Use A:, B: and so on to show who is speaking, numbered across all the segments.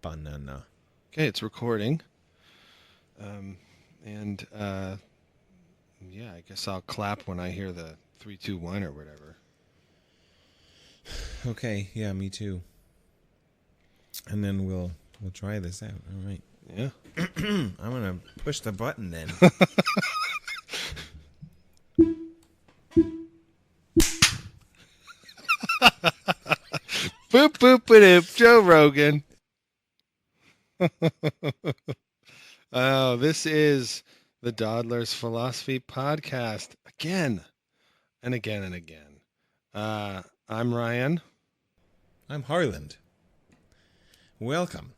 A: banana.
B: Okay, it's recording. Yeah, I guess I'll clap when I hear the 3, 2, 1 or whatever.
A: Okay, yeah, me too. And then we'll try this out. All right.
B: Yeah.
A: I'm gonna push the button then.
B: Boop boop boop. Joe Rogan. Oh, this is the Dawdlers Philosophy Podcast again and again and again. I'm Ryan.
A: I'm Harland. Welcome.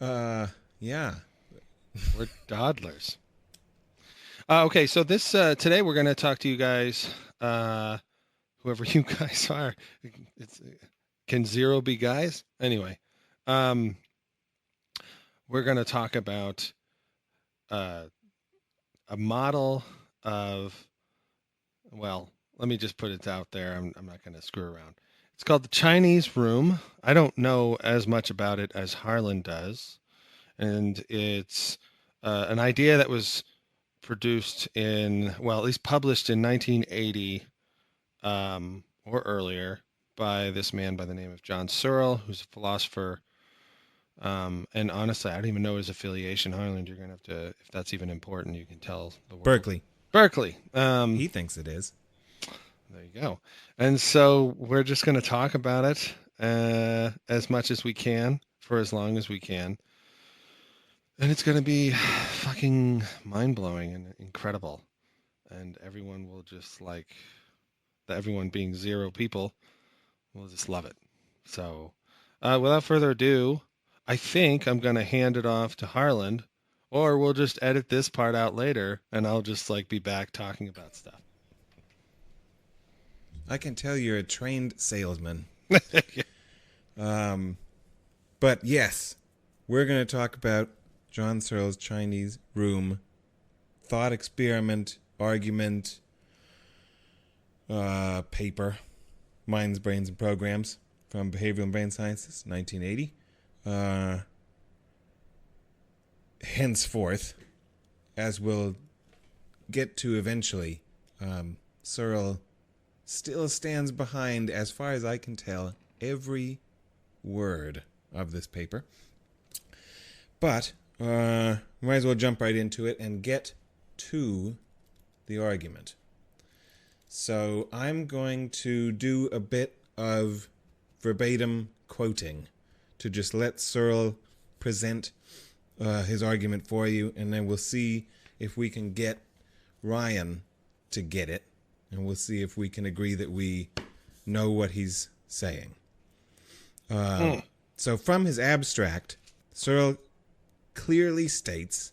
A: Yeah.
B: We're Dawdlers. Okay, so this today we're going to talk to you guys, whoever you guys are. Can zero be guys? Anyway, we're going to talk about a model of, well, let me just put it out there. I'm not going to screw around. It's called the Chinese Room. I don't know as much about it as Harlan does. And it's an idea that was produced at least published in 1980 or earlier by this man by the name of John Searle, who's a philosopher. And honestly, I don't even know his affiliation. Harlan, you're going to have to, if that's even important, you can tell the world. Berkeley.
A: He thinks it is.
B: There you go. And so we're just going to talk about it as much as we can for as long as we can. And it's going to be fucking mind-blowing and incredible. And everyone will just everyone being zero people will just love it. So without further ado, I think I'm going to hand it off to Harland, or we'll just edit this part out later and I'll just be back talking about stuff.
A: I can tell you're a trained salesman. But yes, we're going to talk about John Searle's Chinese Room thought experiment, argument, paper, Minds, Brains, and Programs from Behavioral and Brain Sciences, 1980. Henceforth, as we'll get to eventually, Searle still stands behind, as far as I can tell, every word of this paper. But might as well jump right into it and get to the argument. So I'm going to do a bit of verbatim quoting to just let Searle present his argument for you, and then we'll see if we can get Ryan to get it, and we'll see if we can agree that we know what he's saying. So from his abstract, Searle clearly states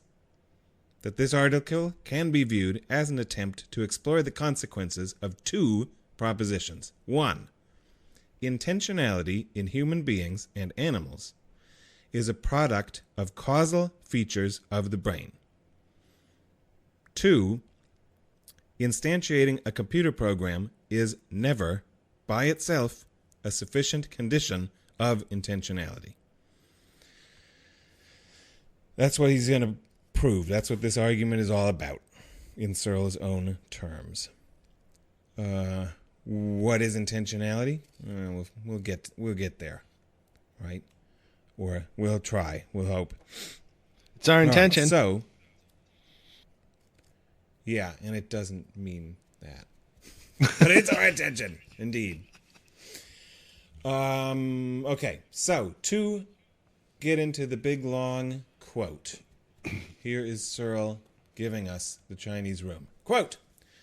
A: that this article can be viewed as an attempt to explore the consequences of two propositions. 1. Intentionality in human beings and animals is a product of causal features of the brain. 2. Instantiating a computer program is never, by itself, a sufficient condition of intentionality. That's what he's going to prove. That's what this argument is all about, in Searle's own terms. What is intentionality? We'll get there, right? Or we'll try. We'll hope.
B: It's our intention.
A: Right, so, yeah, and it doesn't mean that, but it's our intention, indeed. Okay, so to get into the big long quote, here is Searle giving us the Chinese Room. Quote,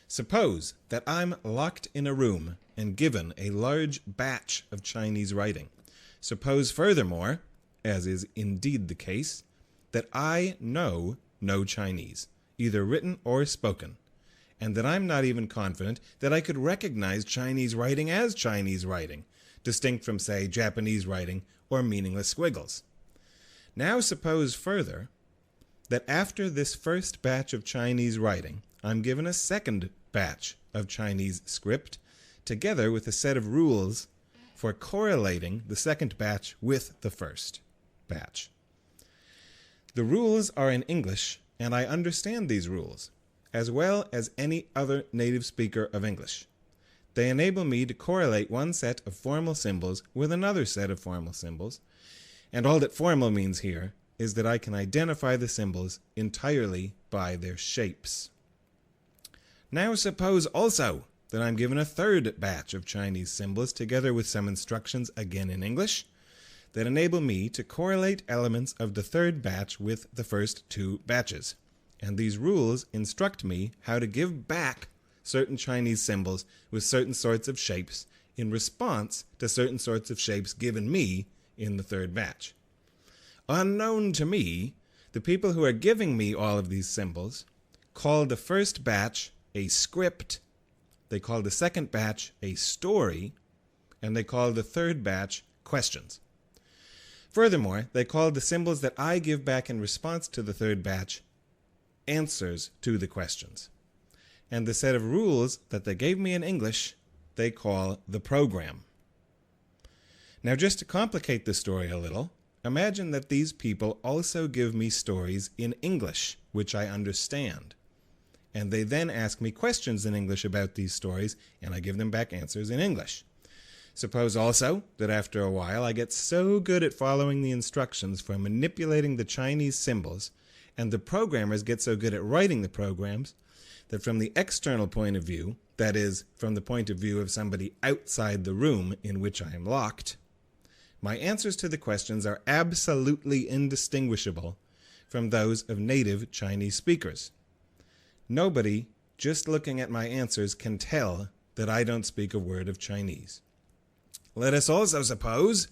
A: suppose that I'm locked in a room and given a large batch of Chinese writing. Suppose furthermore, as is indeed the case, that I know no Chinese, either written or spoken, and that I'm not even confident that I could recognize Chinese writing as Chinese writing, distinct from, say, Japanese writing or meaningless squiggles. Now suppose further that after this first batch of Chinese writing, I'm given a second batch of Chinese script, together with a set of rules for correlating the second batch with the first batch. The rules are in English, and I understand these rules, as well as any other native speaker of English. They enable me to correlate one set of formal symbols with another set of formal symbols, and all that formal means here is that I can identify the symbols entirely by their shapes. Now suppose also that I'm given a third batch of Chinese symbols together with some instructions again in English that enable me to correlate elements of the third batch with the first two batches. And these rules instruct me how to give back certain Chinese symbols with certain sorts of shapes in response to certain sorts of shapes given me in the third batch. Unknown to me, the people who are giving me all of these symbols call the first batch a script, they call the second batch a story, and they call the third batch questions. Furthermore, they call the symbols that I give back in response to the third batch answers to the questions. And the set of rules that they gave me in English, they call the program. Now, just to complicate the story a little, imagine that these people also give me stories in English, which I understand. And they then ask me questions in English about these stories, and I give them back answers in English. Suppose also that after a while I get so good at following the instructions for manipulating the Chinese symbols, and the programmers get so good at writing the programs, that from the external point of view, that is, from the point of view of somebody outside the room in which I am locked, my answers to the questions are absolutely indistinguishable from those of native Chinese speakers. Nobody, just looking at my answers, can tell that I don't speak a word of Chinese. Let us also suppose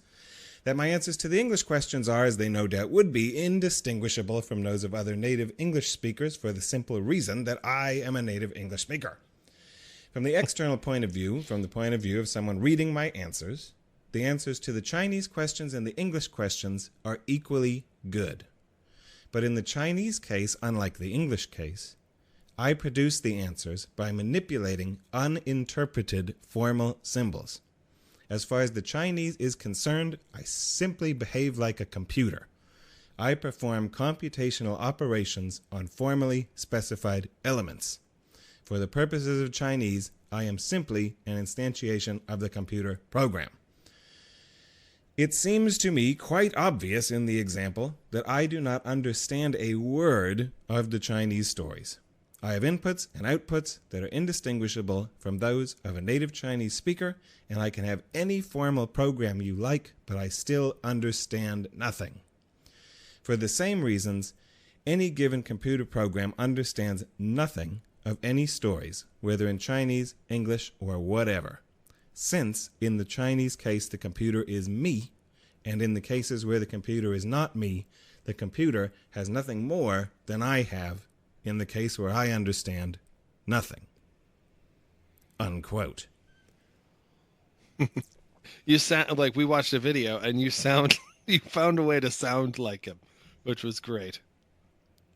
A: that my answers to the English questions are, as they no doubt would be, indistinguishable from those of other native English speakers for the simple reason that I am a native English speaker. From the external point of view, from the point of view of someone reading my answers, the answers to the Chinese questions and the English questions are equally good. But in the Chinese case, unlike the English case, I produce the answers by manipulating uninterpreted formal symbols. As far as the Chinese is concerned, I simply behave like a computer. I perform computational operations on formally specified elements. For the purposes of Chinese, I am simply an instantiation of the computer program. It seems to me quite obvious in the example that I do not understand a word of the Chinese stories. I have inputs and outputs that are indistinguishable from those of a native Chinese speaker, and I can have any formal program you like, but I still understand nothing. For the same reasons, any given computer program understands nothing of any stories, whether in Chinese, English, or whatever. Since, in the Chinese case, the computer is me, and in the cases where the computer is not me, the computer has nothing more than I have in the case where I understand nothing. Unquote.
B: You sound like we watched a video and you found a way to sound like him, which was great.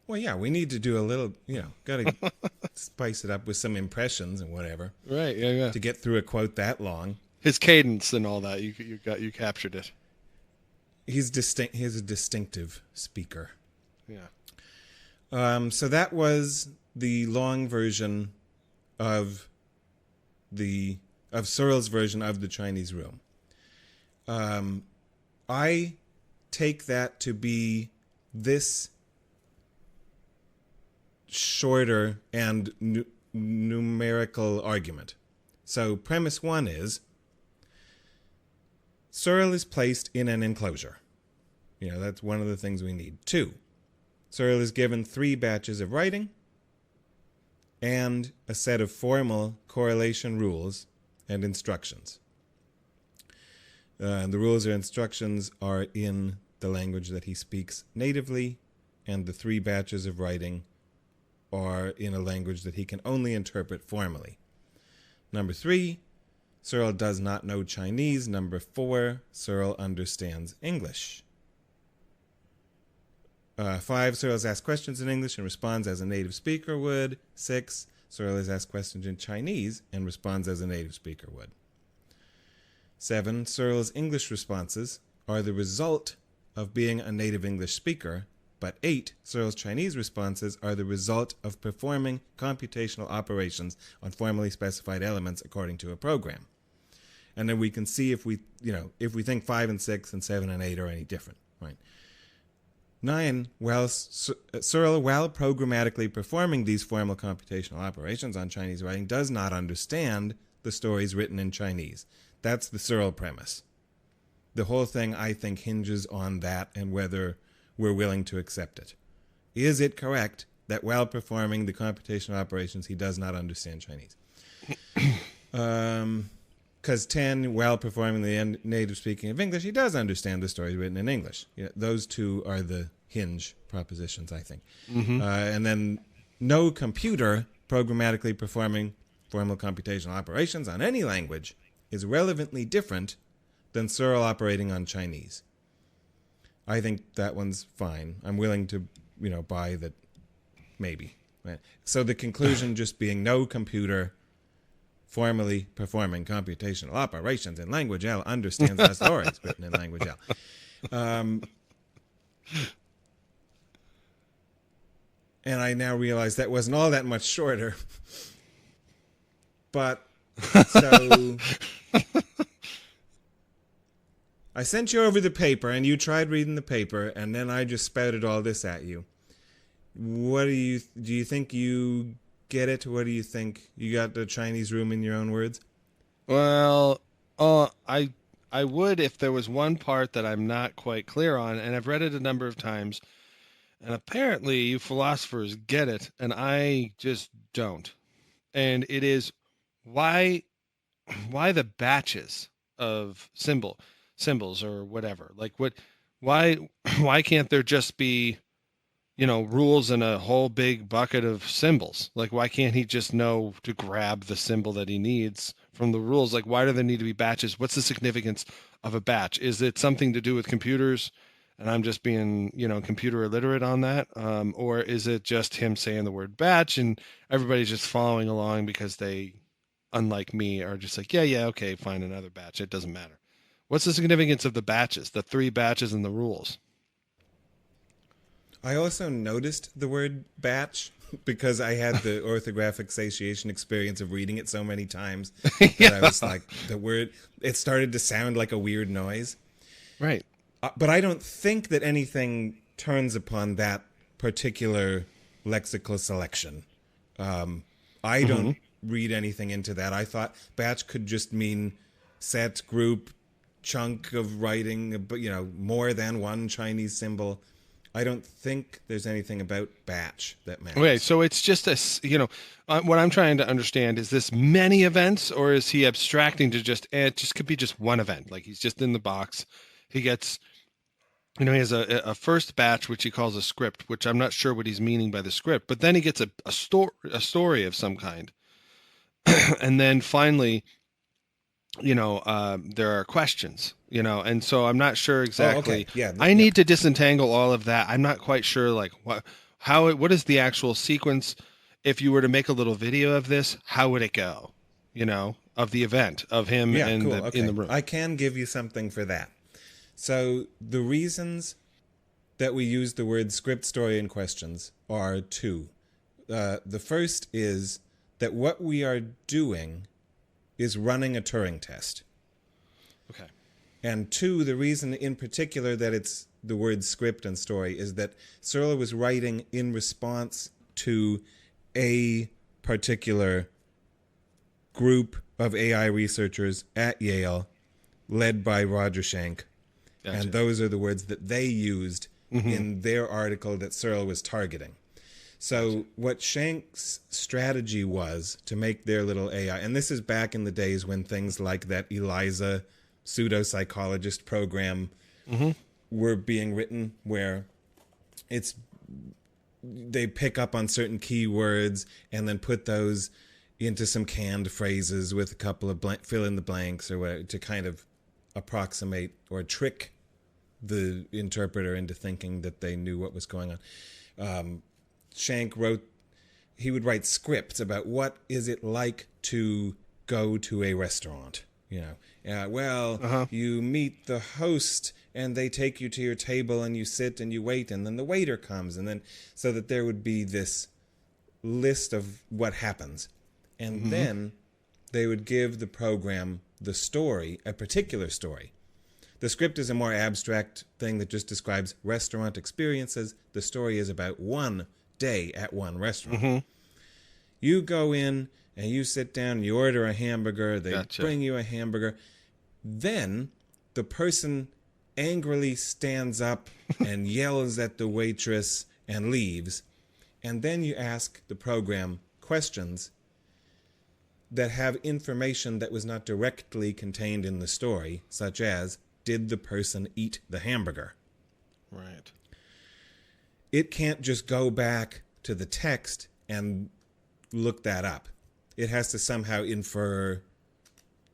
A: Well, yeah, we need to do a little, got to spice it up with some impressions and whatever.
B: Right, yeah.
A: To get through a quote that long.
B: His cadence and all that, you captured it.
A: He's a distinctive speaker.
B: Yeah.
A: So that was the long version of Searle's version of the Chinese room. I take that to be this shorter and numerical argument. So premise one is Searle is placed in an enclosure. That's one of the things we need. 2, Searle is given 3 batches of writing and a set of formal correlation rules and instructions. The rules or instructions are in the language that he speaks natively, and the 3 batches of writing are in a language that he can only interpret formally. Number 3, Searle does not know Chinese. Number 4, Searle understands English. 5, Searle is asked questions in English and responds as a native speaker would. 6, Searle is asked questions in Chinese and responds as a native speaker would. 7, Searle's English responses are the result of being a native English speaker but 8 Searles Chinese responses are the result of performing computational operations on formally specified elements according to a program. And then we can see if we think 5 and 6 and 7 and 8 are any different, right? 9, Searle, while programmatically performing these formal computational operations on Chinese writing, does not understand the stories written in Chinese. That's the Searle premise. The whole thing, I think, hinges on that and whether we're willing to accept it. Is it correct that while performing the computational operations, he does not understand Chinese? Because 10, while performing the native speaking of English, he does understand the stories written in English. Those two are the hinge propositions, I think.
B: Mm-hmm.
A: And then no computer programmatically performing formal computational operations on any language is relevantly different than Searle operating on Chinese. I think that one's fine. I'm willing to, buy that maybe. Right? So the conclusion just being no computer formally performing computational operations in language L understands the stories written in language L. And I now realize that wasn't all that much shorter. But, so... I sent you over the paper, and you tried reading the paper, and then I just spouted all this at you. What do you think you get it? What do you think? You got the Chinese room in your own words?
B: Well, I would if there was one part that I'm not quite clear on, and I've read it a number of times, and apparently you philosophers get it, and I just don't. And it is why the batches of symbols or whatever, why can't there just be rules in a whole big bucket of symbols? Like, why can't he just know to grab the symbol that he needs from the rules? Like, why do there need to be batches? What's the significance of a batch? Is it something to do with computers and I'm just being computer illiterate on that, or is it just him saying the word batch and everybody's just following along because they, unlike me, are just like, yeah, okay, find another batch, it doesn't matter? What's the significance of the batches, the 3 batches in the rules?
A: I also noticed the word batch because I had the orthographic satiation experience of reading it so many times that I was like, the word, it started to sound like a weird noise.
B: Right.
A: But I don't think that anything turns upon that particular lexical selection. I don't read anything into that. I thought batch could just mean set, group, chunk of writing, but more than one Chinese symbol. I don't think there's anything about batch that matters.
B: Okay, so it's just what I'm trying to understand, is this many events, or is he abstracting to just, it just could be just one event? Like, he's just in the box. He gets, he has a first batch, which he calls a script, which I'm not sure what he's meaning by the script, but then he gets a story of some kind. And then finally, there are questions, and so I'm not sure exactly.
A: Okay. Yeah,
B: I need to disentangle all of that. I'm not quite sure, like, what is the actual sequence? If you were to make a little video of this, how would it go? Of the event of him in the room.
A: I can give you something for that. So the reasons that we use the word script, story, and questions are 2. The first is that what we are doing is running a Turing test.
B: Okay.
A: And 2, the reason in particular that it's the word script and story is that Searle was writing in response to a particular group of AI researchers at Yale led by Roger Schenck. Gotcha. And those are the words that they used in their article that Searle was targeting. So what Schenck's strategy was to make their little AI, and this is back in the days when things like that ELIZA pseudo-psychologist program were being written, where they pick up on certain keywords and then put those into some canned phrases with a couple of fill in the blanks or whatever to kind of approximate or trick the interpreter into thinking that they knew what was going on. Schenck would write scripts about what is it like to go to a restaurant. You meet the host and they take you to your table and you sit and you wait, and then the waiter comes, and then so that there would be this list of what happens. And then they would give the program the story, a particular story. The script is a more abstract thing that just describes restaurant experiences. The story is about one day at one restaurant. You go in and you sit down and you order a hamburger. They bring you a hamburger. Then the person angrily stands up and yells at the waitress and leaves. And then you ask the program questions that have information that was not directly contained in the story, such as, did the person eat the hamburger?
B: Right.
A: It can't just go back to the text and look that up. It has to somehow infer,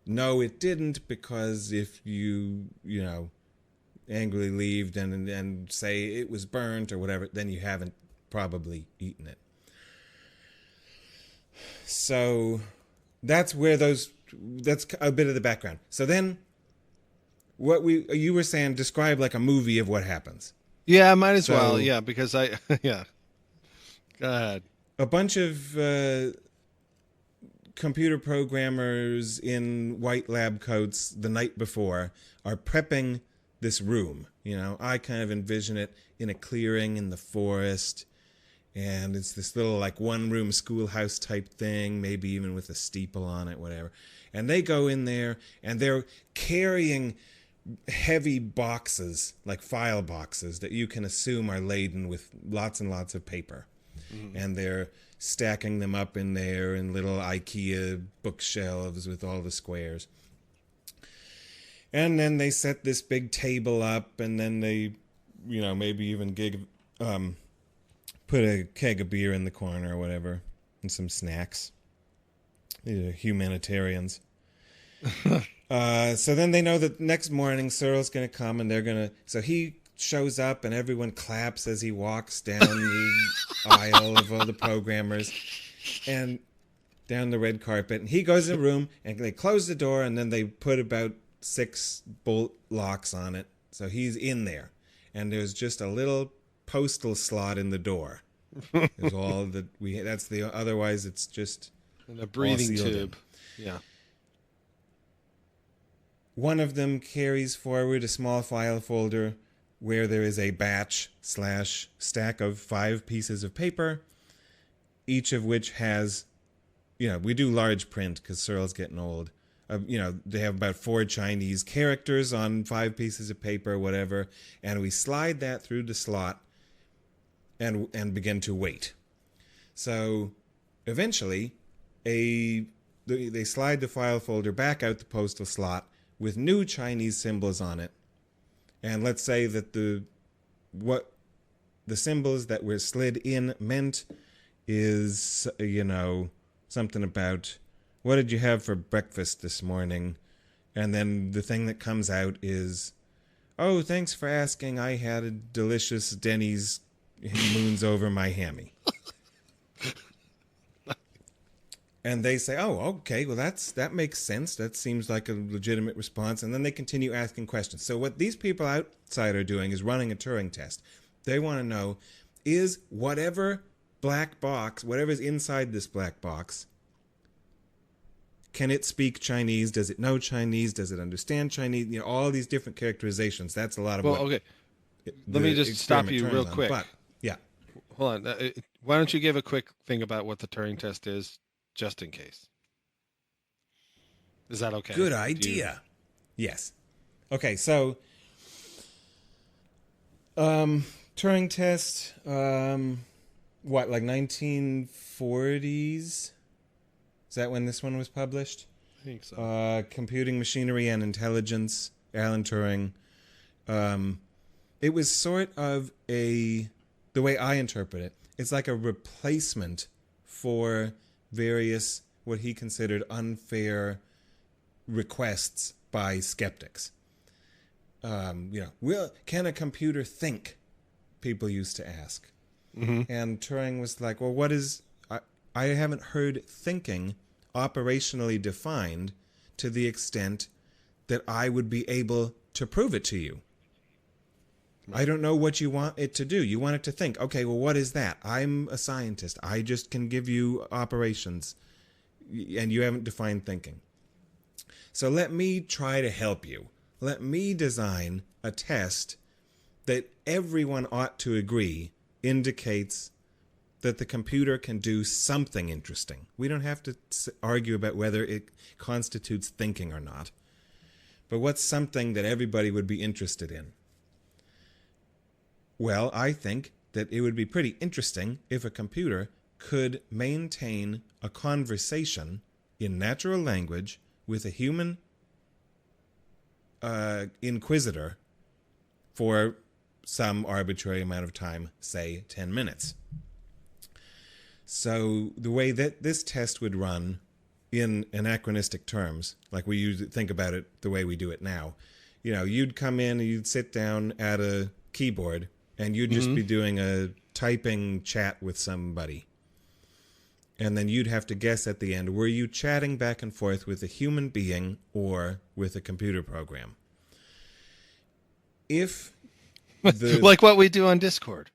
A: no, it didn't, because if you angrily leave and say it was burnt or whatever, then you haven't probably eaten it. So that's where that's a bit of the background. So then you were saying, describe like a movie of what happens.
B: Yeah, might as well. Yeah, because yeah. Go ahead.
A: A bunch of computer programmers in white lab coats the night before are prepping this room. I kind of envision it in a clearing in the forest, and it's this little like one-room schoolhouse type thing, maybe even with a steeple on it, whatever. And they go in there, and they're carrying heavy boxes, like file boxes, that you can assume are laden with lots and lots of paper. And they're stacking them up in there in little IKEA bookshelves with all the squares. And then they set this big table up, and then they, maybe even put a keg of beer in the corner or whatever, and some snacks. These are humanitarians. So then they know that next morning Searle's going to come, and so he shows up and everyone claps as he walks down the aisle of all the programmers and down the red carpet. And he goes in the room and they close the door, and then they put about 6 bolt locks on it. So he's in there, and there's just a little postal slot in the door. Is all that otherwise it's just
B: a breathing tube. Yeah.
A: One of them carries forward a small file folder where there is a batch/stack of 5 pieces of paper, each of which has, we do large print because Searle's getting old. They have about 4 Chinese characters on 5 pieces of paper, whatever, and we slide that through the slot and begin to wait. So eventually, they slide the file folder back out the postal slot with new Chinese symbols on it. And let's say that what the symbols that were slid in meant is, something about, what did you have for breakfast this morning? And then the thing that comes out is, oh, thanks for asking. I had a delicious Denny's moons over my hammy. And they say, oh, okay, well, that makes sense. That seems like a legitimate response. And then they continue asking questions. So what these people outside are doing is running a Turing test. They want to know, is whatever black box, whatever's inside this black box, can it speak Chinese? Does it know Chinese? Does it understand Chinese? All these different characterizations. That's a lot of
B: okay. Let me just stop you real quick.
A: But, yeah.
B: Hold on. Why don't you give a quick thing about what the Turing test is, just in case? Is that okay?
A: Good idea. Yes. Okay, so Turing test, like 1940s? Is that when this one was published?
B: I think so.
A: Computing Machinery and Intelligence, Alan Turing. It was sort of the way I interpret it, it's like a replacement for various, what he considered unfair requests by skeptics. Can a computer think? People used to ask.
B: Mm-hmm.
A: And Turing was like, well, I haven't heard thinking operationally defined to the extent that I would be able to prove it to you. I don't know what you want it to do. You want it to think, okay, well, what is that? I'm a scientist. I just can give you operations, and you haven't defined thinking. So let me try to help you. Let me design a test that everyone ought to agree indicates that the computer can do something interesting. We don't have to argue about whether it constitutes thinking or not. But what's something that everybody would be interested in? Well, I think that it would be pretty interesting if a computer could maintain a conversation in natural language with a human inquisitor for some arbitrary amount of time, say 10 minutes. So the way that this test would run in anachronistic terms, like we usually think about it the way we do it now, you'd come in and you'd sit down at a keyboard and you'd just be doing a typing chat with somebody. And then you'd have to guess at the end, were you chatting back and forth with a human being or with a computer program? If
B: like what we do on Discord.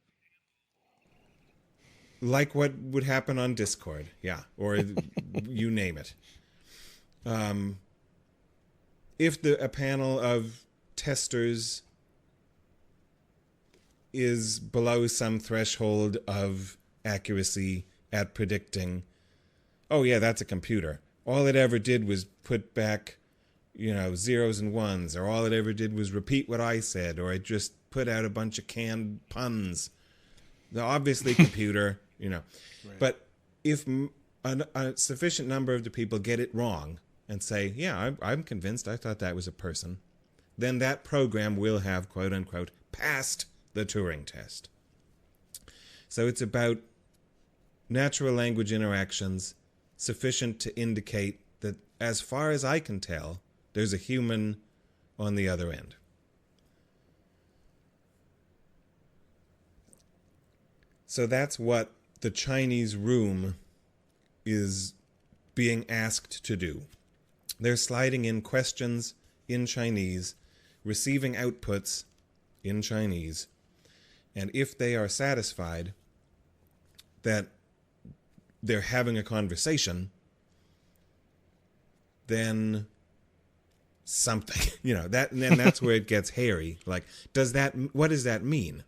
A: Like what would happen on Discord, yeah, or you name it. If a panel of testers is below some threshold of accuracy at predicting, oh yeah, that's a computer. All it ever did was put back, zeros and ones, or all it ever did was repeat what I said, or it just put out a bunch of canned puns. The obviously computer, Right. But if a sufficient number of the people get it wrong and say, yeah, I'm convinced, I thought that was a person, then that program will have, quote unquote, passed the Turing test. So it's about natural language interactions sufficient to indicate that, as far as I can tell, there's a human on the other end. So that's what the Chinese room is being asked to do. They're sliding in questions in Chinese, receiving outputs in Chinese, and if they are satisfied that they're having a conversation, then something, that, and then that's where it gets hairy. Like, what does that mean?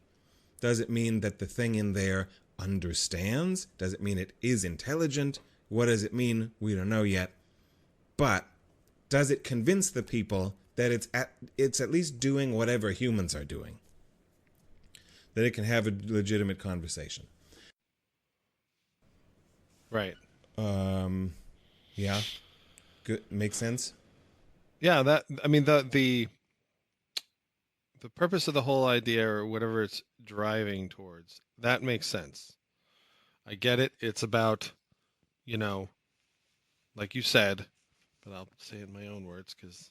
A: Does it mean that the thing in there understands? Does it mean it is intelligent? What does it mean? We don't know yet. But does it convince the people that it's at least doing whatever humans are doing? That it can have a legitimate conversation.
B: Right.
A: Yeah. Good. Makes sense?
B: Yeah, the purpose of the whole idea, or whatever it's driving towards, that makes sense. I get it. It's about, like you said, but I'll say it in my own words because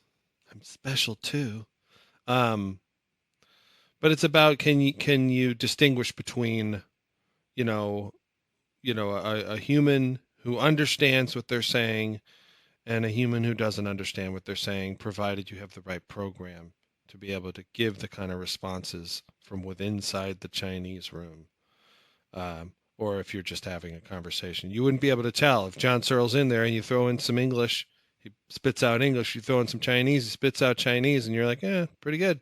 B: I'm special too. But it's about, can you distinguish between, a human who understands what they're saying and a human who doesn't understand what they're saying, provided you have the right program to be able to give the kind of responses from within inside the Chinese room. Or if you're just having a conversation. You wouldn't be able to tell. If John Searle's in there and you throw in some English, he spits out English. You throw in some Chinese, he spits out Chinese, and you're like, pretty good.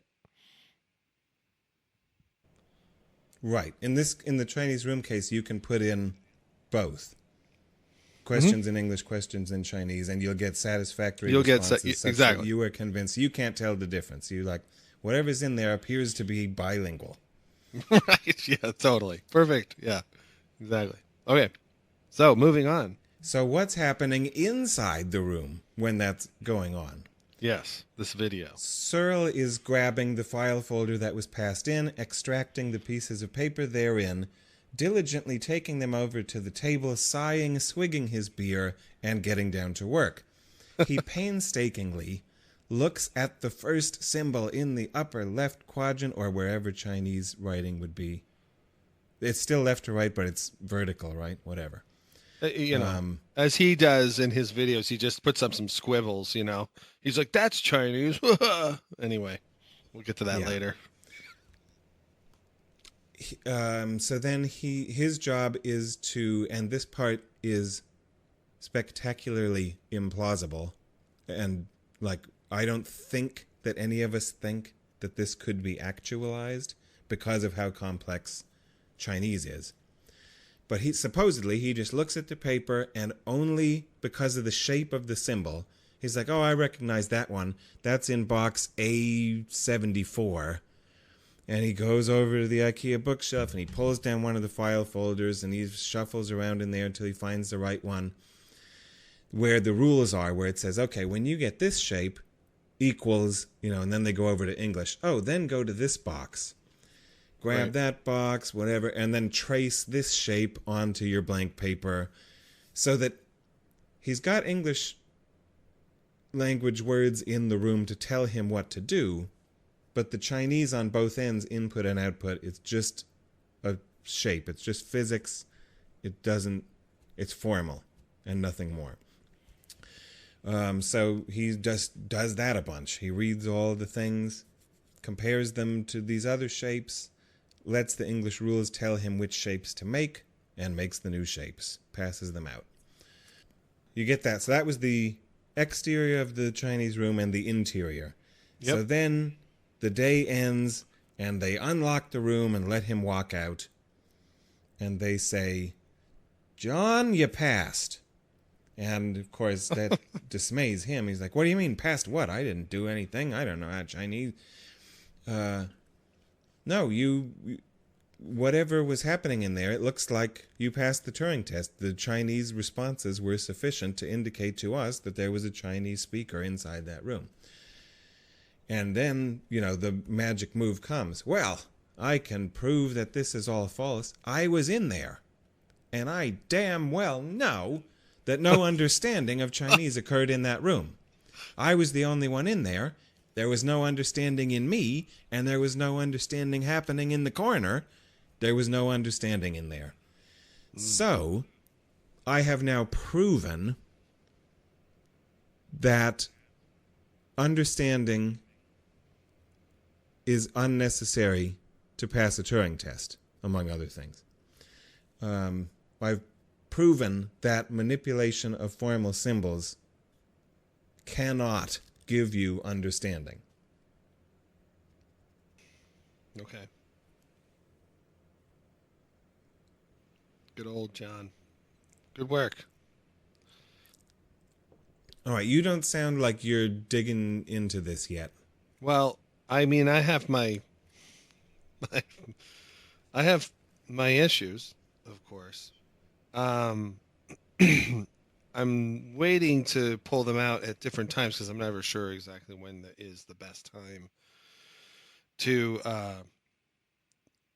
A: Right. In the Chinese room case, you can put in both. Questions in English, questions in Chinese, and you'll get satisfactory responses.
B: Exactly.
A: You are convinced. You can't tell the difference. You whatever's in there appears to be bilingual.
B: Right. Yeah, totally. Perfect. Yeah, exactly. Okay. So moving on.
A: So what's happening inside the room when that's going on?
B: Yes, this video.
A: Searle is grabbing the file folder that was passed in, extracting the pieces of paper therein, diligently taking them over to the table, sighing, swigging his beer, and getting down to work. He painstakingly looks at the first symbol in the upper left quadrant, or wherever Chinese writing would be. It's still left to right, but it's vertical, right? Whatever.
B: As he does in his videos, he just puts up some squibbles, He's like, that's Chinese. Anyway, we'll get to that later.
A: So then his job is to, and this part is spectacularly implausible, and like I don't think that any of us think that this could be actualized because of how complex Chinese is. But he just looks at the paper, and only because of the shape of the symbol, he's like, oh, I recognize that one. That's in box A74. And he goes over to the IKEA bookshelf and he pulls down one of the file folders and he shuffles around in there until he finds the right one where the rules are, where it says, okay, when you get this shape equals, and then they go over to English. Oh, then go to this box. Grab that box, whatever, and then trace this shape onto your blank paper so that he's got English language words in the room to tell him what to do, but the Chinese on both ends, input and output, it's just a shape. It's just physics. It's formal and nothing more. So he just does that a bunch. He reads all the things, compares them to these other shapes, lets the English rules tell him which shapes to make, and makes the new shapes, passes them out. You get that? So that was the exterior of the Chinese room and the interior. Yep. So then the day ends, and they unlock the room and let him walk out. And they say, John, you passed. And, of course, that dismays him. He's like, what do you mean, passed what? I didn't do anything. I don't know how Chinese... No, whatever was happening in there, it looks like you passed the Turing test. The Chinese responses were sufficient to indicate to us that there was a Chinese speaker inside that room. And then, the magic move comes. Well, I can prove that this is all false. I was in there. And I damn well know that no understanding of Chinese occurred in that room. I was the only one in there. There was no understanding in me, and there was no understanding happening in the corner. There was no understanding in there. So, I have now proven that understanding is unnecessary to pass a Turing test, among other things. I've proven that manipulation of formal symbols cannot give you understanding.
B: Okay. Good old John. Good work.
A: All right, you don't sound like you're digging into this yet.
B: Well, I mean, I have my issues, of course. I'm waiting to pull them out at different times because I'm never sure exactly when is the best time to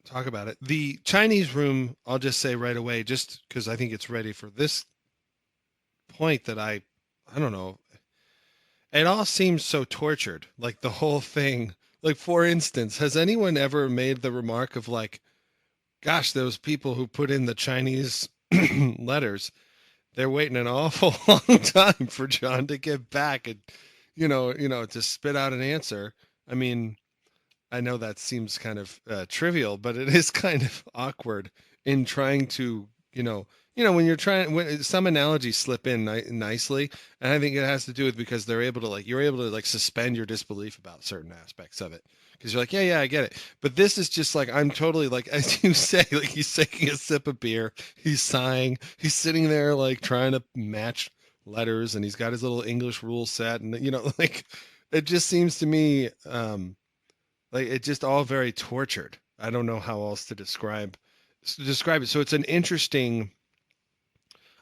B: talk about it. The Chinese room, I'll just say right away, just because I think it's ready for this point that I don't know. It all seems so tortured, like the whole thing. Like, for instance, has anyone ever made the remark of like, gosh, those people who put in the Chinese letters, they're waiting an awful long time for John to get back and, to spit out an answer. I mean, I know that seems kind of trivial, but it is kind of awkward in trying to, when you're trying, when some analogies slip in nicely, and I think it has to do with because you're able to suspend your disbelief about certain aspects of it. Because you're like, yeah, I get it. But this is just like, I'm totally like, as you say, like he's taking a sip of beer, he's sighing, he's sitting there like trying to match letters, and he's got his little English rule set, and like it just seems to me like it's just all very tortured. I don't know how else to describe it. So it's an interesting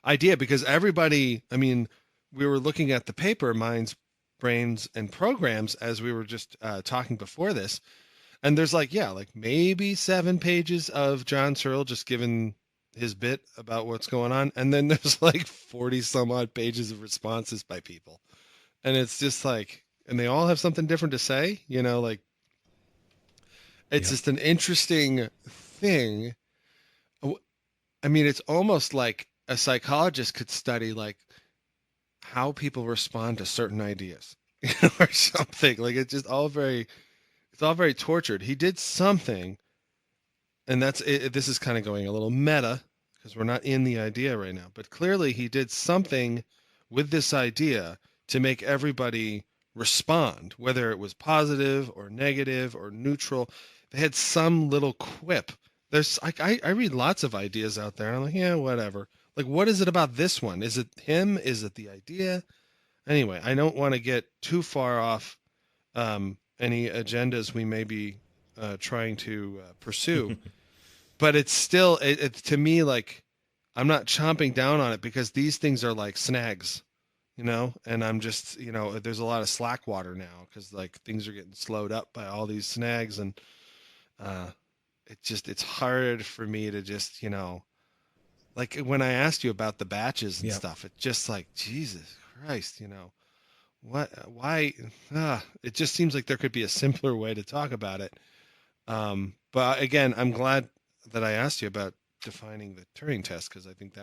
B: idea because everybody, I mean, we were looking at the paper, Minds, Brains, and Programs, as we were just talking before this. And there's like maybe 7 pages of John Searle just giving his bit about what's going on. And then there's like 40 some odd pages of responses by people. And it's just like, and they all have something different to say, like it's just an interesting thing. I mean, it's almost like a psychologist could study like how people respond to certain ideas or something. Like it's all very tortured. He did something, and that's it. This is kind of going a little meta because we're not in the idea right now. But clearly, he did something with this idea to make everybody respond, whether it was positive or negative or neutral. They had some little quip. There's like I read lots of ideas out there, and I'm like, yeah, whatever. Like, what is it about this one? Is it him? Is it the idea? Anyway, I don't want to get too far off any agendas we may be trying to pursue. But it's still, to me, like, I'm not chomping down on it because these things are like snags, and I'm just, there's a lot of slack water now because like things are getting slowed up by all these snags. And it's hard for me to just, like when I asked you about the batches and stuff, it's just like, Jesus Christ, why, it just seems like there could be a simpler way to talk about it. But again, I'm glad that I asked you about defining the Turing test, because I think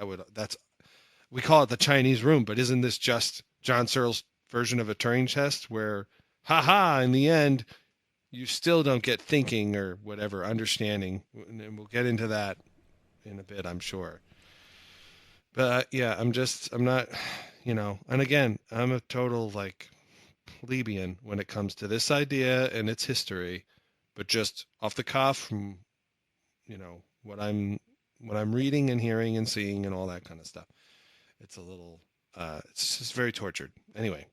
B: we call it the Chinese room, but isn't this just John Searle's version of a Turing test where, in the end, you still don't get thinking or whatever, understanding, and we'll get into that in a bit, I'm sure. But yeah, I'm not, and again, I'm a total like plebeian when it comes to this idea and its history, but just off the cuff from, what I'm reading and hearing and seeing and all that kind of stuff. It's a little, it's just very tortured. Anyway.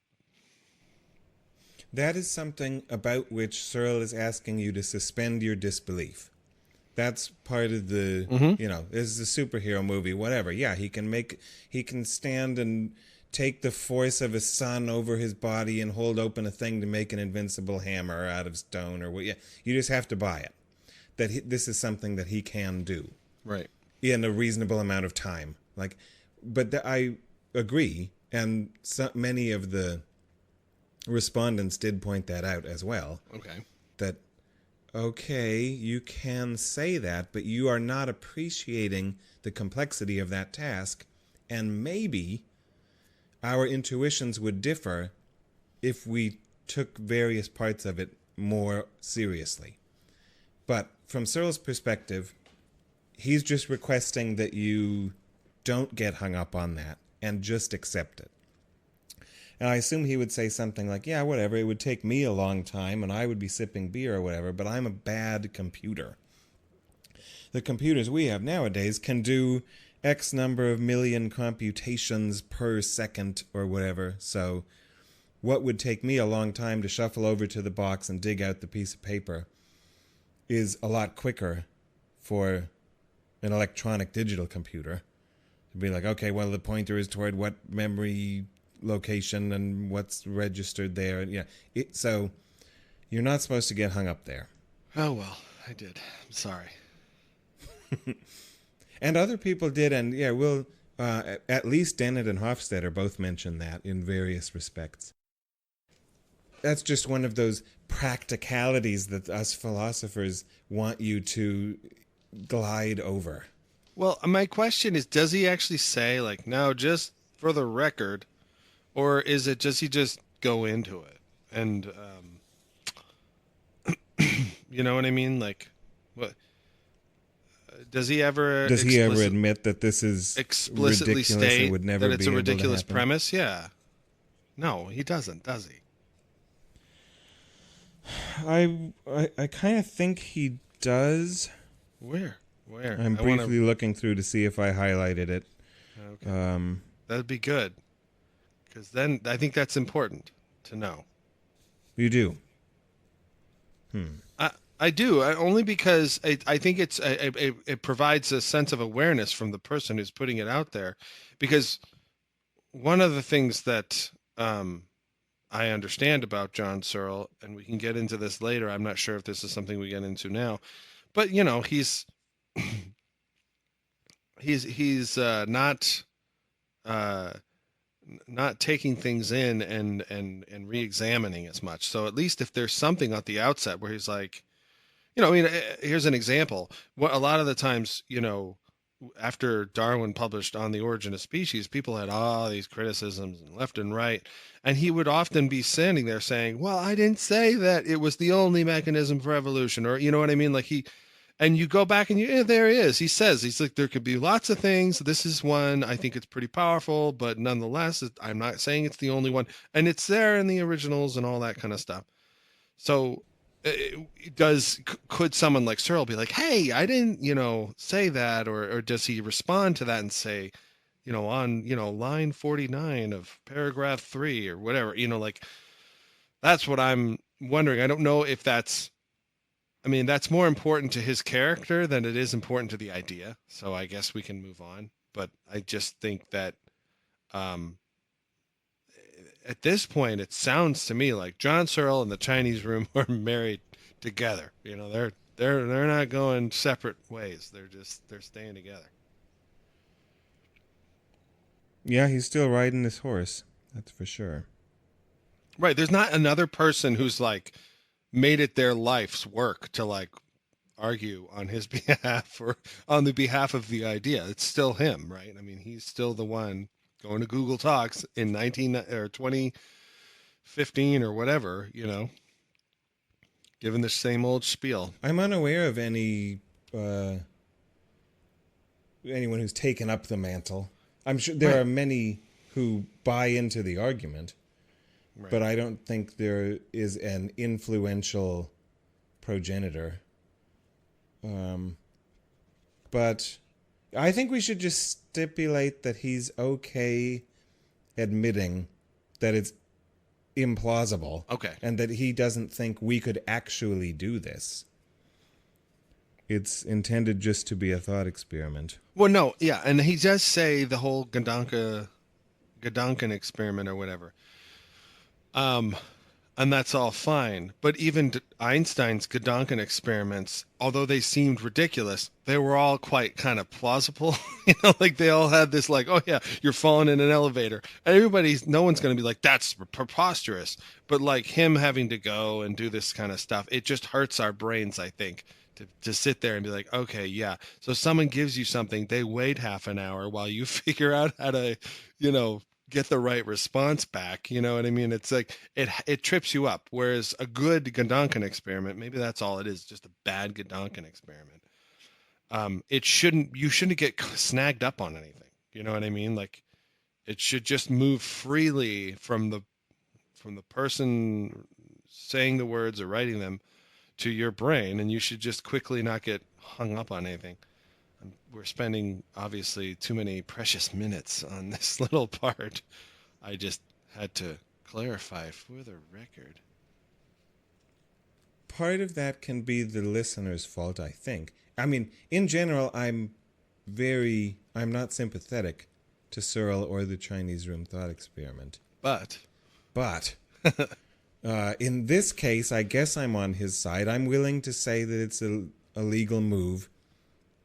A: That is something about which Searle is asking you to suspend your disbelief. That's part of the, this is a superhero movie, whatever. Yeah, he can stand and take the force of his son over his body and hold open a thing to make an invincible hammer out of stone or what. Yeah, you just have to buy it. This is something that he can do.
B: Right.
A: In a reasonable amount of time. I agree, and many of the respondents did point that out as well.
B: Okay.
A: Okay, you can say that, but you are not appreciating the complexity of that task, and maybe our intuitions would differ if we took various parts of it more seriously. But from Searle's perspective, he's just requesting that you don't get hung up on that and just accept it. And I assume he would say something like, yeah, whatever, it would take me a long time and I would be sipping beer or whatever, but I'm a bad computer. The computers we have nowadays can do X number of million computations per second or whatever, so what would take me a long time to shuffle over to the box and dig out the piece of paper is a lot quicker for an electronic digital computer. To be like, okay, well, the pointer is toward what memory location and what's registered there. Yeah. So you're not supposed to get hung up there.
B: Oh, well, I did. I'm sorry.
A: And other people did. And yeah, we'll, at least Dennett and Hofstadter both mentioned that in various respects. That's just one of those practicalities that us philosophers want you to glide over.
B: Well, my question is, does he actually say, like, no, just for the record, or is it just he just go into it? And, you know what I mean? Like, what? Does he ever
A: admit that this is
B: explicitly
A: ridiculous
B: state
A: and would never
B: that it's
A: be
B: a ridiculous
A: able to happen?
B: premise? Yeah. No, he doesn't, does he?
A: I kind of think he does.
B: Where?
A: I'm briefly looking through to see if I highlighted it.
B: Okay. That'd be good, because then I think that's important to know.
A: You do?
B: I do, only because I think it provides a sense of awareness from the person who's putting it out there, because one of the things that I understand about John Searle, and we can get into this later. I'm not sure if this is something we get into now, but he's not taking things in and re-examining as much. So at least if there's something at the outset where he's like, here's an example. What a lot of the times, after Darwin published On the Origin of Species, people had all these criticisms and left and right. And he would often be standing there saying, well, I didn't say that it was the only mechanism for evolution, or, you know what I mean? Like And you go back and there he is. He says, he's like, there could be lots of things. This is one. I think it's pretty powerful, but nonetheless, I'm not saying it's the only one. And it's there in the originals and all that kind of stuff. So could someone like Searle be like, hey, I didn't, say that, or does he respond to that and say, on, line 49 of paragraph 3 or whatever, like that's what I'm wondering. I don't know if that's more important to his character than it is important to the idea. So I guess we can move on. But I just think that at this point, it sounds to me like John Searle and the Chinese Room are married together. They're not going separate ways. They're staying together.
A: Yeah, he's still riding his horse. That's for sure.
B: Right. There's not another person who's like made it their life's work to like argue on his behalf or on the behalf of the idea. It's still him, right? I mean, he's still the one going to Google Talks in 2015 or whatever, giving the same old spiel.
A: I'm unaware of anyone who's taken up the mantle. I'm sure there are many who buy into the argument, but I don't think there is an influential progenitor. But I think we should just stipulate that he's okay admitting that it's implausible.
B: Okay.
A: And that he doesn't think we could actually do this. It's intended just to be a thought experiment.
B: Well, no, yeah, and he does say the whole Gedanken experiment or whatever. And that's all fine. But even Einstein's Gedanken experiments, although they seemed ridiculous, they were all quite kind of plausible. Like they all had this like, oh yeah, you're falling in an elevator. And no one's going to be like, that's preposterous. But like him having to go and do this kind of stuff, it just hurts our brains, I think, to sit there and be like, okay, yeah. So someone gives you something, they wait half an hour while you figure out how to, get the right response back. You know what I mean? It's like it trips you up. Whereas a good Gedanken experiment, maybe that's all it is, just a bad Gedanken experiment. You shouldn't get snagged up on anything. You know what I mean? Like it should just move freely from the person saying the words or writing them to your brain, and you should just quickly not get hung up on anything. We're spending obviously too many precious minutes on this little part. I just had to clarify for the record.
A: Part of that can be the listener's fault, I think. I mean, in general, I'm not sympathetic to Searle or the Chinese Room thought experiment.
B: But
A: in this case, I guess I'm on his side. I'm willing to say that it's a legal move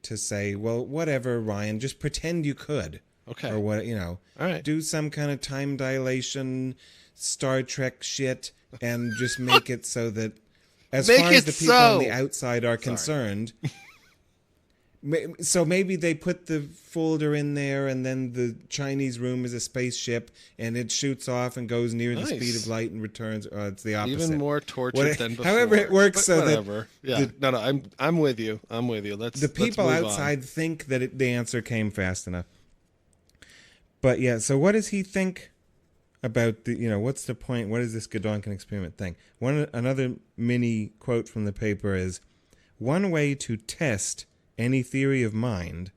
A: to say, well, whatever, Ryan, just pretend you could.
B: Okay.
A: Or what,
B: All right.
A: do some kind of time dilation, Star Trek shit, and just make it so that as far as the people on the outside are concerned, so maybe they put the folder in there and then the Chinese Room is a spaceship and it shoots off and goes near the speed of light and returns. It's the opposite.
B: Even more tortured than before.
A: However it works,
B: but
A: so
B: whatever.
A: that...
B: Yeah. I'm with you. The
A: people outside think that the answer came fast enough. But yeah, so what does he think about what's the point? What is this Gedanken experiment thing? Another mini quote from the paper is, one way to test any theory of mind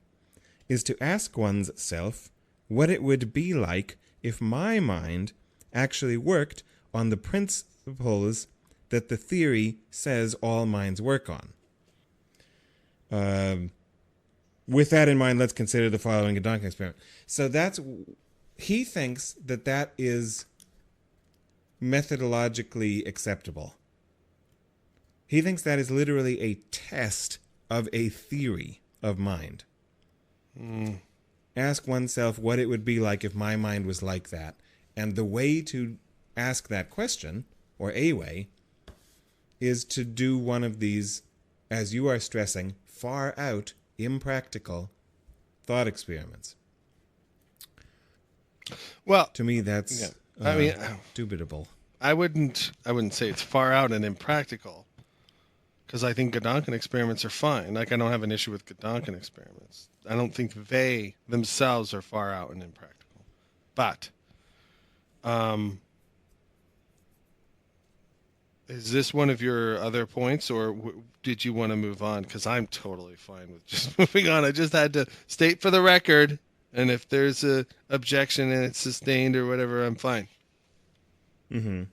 A: is to ask one's self what it would be like if my mind actually worked on the principles that the theory says all minds work on. With that in mind, let's consider the following Gedanken experiment. So he thinks that is methodologically acceptable. He thinks that is literally a test of a theory of mind. Ask oneself what it would be like if my mind was like that. And the way to ask that question, or a way, is to do one of these, as you are stressing, far out, impractical thought experiments.
B: Well,
A: to me, that's dubitable.
B: I wouldn't say it's far out and impractical, because I think Gedanken experiments are fine. Like, I don't have an issue with Gedanken experiments. I don't think they themselves are far out and impractical. But is this one of your other points, or did you want to move on? Because I'm totally fine with just moving on. I just had to state for the record, and if there's a objection and it's sustained or whatever, I'm fine.
A: Mm-hmm.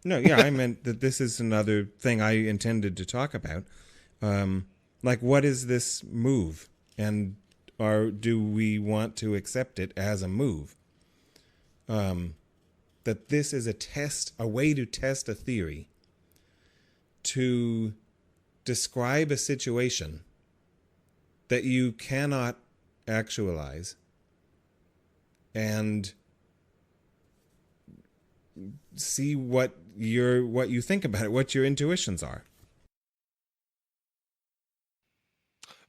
A: No, yeah, I meant that this is another thing I intended to talk about. Like, what is this move? And do we want to accept it as a move? That this is a way to test a theory, to describe a situation that you cannot actualize and see what you think about it, what your intuitions are.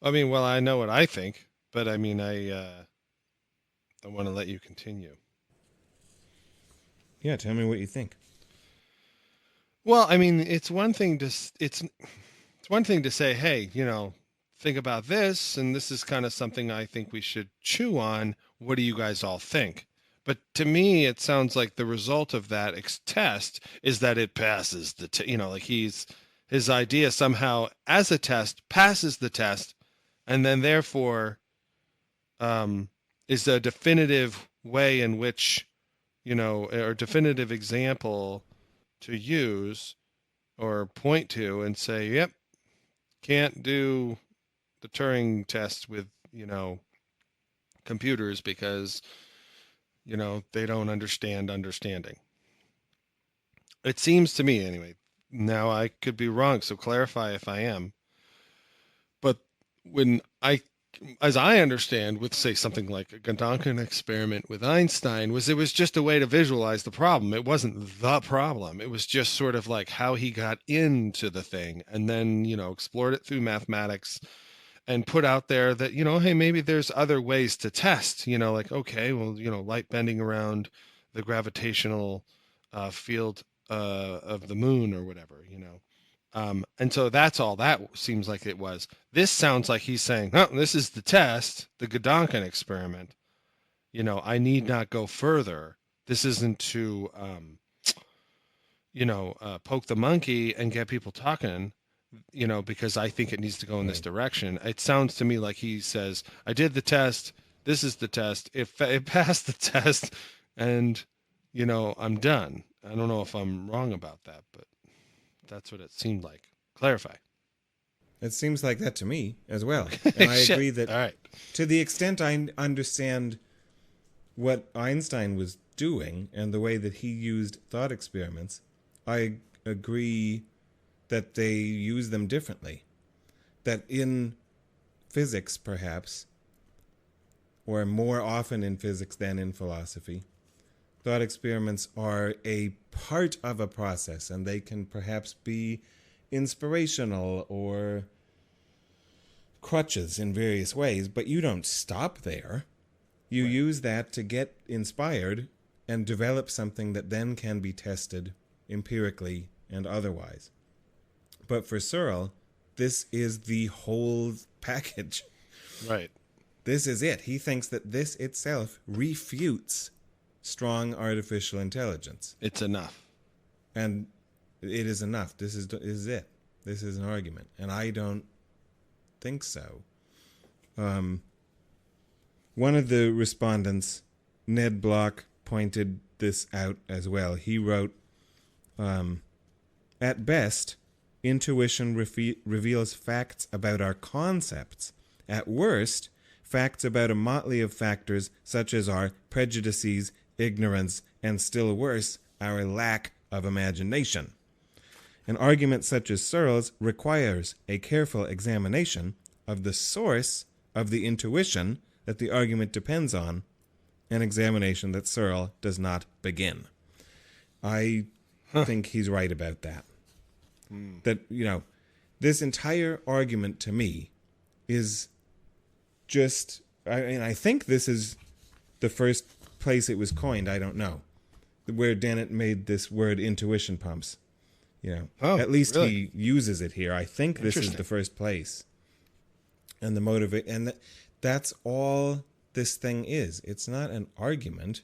B: I mean, well, I know what I think, but I mean, I want to let you continue.
A: Yeah, tell me what you think.
B: Well, I mean, it's one thing to say, hey, think about this, and this is kind of something I think we should chew on. What do you guys all think? But to me, it sounds like the result of that test is that it passes like his idea somehow as a test passes the test, and then therefore is a definitive way in which, or definitive example to use or point to and say, yep, can't do the Turing test with, computers because, they don't understand understanding. It seems to me anyway. Now I could be wrong, so clarify if I am. But as I understand, with say something like a Gedanken experiment with Einstein, it was just a way to visualize the problem. It wasn't the problem. It was just sort of like how he got into the thing and then, explored it through mathematics and put out there that, hey, maybe there's other ways to test, like, okay, well, light bending around the gravitational field of the moon or whatever, and so that's all that seems like it was. This sounds like he's saying, oh, this is the test, the Gedanken experiment. I need not go further. This isn't to, poke the monkey and get people talking, because I think it needs to go in this direction. It sounds to me like he says, I did the test. This is the test. It passed the test and, I'm done. I don't know if I'm wrong about that, but that's what it seemed like. Clarify.
A: It seems like that to me as well. And I agree that
B: all right.
A: To the extent I understand what Einstein was doing and the way that he used thought experiments, I agree that they use them differently. That in physics, perhaps, or more often in physics than in philosophy, thought experiments are a part of a process, and they can perhaps be inspirational or crutches in various ways, but you don't stop there. You use that to get inspired and develop something that then can be tested empirically and otherwise. But for Searle, this is the whole package.
B: Right.
A: This is it. He thinks that this itself refutes strong artificial intelligence.
B: It's enough.
A: And it is enough. This is it. This is an argument. And I don't think so. One of the respondents, Ned Block, pointed this out as well. He wrote, at best, intuition reveals facts about our concepts. At worst, facts about a motley of factors such as our prejudices, ignorance, and still worse, our lack of imagination. An argument such as Searle's requires a careful examination of the source of the intuition that the argument depends on, an examination that Searle does not begin. I think he's right about that. That, this entire argument to me is just, I think this is the first place it was coined, I don't know, where Dennett made this word intuition pumps.
B: Oh,
A: At least
B: really?
A: he uses it here. I think this is
B: Interesting.
A: the first place. And the that's all this thing is. It's not an argument.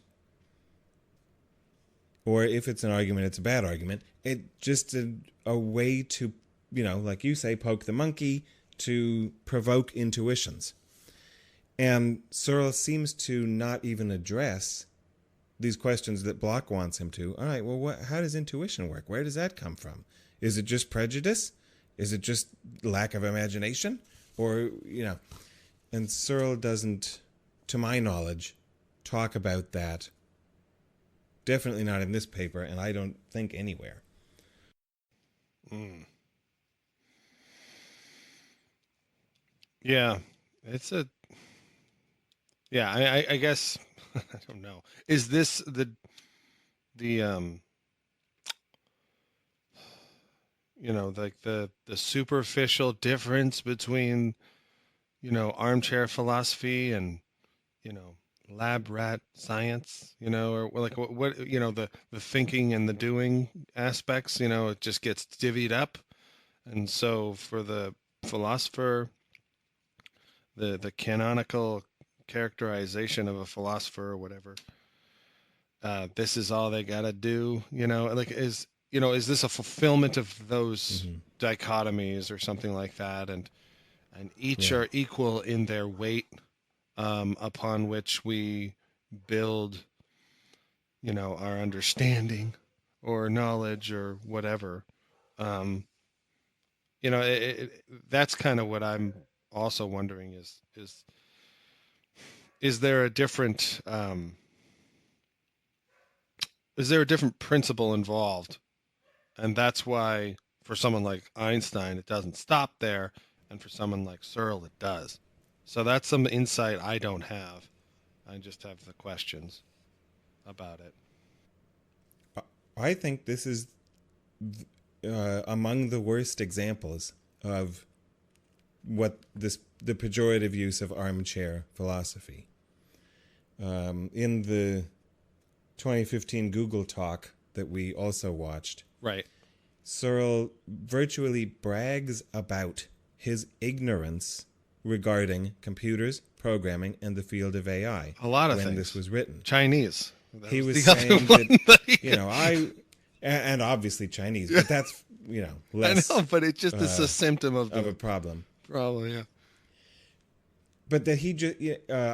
A: Or if it's an argument, it's a bad argument. It's just a way to, like you say, poke the monkey, to provoke intuitions. And Searle seems to not even address these questions that Bloch wants him to. All right, well, how does intuition work? Where does that come from? Is it just prejudice? Is it just lack of imagination? Or, and Searle doesn't, to my knowledge, talk about that. Definitely not in this paper, and I don't think anywhere.
B: Yeah, it's a. Yeah, I guess I don't know. Is this the like the superficial difference between armchair philosophy and lab rat science, or like what the thinking and the doing aspects, it just gets divvied up. And so for the philosopher, the canonical characterization of a philosopher or whatever, this is all they got to do, like is this a fulfillment of those dichotomies or something like that? And each are equal in their weight, upon which we build, our understanding or knowledge or whatever. That's kind of what I'm also wondering is there a different principle involved? And that's why for someone like Einstein, it doesn't stop there. And for someone like Searle, it does. So that's some insight I don't have. I just have the questions about it.
A: I think this is among the worst examples of the pejorative use of armchair philosophy. In the 2015 Google talk that we also watched,
B: Right.
A: Searle virtually brags about his ignorance regarding computers, programming, and the field of AI.
B: A lot of
A: when
B: things.
A: this was written.
B: Chinese.
A: He was saying that, and obviously Chinese, but that's, less.
B: I know, but it's just a symptom of
A: a problem.
B: Problem, yeah.
A: But that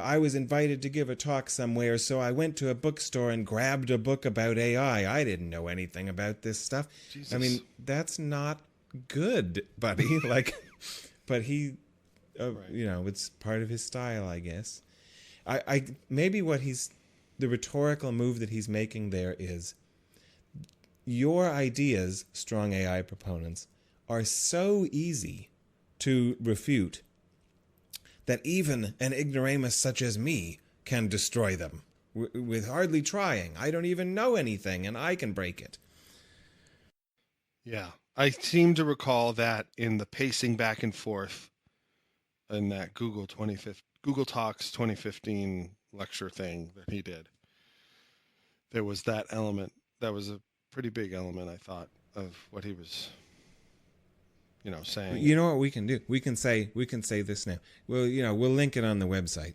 A: I was invited to give a talk somewhere, so I went to a bookstore and grabbed a book about AI. I didn't know anything about this stuff.
B: Jesus.
A: I mean, that's not good, buddy. But he, right. It's part of his style, I guess. I maybe the rhetorical move that he's making there is, your ideas, strong AI proponents, are so easy to refute that even an ignoramus such as me can destroy them with hardly trying. I don't even know anything, and I can break it.
B: Yeah. I seem to recall that in the pacing back and forth in that Google Talks 2015 lecture thing that he did. There was that element. That was a pretty big element, I thought, of what he was saying.
A: You know what we can do? We can say this now. Well, we'll link it on the website.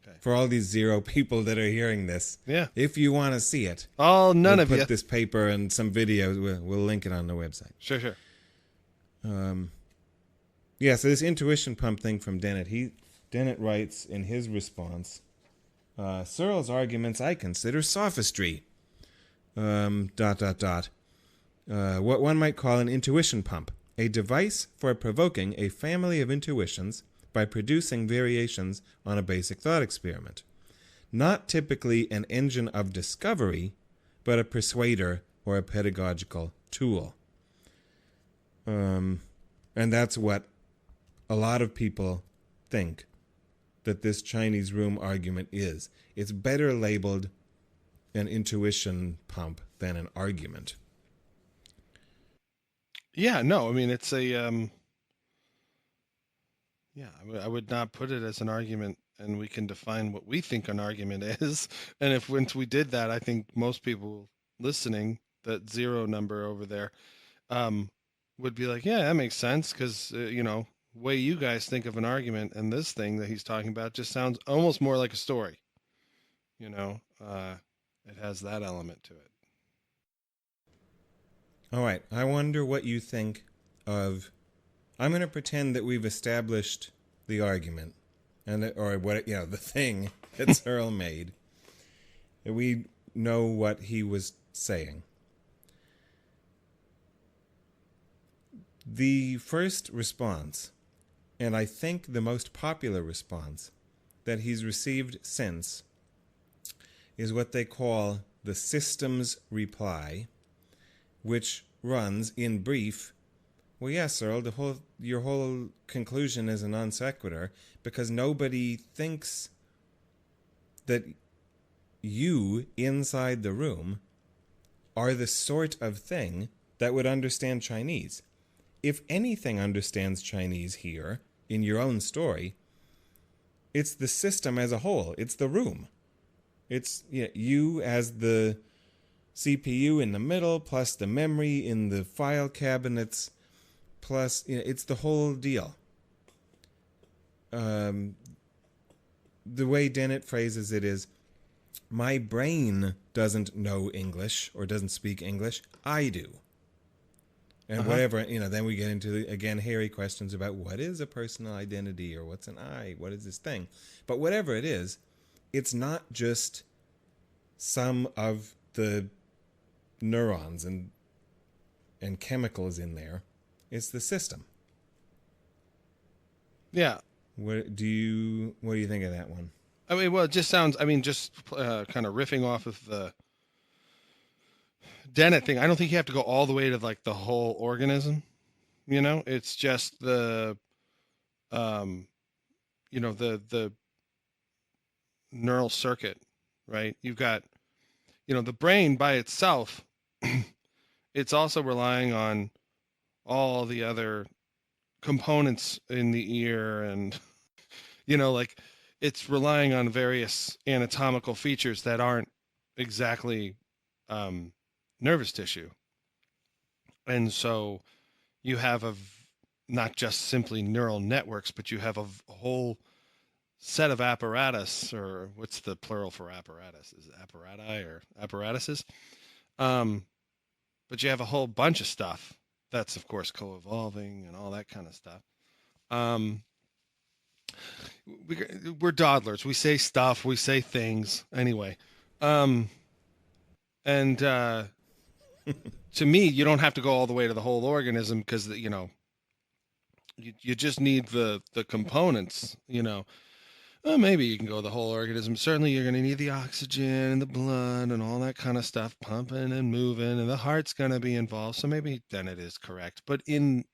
A: Okay. For all these 0 people that are hearing this.
B: Yeah.
A: If you want to see it.
B: None of you.
A: We'll put this paper and some videos. We'll link it on the website.
B: Sure.
A: Yeah, so this intuition pump thing from Dennett. Dennett writes in his response, Searle's arguments I consider sophistry. ... What one might call an intuition pump. A device for provoking a family of intuitions by producing variations on a basic thought experiment. Not typically an engine of discovery, but a persuader or a pedagogical tool. And that's what a lot of people think that this Chinese room argument is. It's better labeled an intuition pump than an argument.
B: Yeah, no, I mean, it's a, I would not put it as an argument, and we can define what we think an argument is. And once we did that, I think most people listening, that 0 number over there, would be like, yeah, that makes sense because way you guys think of an argument and this thing that he's talking about just sounds almost more like a story. It has that element to it.
A: All right. I wonder what you think of. I'm going to pretend that we've established the argument, or what the thing that Searle made. We know what he was saying. The first response, and I think the most popular response that he's received since, is what they call the system's reply, which runs in brief, well, yes, Searle, your whole conclusion is a non sequitur because nobody thinks that you inside the room are the sort of thing that would understand Chinese. If anything understands Chinese here in your own story, it's the system as a whole. It's the room. It's you as the CPU in the middle, plus the memory in the file cabinets, plus it's the whole deal. The way Dennett phrases it is, my brain doesn't know English or doesn't speak English. I do. And whatever, then we get into, again, hairy questions about what is a personal identity or what's an I, what is this thing? But whatever it is, it's not just some of the neurons and chemicals in there. It's the system.
B: Yeah.
A: What do you think of that one?
B: I mean, well, it just sounds, kind of riffing off of the Dennett thing. I don't think you have to go all the way to like the whole organism. It's just the the neural circuit, right? You've got, the brain by itself. It's also relying on all the other components in the ear and, like it's relying on various anatomical features that aren't exactly nervous tissue. And so you have not just simply neural networks, but you have a whole set of apparatus, or what's the plural for apparatus? Is it apparati or apparatuses? But you have a whole bunch of stuff that's, of course, co-evolving and all that kind of stuff. We're Dawdlers. We say stuff. We say things. Anyway. To me, you don't have to go all the way to the whole organism because, you just need the components, maybe you can go the whole organism. Certainly you're going to need the oxygen and the blood and all that kind of stuff pumping and moving, and the heart's going to be involved. So maybe then it is correct. But in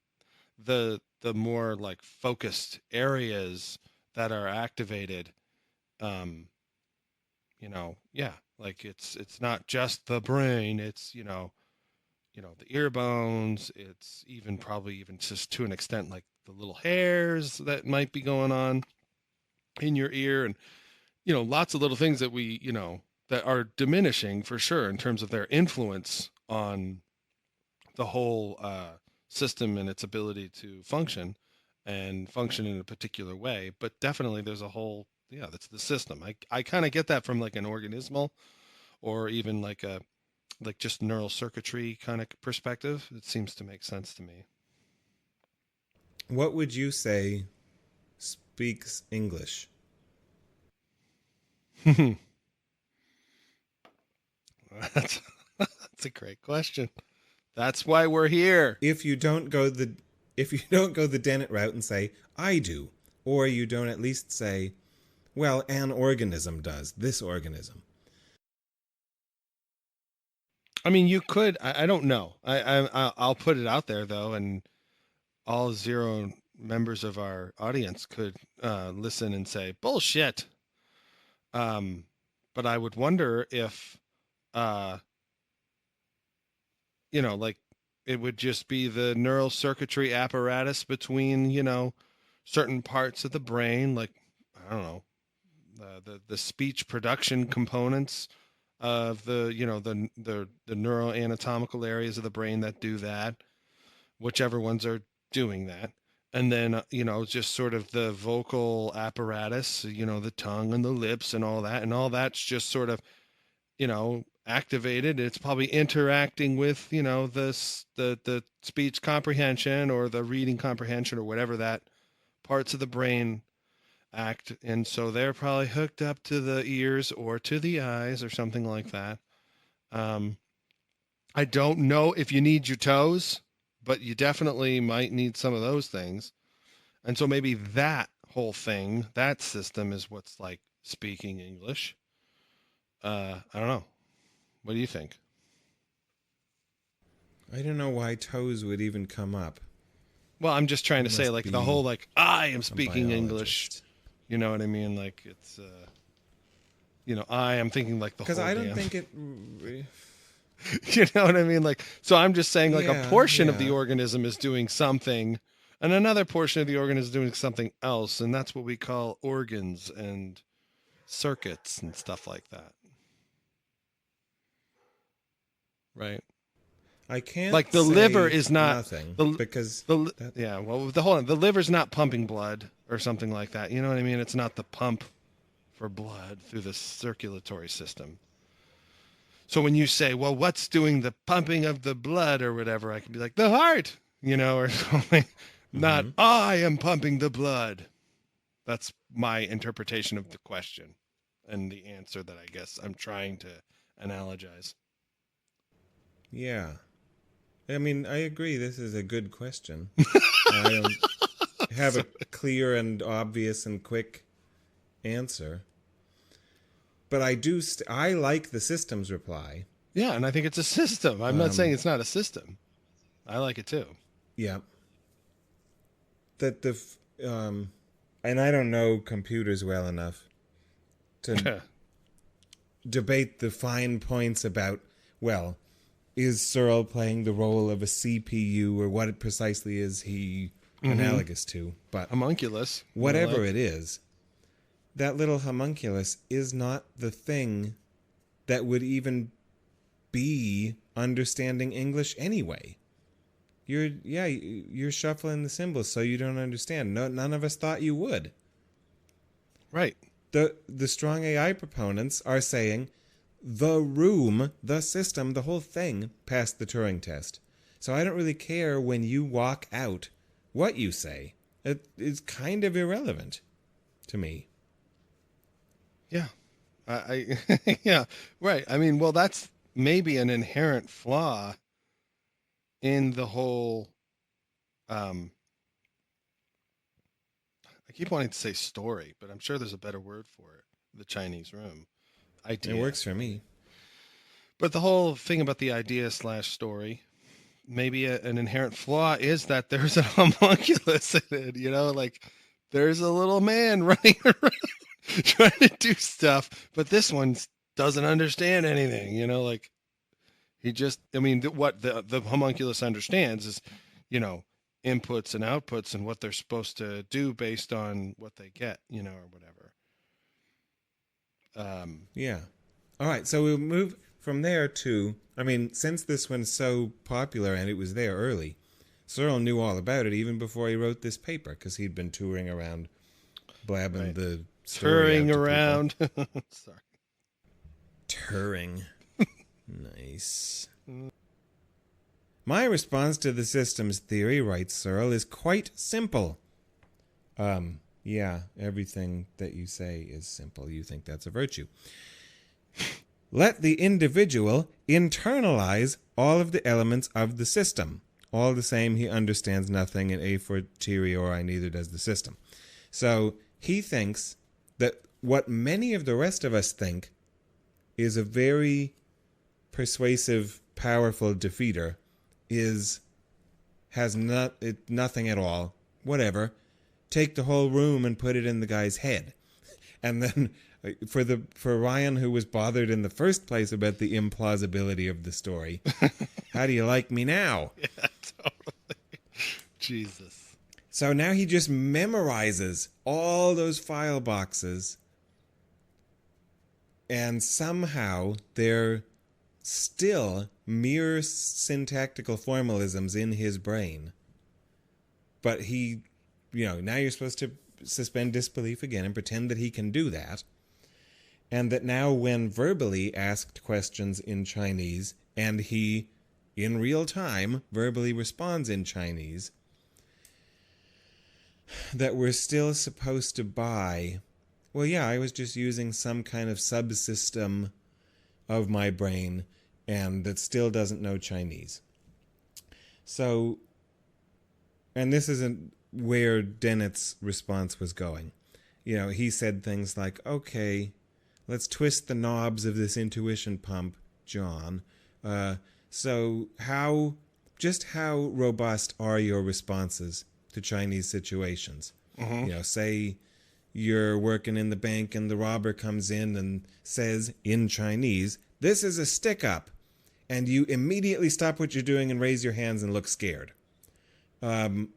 B: the more like focused areas that are activated, like it's not just the brain, it's, the ear bones, it's probably even just to an extent, like the little hairs that might be going on in your ear, and, lots of little things that we, that are diminishing for sure in terms of their influence on the whole system and its ability to function in a particular way. But definitely there's a whole, that's the system. I kind of get that from like an organismal or even like just neural circuitry kind of perspective. It seems to make sense to me.
A: What would you say speaks English?
B: That's a great question. That's why we're here.
A: If you don't go the Dennett route and say I do, or you don't at least say, well, an organism does, this organism.
B: I mean, you could. I don't know. I'll put it out there though, and all 0 members of our audience could listen and say bullshit. But I would wonder if, like it would just be the neural circuitry apparatus between, certain parts of the brain, like, I don't know, the speech production components of the neuroanatomical areas of the brain that do that. whichever ones are doing that. And then, just sort of the vocal apparatus, the tongue and the lips and all that. And all that's just sort of, activated. It's probably interacting with, the speech comprehension or the reading comprehension or whatever that parts of the brain act. And so they're probably hooked up to the ears or to the eyes or something like that. I don't know if you need your toes, but you definitely might need some of those things. And so maybe that whole thing, that system is what's like speaking English. I don't know. What do you think?
A: I don't know why toes would even come up.
B: Well, I'm just trying to say, like, the whole, like, I am speaking English. You know what I mean? Like, it's, I am thinking, like, the whole
A: Because I don't think it...
B: You know what I mean? Like, so I'm just saying, like, a portion of the organism is doing something, and another portion of the organism is doing something else, and that's what we call organs and circuits and stuff like that. Right?
A: I can't
B: like the
A: say
B: liver is not
A: nothing because
B: the liver's not pumping blood or something like that. You know what I mean? It's not the pump for blood through the circulatory system. So when you say, well, what's doing the pumping of the blood or whatever, I could be like, the heart, or something. Not, I am pumping the blood. That's my interpretation of the question and the answer that I guess I'm trying to analogize.
A: Yeah. I mean, I agree. This is a good question. I don't have a clear and obvious and quick answer. But I do. I like the system's reply.
B: Yeah, and I think it's a system. I'm not saying it's not a system. I like it too.
A: Yeah. That and I don't know computers well enough to debate the fine points about, well, is Searle playing the role of a CPU or what precisely is he analogous to? But
B: homunculus.
A: Whatever it is, that little homunculus is not the thing that would even be understanding English anyway. You're shuffling the symbols so you don't understand. No, none of us thought you would.
B: Right.
A: The strong AI proponents are saying the room, the system, the whole thing passed the Turing test. So I don't really care when you walk out what you say. It is kind of irrelevant to me.
B: Yeah. I yeah, right. I mean, well, that's maybe an inherent flaw in the whole I keep wanting to say story, but I'm sure there's a better word for it. The Chinese room. Idea.
A: It works for me.
B: But the whole thing about the idea/story, maybe an inherent flaw is that there's a homunculus in it, like there's a little man running around trying to do stuff, but this one doesn't understand anything, like he just, what the homunculus understands is, inputs and outputs and what they're supposed to do based on what they get, or whatever.
A: Yeah. All right. So we'll move from there to, since this one's so popular and it was there early, Searle knew all about it even before he wrote this paper because he'd been touring around, blabbing the story.
B: Touring around. Sorry.
A: Turing. Nice. My response to the systems theory, writes Searle, is quite simple. Yeah, everything that you say is simple. You think that's a virtue. Let the individual internalize all of the elements of the system. All the same, he understands nothing, and a fortiori neither does the system. So he thinks that what many of the rest of us think is a very persuasive, powerful defeater has nothing at all. Whatever. Take the whole room and put it in the guy's head. And then for Ryan, who was bothered in the first place about the implausibility of the story, how do you like me now?
B: Yeah, totally. Jesus.
A: So now he just memorizes all those file boxes, and somehow they're still mere syntactical formalisms in his brain. But he, now you're supposed to suspend disbelief again and pretend that he can do that. And that now when verbally asked questions in Chinese, and he, in real time, verbally responds in Chinese, that we're still supposed to buy, well, yeah, I was just using some kind of subsystem of my brain, and that still doesn't know Chinese. So, and this isn't where Dennett's response was going. He said things like, okay, let's twist the knobs of this intuition pump, John. So how robust are your responses to Chinese situations?
B: Mm-hmm.
A: Say you're working in the bank and the robber comes in and says in Chinese, "This is a stick-up," and you immediately stop what you're doing and raise your hands and look scared. But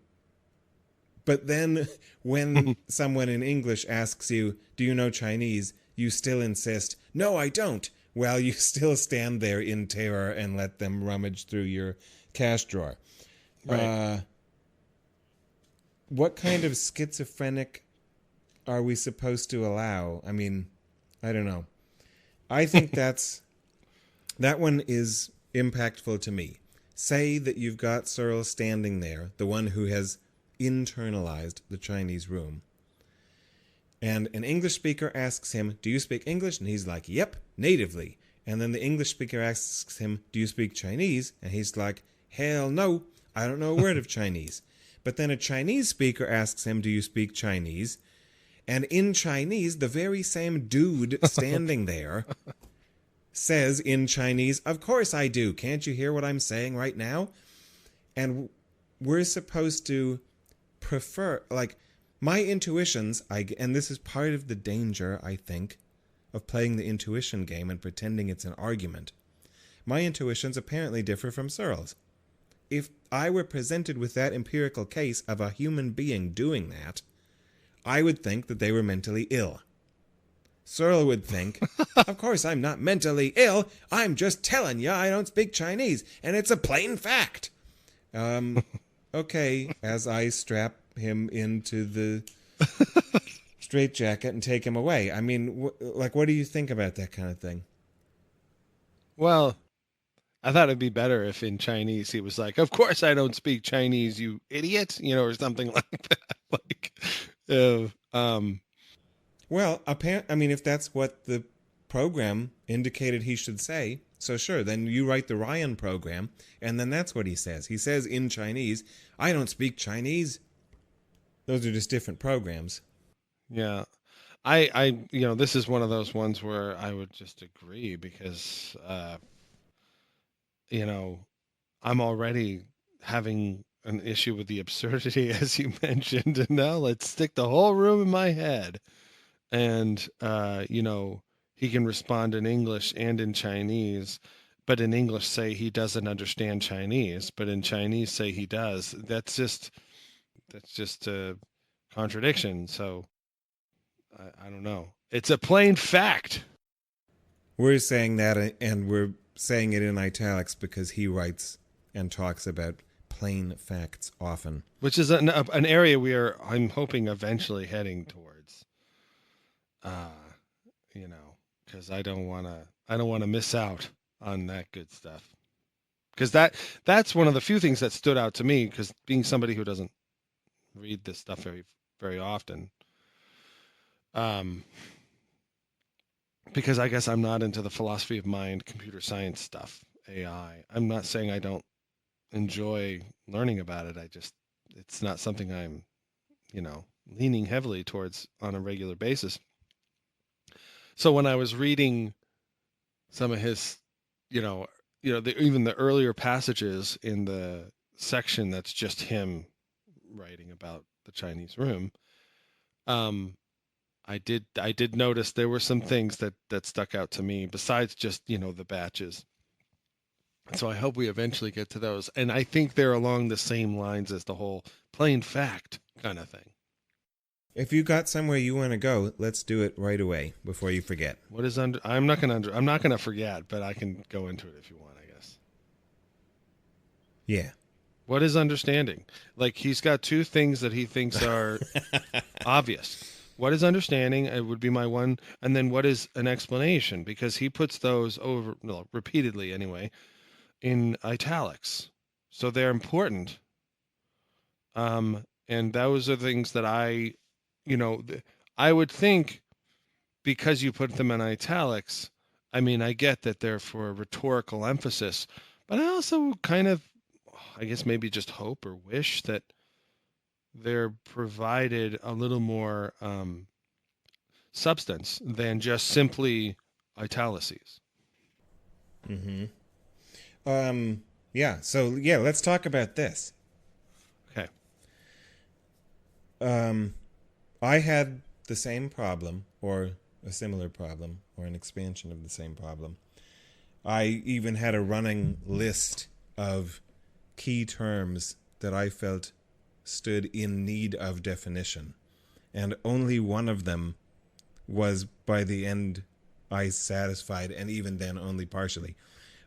A: then when someone in English asks you, "Do you know Chinese?" you still insist, "No, I don't," while you still stand there in terror and let them rummage through your cash drawer.
B: Right.
A: What kind of schizophrenic are we supposed to allow? I mean, I don't know. I think that one is impactful to me. Say that you've got Searle standing there, the one who has internalized the Chinese room, and an English speaker asks him, "Do you speak English?" And he's like, "Yep, natively." And then the English speaker asks him, "Do you speak Chinese?" And he's like, "Hell no, I don't know a word of Chinese." But then a Chinese speaker asks him, "Do you speak Chinese?" And in Chinese, the very same dude standing there says in Chinese, "Of course I do. Can't you hear what I'm saying right now?" And we're supposed to prefer, my intuitions, and this is part of the danger, I think, of playing the intuition game and pretending it's an argument. My intuitions apparently differ from Searle's. If I were presented with that empirical case of a human being doing that, I would think that they were mentally ill. Searle would think, "Of course I'm not mentally ill. I'm just telling you I don't speak Chinese, and it's a plain fact." Okay, as I strap him into the straitjacket and take him away. I mean, what do you think about that kind of thing?
B: Well, I thought it'd be better if in Chinese he was like, "Of course I don't speak Chinese, you idiot," or something like that.
A: Well, if that's what the program indicated he should say, so sure, then you write the Ryan program, and then that's what he says. He says in Chinese, "I don't speak Chinese." Those are just different programs.
B: Yeah. I this is one of those ones where I would just agree because, I'm already having an issue with the absurdity, as you mentioned, and now let's stick the whole room in my head. And, he can respond in English and in Chinese, but in English say he doesn't understand Chinese, but in Chinese say he does. That's just a contradiction. So I don't know. It's a plain fact.
A: We're saying that, and we're saying it in italics because he writes and talks about plain facts often.
B: Which is an area I'm hoping eventually heading towards. Because I don't want to miss out on that good stuff. Because that's one of the few things that stood out to me. Because being somebody who doesn't read this stuff very, very often, because I guess I'm not into the philosophy of mind, computer science stuff, AI. I'm not saying I don't enjoy learning about it. It's not something I'm, leaning heavily towards on a regular basis. So when I was reading some of his, even the earlier passages in the section that's just him writing about the Chinese room, I did notice there were some things that stuck out to me besides just, the batches. So I hope we eventually get to those. And I think they're along the same lines as the whole plain fact kind of thing.
A: If you got somewhere you want to go, let's do it right away before you forget.
B: What is under? I'm not gonna forget, but I can go into it if you want, I guess.
A: Yeah.
B: What is understanding? Like he's got two things that he thinks are obvious. What is understanding? It would be my one, and then what is an explanation? Because he puts those over, no, repeatedly anyway, in italics, so they're important. And those are things that I would think because you put them in italics. I mean, I get that they're for rhetorical emphasis, but I also kind of, I guess maybe just hope or wish that they're provided a little more substance than just simply italices.
A: Mm-hmm. Yeah. So yeah, let's talk about this.
B: Okay.
A: I had the same problem, or a similar problem, or an expansion of the same problem. I even had a running list of key terms that I felt stood in need of definition. And only one of them was, by the end, I satisfied, and even then only partially.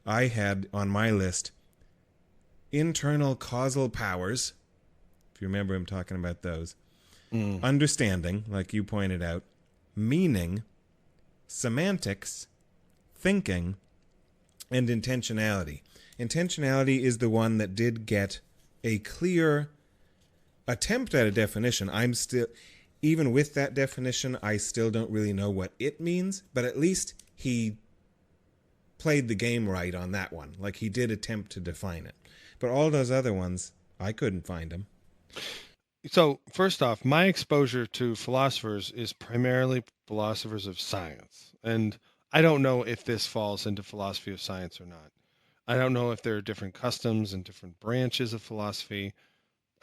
A: I had on my list internal causal powers, if you remember him talking about those, understanding, like you pointed out, meaning, semantics, thinking, and intentionality. Intentionality is the one that did get a clear attempt at a definition. I'm still, even with that definition, I still don't really know what it means, but at least he played the game right on that one. Like he did attempt to define it. But all those other ones, I couldn't find them.
B: So, first off, my exposure to philosophers is primarily philosophers of science. And I don't know if this falls into philosophy of science or not. I don't know if there are different customs and different branches of philosophy.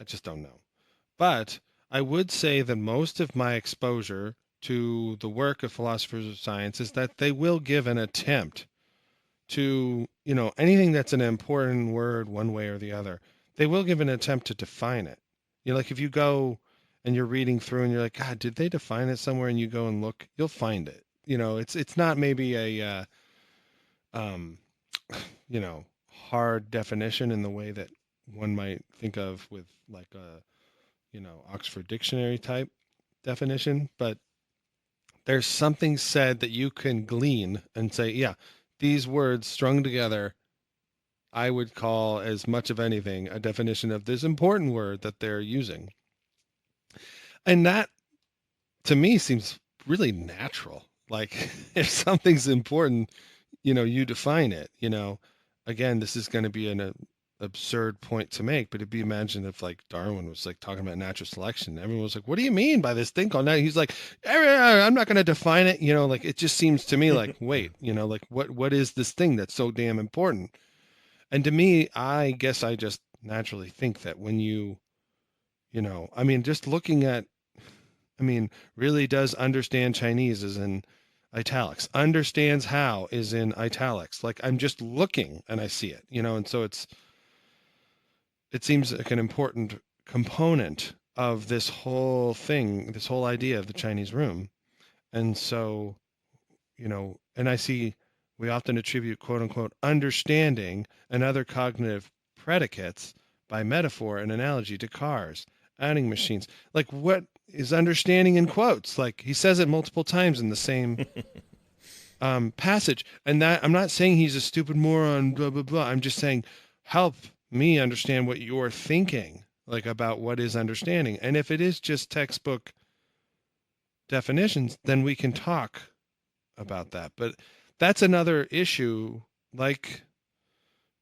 B: I just don't know. But I would say that most of my exposure to the work of philosophers of science is that they will give an attempt to, anything that's an important word one way or the other, they will give an attempt to define it. Like if you go and you're reading through and you're like, God, did they define it somewhere? And you go and look, you'll find it. It's not maybe a hard definition in the way that one might think of with like a Oxford Dictionary type definition, but there's something said that you can glean and say, yeah, these words strung together, I would call as much of anything a definition of this important word that they're using. And that to me seems really natural. Like if something's important, you define it, again, this is going to be an absurd point to make, but it'd be imagined if like Darwin was like talking about natural selection. Everyone was like, what do you mean by this thing called that? He's like, I'm not going to define it. Like it just seems to me like, wait, like what is this thing that's so damn important? And to me, I guess I just naturally think that when just looking at, really does understand Chinese is in italics, understands how is in italics. Like I'm just looking and I see it, and so it seems like an important component of this whole thing, this whole idea of the Chinese room. And so, and I see we often attribute quote unquote understanding and other cognitive predicates by metaphor and analogy to cars, adding machines. Like what is understanding in quotes? Like he says it multiple times in the same passage. And that I'm not saying he's a stupid moron, blah, blah, blah. I'm just saying help me understand what you're thinking, like about what is understanding. And if it is just textbook definitions, then we can talk about that. But that's another issue, like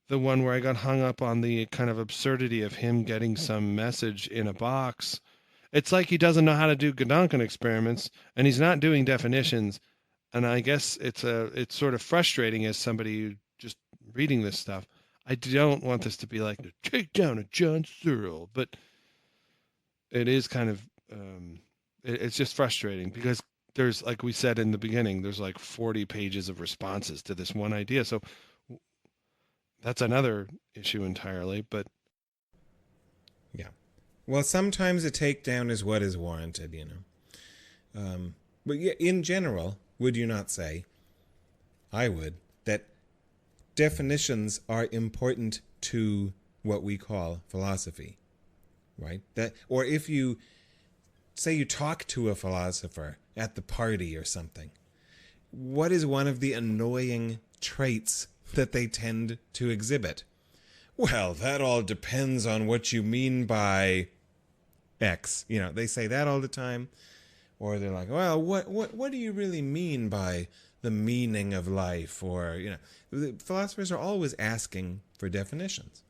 B: the one where I got hung up on the kind of absurdity of him getting some message in a box. It's like he doesn't know how to do Gedanken experiments and he's not doing definitions. And I guess it's sort of frustrating as somebody just reading this stuff. I don't want this to be like the takedown of John Searle, but it is kind of it's just frustrating because there's, like we said in the beginning, there's like 40 pages of responses to this one idea. So that's another issue entirely, but
A: yeah. Well, sometimes a takedown is what is warranted, But yeah, in general, would you not say, I would, that definitions are important to what we call philosophy, right? That, or if you say you talk to a philosopher at the party or something, what is one of the annoying traits that they tend to exhibit? Well, that all depends on what you mean by X. You know, they say that all the time. Or they're like, well, what do you really mean by the meaning of life? Or, you know, the philosophers are always asking for definitions.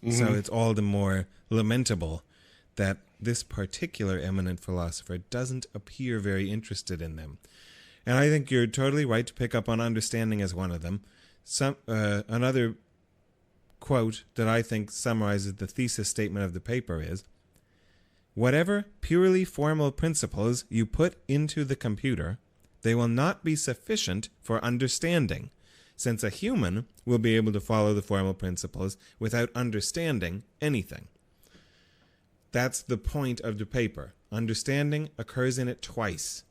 A: Mm-hmm. So it's all the more lamentable that this particular eminent philosopher doesn't appear very interested in them. And I think you're totally right to pick up on understanding as one of them. Another quote that I think summarizes the thesis statement of the paper is, whatever purely formal principles you put into the computer, they will not be sufficient for understanding, since a human will be able to follow the formal principles without understanding anything. That's the point of the paper. Understanding occurs in it twice.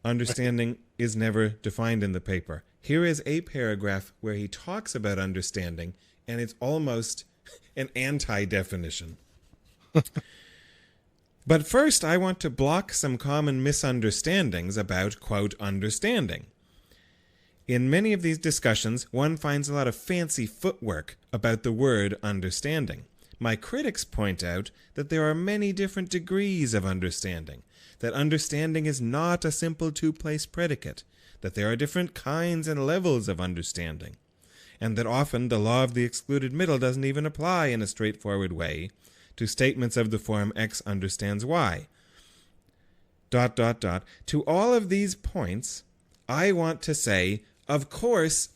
A: Understanding is never defined in the paper. Here is a paragraph where he talks about understanding, and it's almost an anti-definition. But first, I want to block some common misunderstandings about, quote, understanding. In many of these discussions, one finds a lot of fancy footwork about the word understanding. My critics point out that there are many different degrees of understanding, that understanding is not a simple two-place predicate, that there are different kinds and levels of understanding, and that often the law of the excluded middle doesn't even apply in a straightforward way to statements of the form X understands Y. ... To all of these points, I want to say, of course.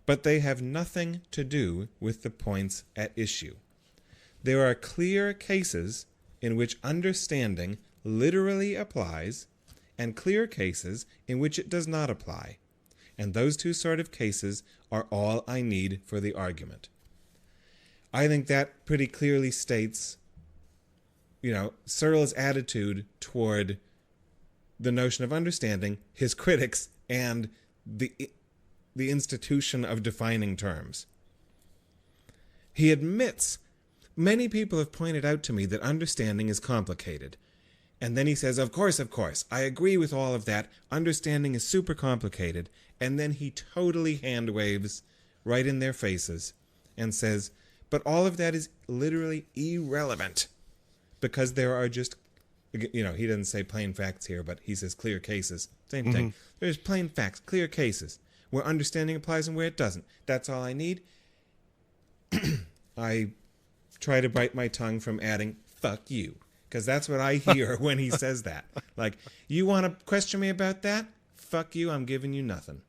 A: But they have nothing to do with the points at issue. There are clear cases in which understanding literally applies, and clear cases in which it does not apply. And those two sort of cases are all I need for the argument. I think that pretty clearly states, you know, Searle's attitude toward the notion of understanding, his critics, and the institution of defining terms. He admits, many people have pointed out to me that understanding is complicated. And then he says, of course, I agree with all of that. Understanding is super complicated. And then he totally hand waves right in their faces and says, but all of that is literally irrelevant because there are just, you know, he doesn't say plain facts here, but he says clear cases. Same thing. There's plain facts, clear cases, where understanding applies and where it doesn't. That's all I need. I try to bite my tongue from adding, fuck you, because that's what I hear when he says that. Like, you want to question me about that? Fuck you, I'm giving you nothing.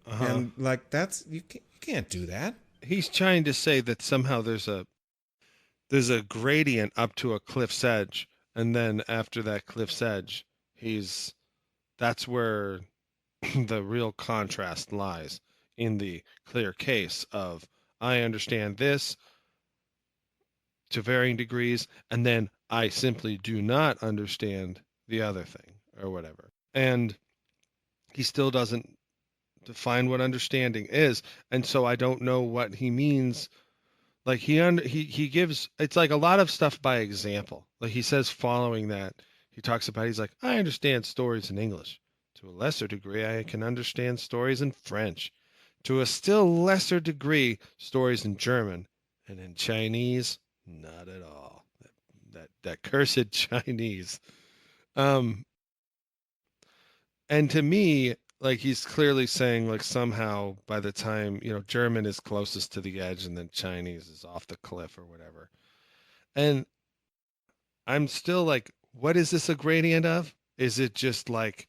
A: And, like, that's, you can't do that.
B: He's trying to say that somehow there's a gradient up to a cliff's edge, and then after that cliff's edge, that's where the real contrast lies, in the clear case of I understand this to varying degrees, and then I simply do not understand the other thing or whatever. And he still doesn't define what understanding is, and so I don't know what he means. Like he gives, it's like a lot of stuff by example. Like he says following that, he talks about, he's like, I understand stories in English. To a lesser degree, I can understand stories in French. To a still lesser degree, stories in German. And in Chinese, not at all. That cursed Chinese. And to me, like, he's clearly saying, like, somehow by the time, you know, German is closest to the edge and then Chinese is off the cliff or whatever. And I'm still like, what is this a gradient of? Is it just like,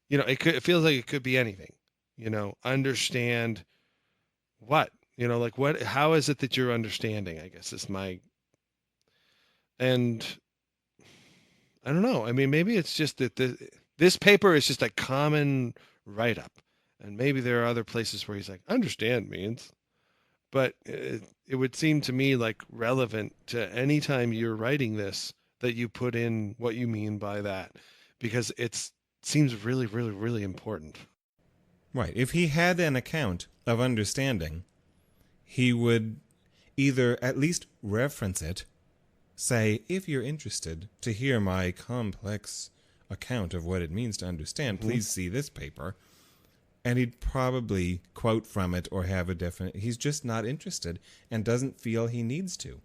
B: you know, it feels like it could be anything, you know, understand what, you know, like what, how is it that you're understanding, I guess is my, and I don't know. I mean, maybe it's just that this paper is just a common write-up, and maybe there are other places where he's like, understand means, but it would seem to me like relevant to any time you're writing this that you put in what you mean by that, because it seems really, really, really important.
A: Right. If he had an account of understanding, he would either at least reference it, say, if you're interested to hear my complex account of what it means to understand, please see this paper. And he'd probably quote from it or have a definite... He's just not interested and doesn't feel he needs to.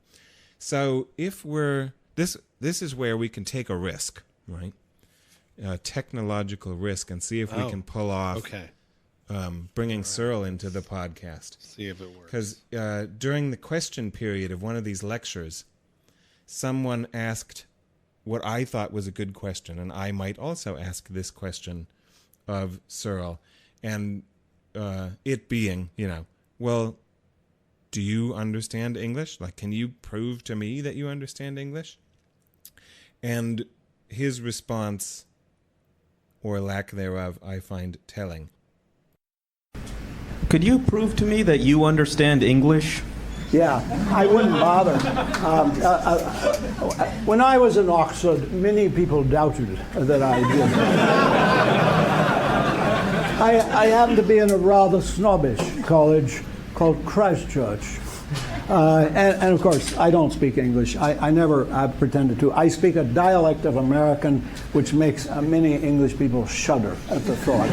A: So if we're... This is where we can take a risk, right? A technological risk, and see if we can pull off bringing Searle into the podcast.
B: See if it works.
A: Because during the question period of one of these lectures, someone asked what I thought was a good question, and I might also ask this question of Searle, and it being, well, do you understand English? Like, can you prove to me that you understand English? And his response, or lack thereof, I find telling.
C: Could you prove to me that you understand English?
D: Yeah, I wouldn't bother. When I was in Oxford, many people doubted that I did. I happened to be in a rather snobbish college called Christ Church. And of course, I don't speak English. I never pretended to. I speak a dialect of American, which makes many English people shudder at the thought.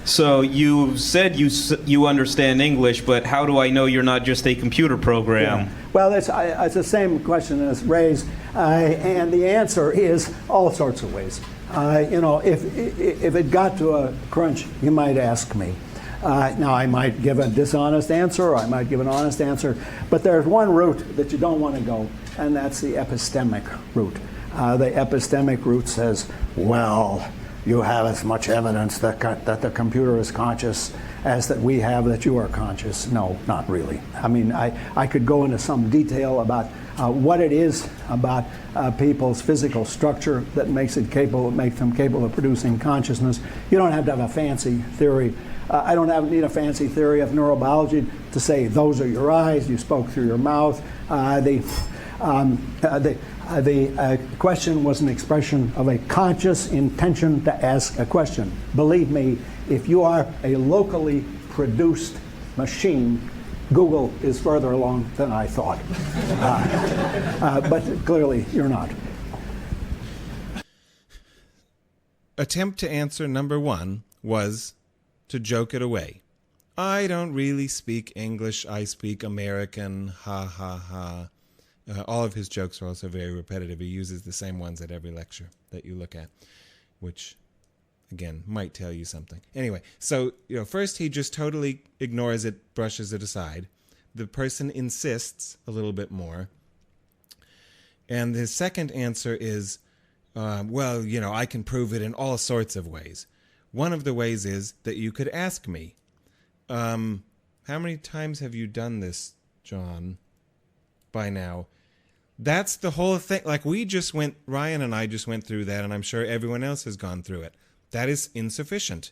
C: So you said you understand English, but how do I know you're not just a computer program?
D: Yeah. Well, it's the same question as raised, and the answer is all sorts of ways. If it got to a crunch, you might ask me. Now, I might give a dishonest answer, or I might give an honest answer, but there's one route that you don't want to go, and that's the epistemic route. The epistemic route says, well, you have as much evidence that the computer is conscious as that we have that you are conscious. No, not really. I mean, I could go into some detail about what it is about people's physical structure that makes them capable of producing consciousness. You don't have to have a fancy theory. I don't need a fancy theory of neurobiology to say those are your eyes, you spoke through your mouth. The question was an expression of a conscious intention to ask a question. Believe me, if you are a locally produced machine, Google is further along than I thought. But clearly, you're not.
A: Attempt to answer number one was to joke it away. I don't really speak English, I speak American, ha ha ha. All of his jokes are also very repetitive. He uses the same ones at every lecture that you look at, which, again, might tell you something. Anyway, so first he just totally ignores it, brushes it aside. The person insists a little bit more. And his second answer is, I can prove it in all sorts of ways. One of the ways is that you could ask me. How many times have you done this, John, by now? That's the whole thing. Like, Ryan and I just went through that, and I'm sure everyone else has gone through it. That is insufficient.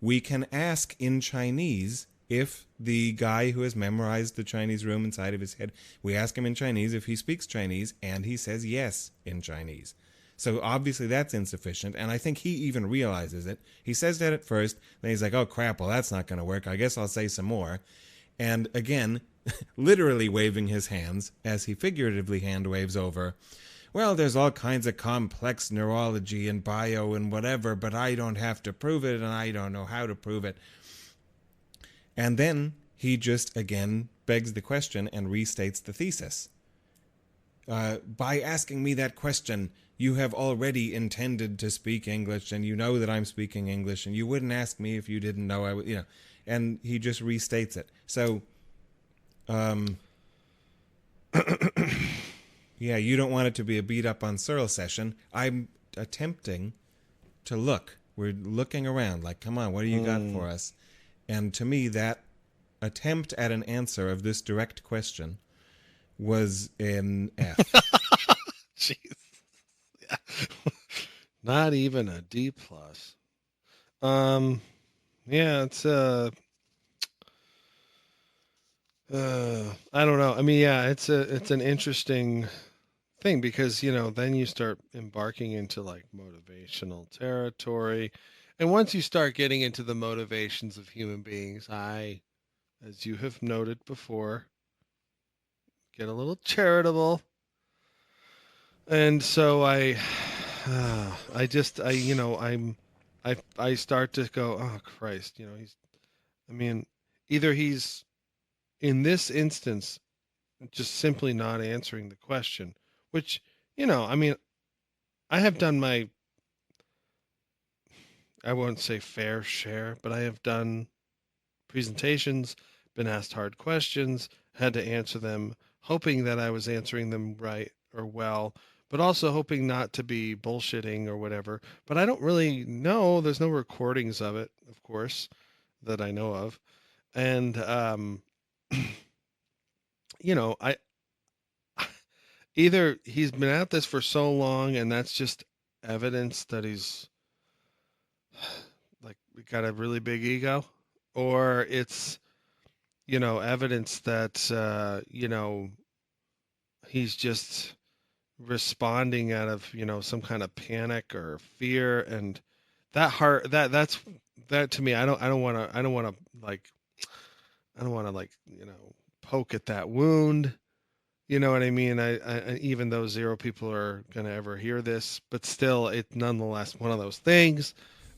A: We can ask in Chinese if the guy who has memorized the Chinese room inside of his head, we ask him in Chinese if he speaks Chinese, and he says yes in Chinese. So obviously that's insufficient, and I think he even realizes it. He says that at first, then he's like, oh crap, well that's not going to work. I guess I'll say some more. And again, literally waving his hands as he figuratively hand waves over, well, there's all kinds of complex neurology and bio and whatever, but I don't have to prove it, and I don't know how to prove it. And then he just, again, begs the question and restates the thesis. By asking me that question, you have already intended to speak English, and you know that I'm speaking English, and you wouldn't ask me if you didn't know I would, and he just restates it. So, yeah, you don't want it to be a beat up on Searle session. I'm attempting to look. We're looking around like, come on, what do you got for us? And to me, that attempt at an answer of this direct question was an F.
B: Jeez. Yeah. Not even a D+. Yeah, it's I don't know. I mean, yeah, it's an interesting thing because, then you start embarking into like motivational territory. And once you start getting into the motivations of human beings, as you have noted before, get a little charitable. And so I start to go, oh Christ, I mean, either he's in this instance just simply not answering the question, which, I mean, I have done my, I won't say fair share, but I have done presentations, been asked hard questions, had to answer them, hoping that I was answering them right or well, but also hoping not to be bullshitting or whatever. But I don't really know. There's no recordings of it, of course, that I know of. And, I either he's been at this for so long and that's just evidence that he's like got a really big ego, or it's evidence that he's just responding out of some kind of panic or fear. And that to me, I don't want to like poke at that wound. You know what I mean? I even though zero people are going to ever hear this, but still, it's nonetheless one of those things.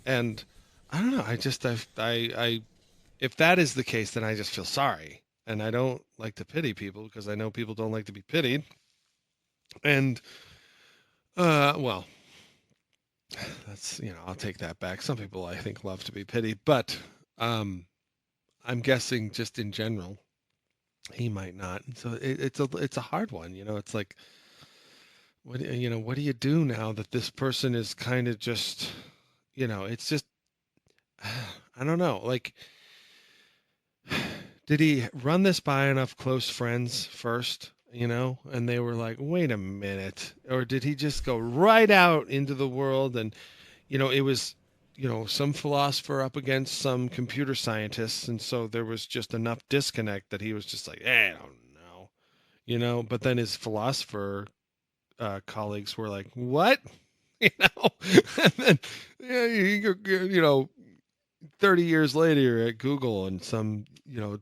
B: And I don't know. I if that is the case, then I just feel sorry, and I don't like to pity people because I know people don't like to be pitied. And well, that's I'll take that back. Some people I think love to be pitied, but I'm guessing just in general he might not. So it's a hard one. It's like what do you do now that this person is kind of just it's just I don't know. Like, did he run this by enough close friends first, and they were like, wait a minute? Or did he just go right out into the world and, it was, some philosopher up against some computer scientists. And so there was just enough disconnect that he was just like, I don't know, but then his philosopher colleagues were like, what? And then, yeah, 30 years later you're at Google and some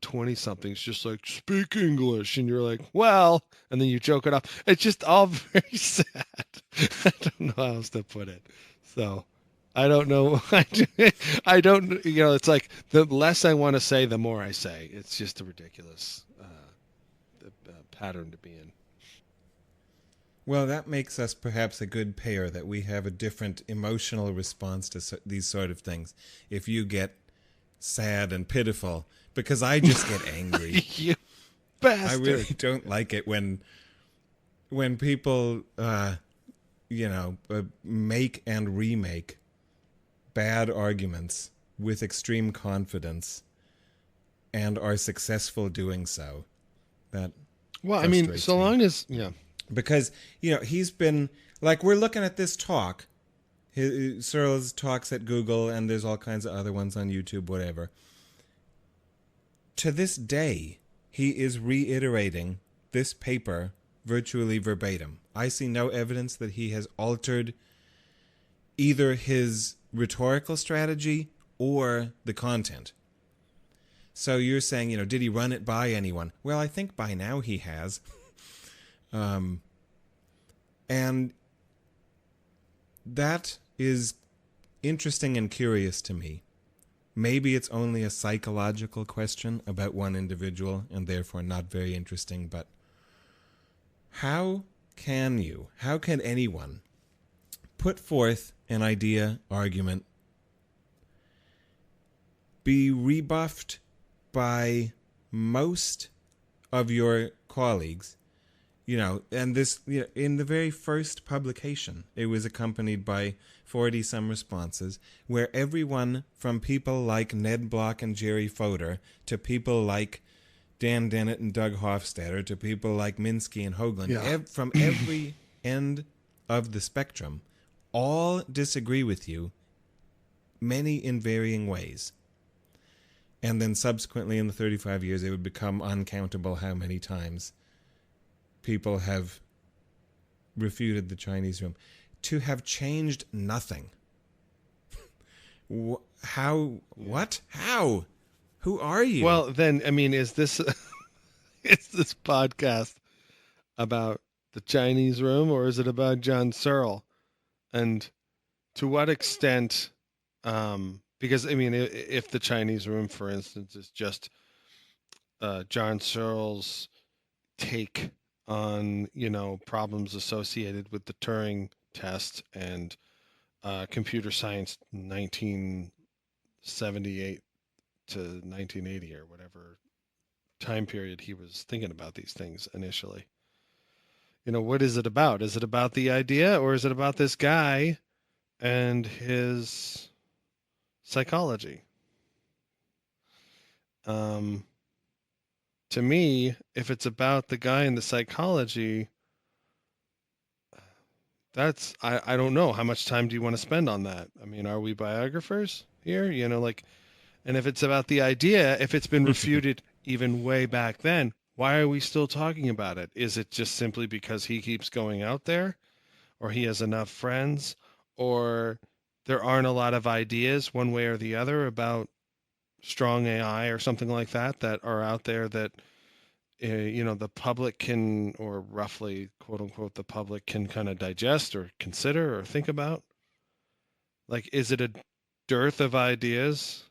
B: 20 something's just like speak English and you're like, well, and then you joke it off. It's just all very sad. I don't know how else to put it. So I don't know. I don't, it's like the less I want to say, the more I say. It's just a ridiculous pattern to be in.
A: Well, that makes us perhaps a good pair, that we have a different emotional response to these sort of things. If you get sad and pitiful, because I just get angry.
B: You bastard.
A: I really don't like it when people, make and remake bad arguments with extreme confidence and are successful doing so. That
B: well, I mean, so
A: me.
B: long as
A: Because, he's been, like, we're looking at this talk. Searles talks at Google, and there's all kinds of other ones on YouTube, whatever. To this day, he is reiterating this paper virtually verbatim. I see no evidence that he has altered either his rhetorical strategy or the content. So you're saying, did he run it by anyone? Well, I think by now he has. And that is interesting and curious to me. Maybe it's only a psychological question about one individual and therefore not very interesting, but how can anyone put forth an idea, argument, be rebuffed by most of your colleagues, and this, in the very first publication, it was accompanied by 40-some responses, where everyone from people like Ned Block and Jerry Fodor to people like Dan Dennett and Doug Hofstadter to people like Minsky and Hoagland, from every end of the spectrum, all disagree with you many in varying ways. And then subsequently in the 35 years, it would become uncountable how many times people have refuted the Chinese room. To have changed nothing. How? What? How? Who are you?
B: Well, then, I mean, is this podcast about the Chinese room, or is it about John Searle? And to what extent, because, I mean, if the Chinese room, for instance, is just John Searle's take on, problems associated with the Turing test and computer science 1978 to 1980 or whatever time period he was thinking about these things initially. What is it about? Is it about the idea, or is it about this guy and his psychology? To me, if it's about the guy and the psychology, that's, I don't know. How much time do you want to spend on that? I mean, are we biographers here? And if it's about the idea, if it's been refuted even way back then, why are we still talking about it? Is it just simply because he keeps going out there, or he has enough friends, or there aren't a lot of ideas one way or the other about strong AI or something like that are out there that, the public can, or roughly, quote unquote, the public can kind of digest or consider or think about? Like, is it a dearth of ideas?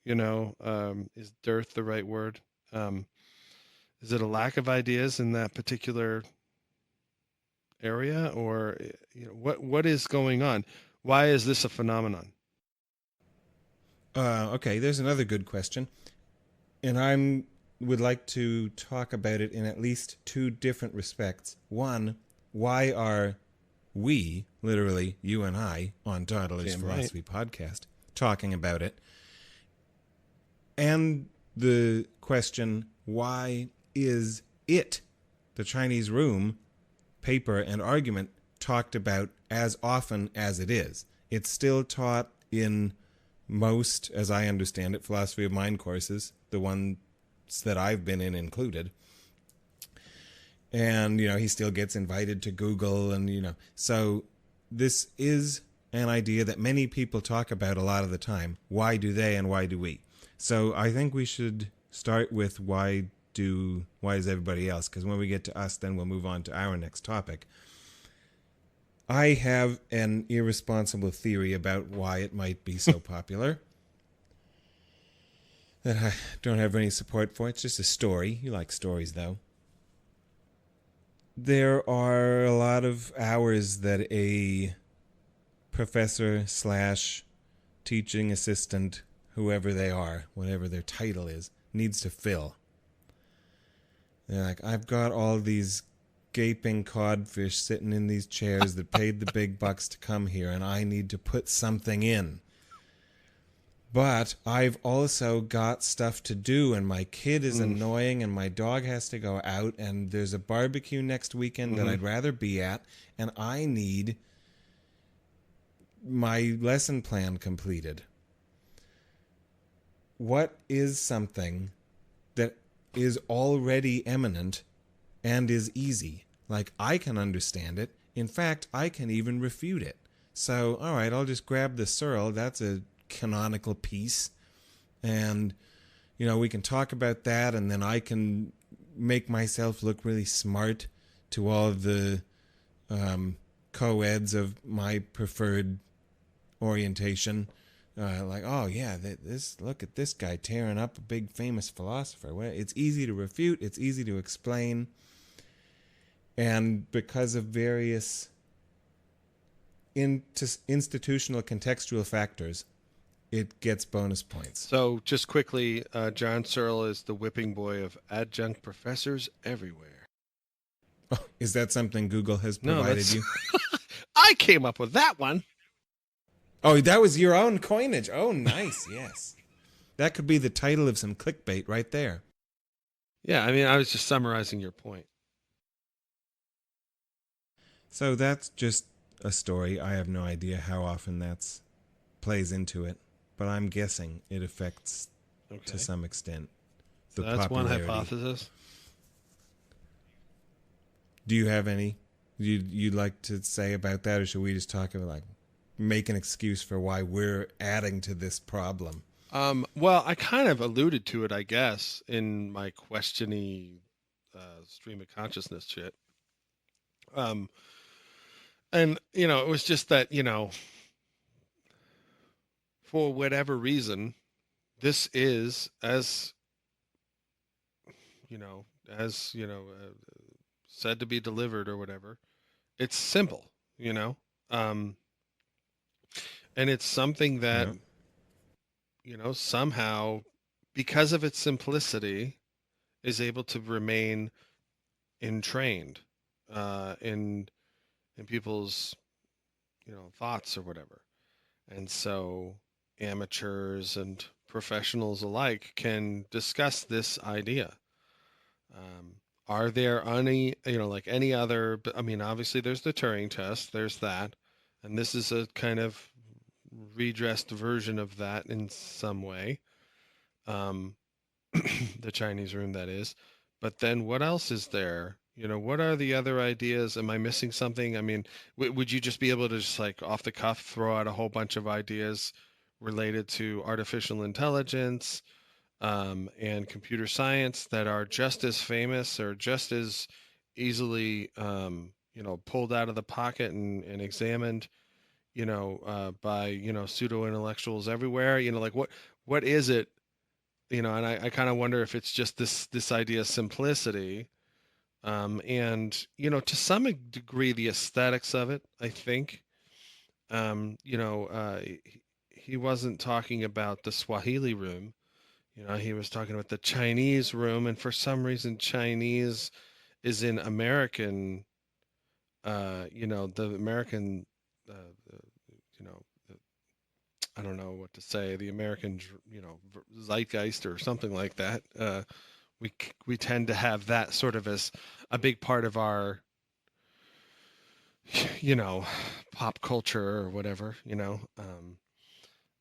B: Is dearth the right word? Is it a lack of ideas in that particular area, or what is going on? Why is this a phenomenon?
A: Okay, there's another good question, and I would like to talk about it in at least two different respects. One, why are we, literally you and I, on Dawdlers Philosophy Podcast, talking about it? And the question, why is it, the Chinese room, paper and argument, talked about as often as it is? It's still taught in most, as I understand it, philosophy of mind courses, the ones that I've been in included. And, he still gets invited to Google and, so this is an idea that many people talk about a lot of the time. Why do they and why do we? So I think we should start with why is everybody else? Because when we get to us, then we'll move on to our next topic. I have an irresponsible theory about why it might be so popular that I don't have any support for. It's just a story. You like stories, though. There are a lot of hours that a professor / teaching assistant, whoever they are, whatever their title is, needs to fill. They're like, I've got all these gaping codfish sitting in these chairs that paid the big bucks to come here, and I need to put something in. But I've also got stuff to do, and my kid is annoying, and my dog has to go out, and there's a barbecue next weekend that I'd rather be at, and I need my lesson plan completed. What is something that is already imminent and is easy? Like, I can understand it. In fact, I can even refute it. So, all right, I'll just grab the Searle. That's a canonical piece. And, we can talk about that, and then I can make myself look really smart to all the co-eds of my preferred orientation. Like, oh yeah, look at this guy tearing up a big famous philosopher. Well, it's easy to refute, it's easy to explain, and because of various institutional contextual factors, it gets bonus points.
B: So, just quickly, John Searle is the whipping boy of adjunct professors everywhere.
A: Oh, is that something Google has provided you?
B: I came up with that one.
A: Oh, that was your own coinage. Oh, nice. Yes. That could be the title of some clickbait right there.
B: Yeah, I mean, I was just summarizing your point.
A: So that's just a story. I have no idea how often that plays into it. but I'm guessing it affects to some extent the
B: So that's one
A: popularity.
B: hypothesis.
A: Do you have any you'd like to say about that, or should we just talk about make an excuse for why we're adding to this problem?
B: Well, I kind of alluded to it, I guess, in my questiony stream of consciousness shit. And it was just that, for whatever reason, this is said to be delivered or whatever. It's simple, and it's something that, somehow, because of its simplicity, is able to remain entrained in people's, thoughts or whatever. And so amateurs and professionals alike can discuss this idea. Are there any, any other, I mean, obviously there's the Turing test, there's that, and this is a kind of redressed version of that in some way. The Chinese room, that is. But then what else is there? What are the other ideas? Am I missing something? I mean, would you just be able to just off the cuff throw out a whole bunch of ideas related to artificial intelligence and computer science that are just as famous or just as easily, pulled out of the pocket and examined, by, pseudo intellectuals everywhere? What is it? And I kind of wonder if it's just this idea of simplicity. And, to some degree, the aesthetics of it, I think. He wasn't talking about the Swahili room. He was talking about the Chinese room. And for some reason, Chinese is in American, the American, I don't know what to say, the American, zeitgeist or something like that. We tend to have that sort of as a big part of our, pop culture or whatever,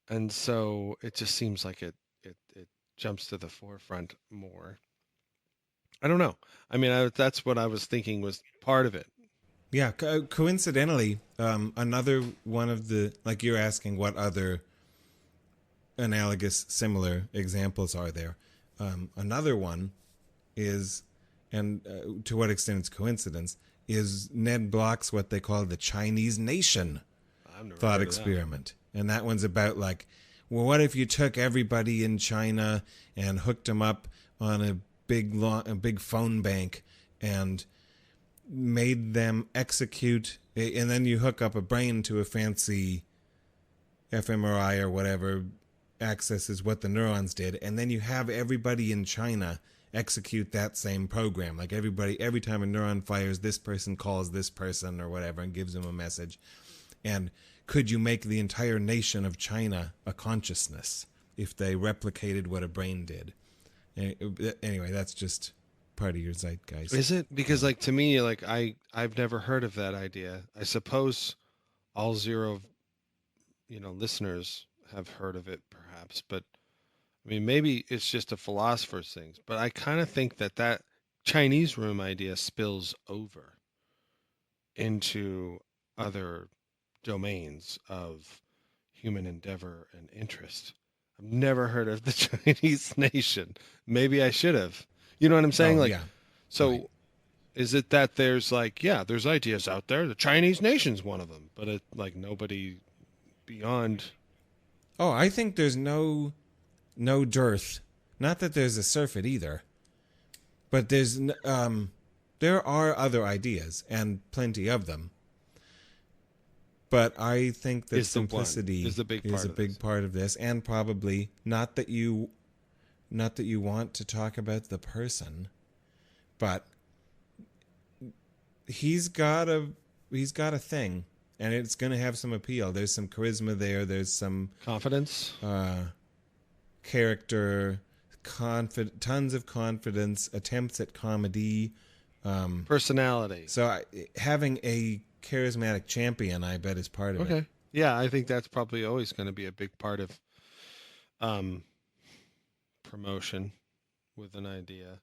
B: and so it just seems like it jumps to the forefront more. I don't know. I mean, that's what I was thinking was part of it.
A: Yeah, coincidentally, another one of the, you're asking what other analogous, similar examples are there. Another one is, and to what extent it's coincidence, is Ned Block's what they call the Chinese nation thought experiment. And that one's about well, what if you took everybody in China and hooked them up on a big phone bank and made them execute, and then you hook up a brain to a fancy fMRI or whatever accesses what the neurons did, and then you have everybody in China execute that same program. Every time a neuron fires, this person calls this person or whatever and gives them a message. And could you make the entire nation of China a consciousness if they replicated what a brain did? Anyway, that's just part of your zeitgeist.
B: Is it? Because to me, I've never heard of that idea. I suppose all zero, listeners have heard of it perhaps, but I mean, maybe it's just a philosopher's thing, but I kind of think that Chinese room idea spills over into other domains of human endeavor and interest. I've never heard of the Chinese nation. Maybe I should have. You know what I'm saying?
A: Oh, yeah.
B: So
A: right.
B: Is it that there's there's ideas out there. The Chinese nation's one of them, but it nobody beyond.
A: Oh, I think there's no dearth. Not that there's a surfeit either, but there are other ideas and plenty of them. But I think that simplicity
B: is a big
A: part of this, and probably not that you want to talk about the person, but he's got a thing, and it's going to have some appeal. There's some charisma there. There's some
B: confidence,
A: character, tons of confidence, attempts at comedy,
B: personality.
A: So having a charismatic champion, I bet, is part of it.
B: Okay. Yeah, I think that's probably always going to be a big part of promotion with an idea.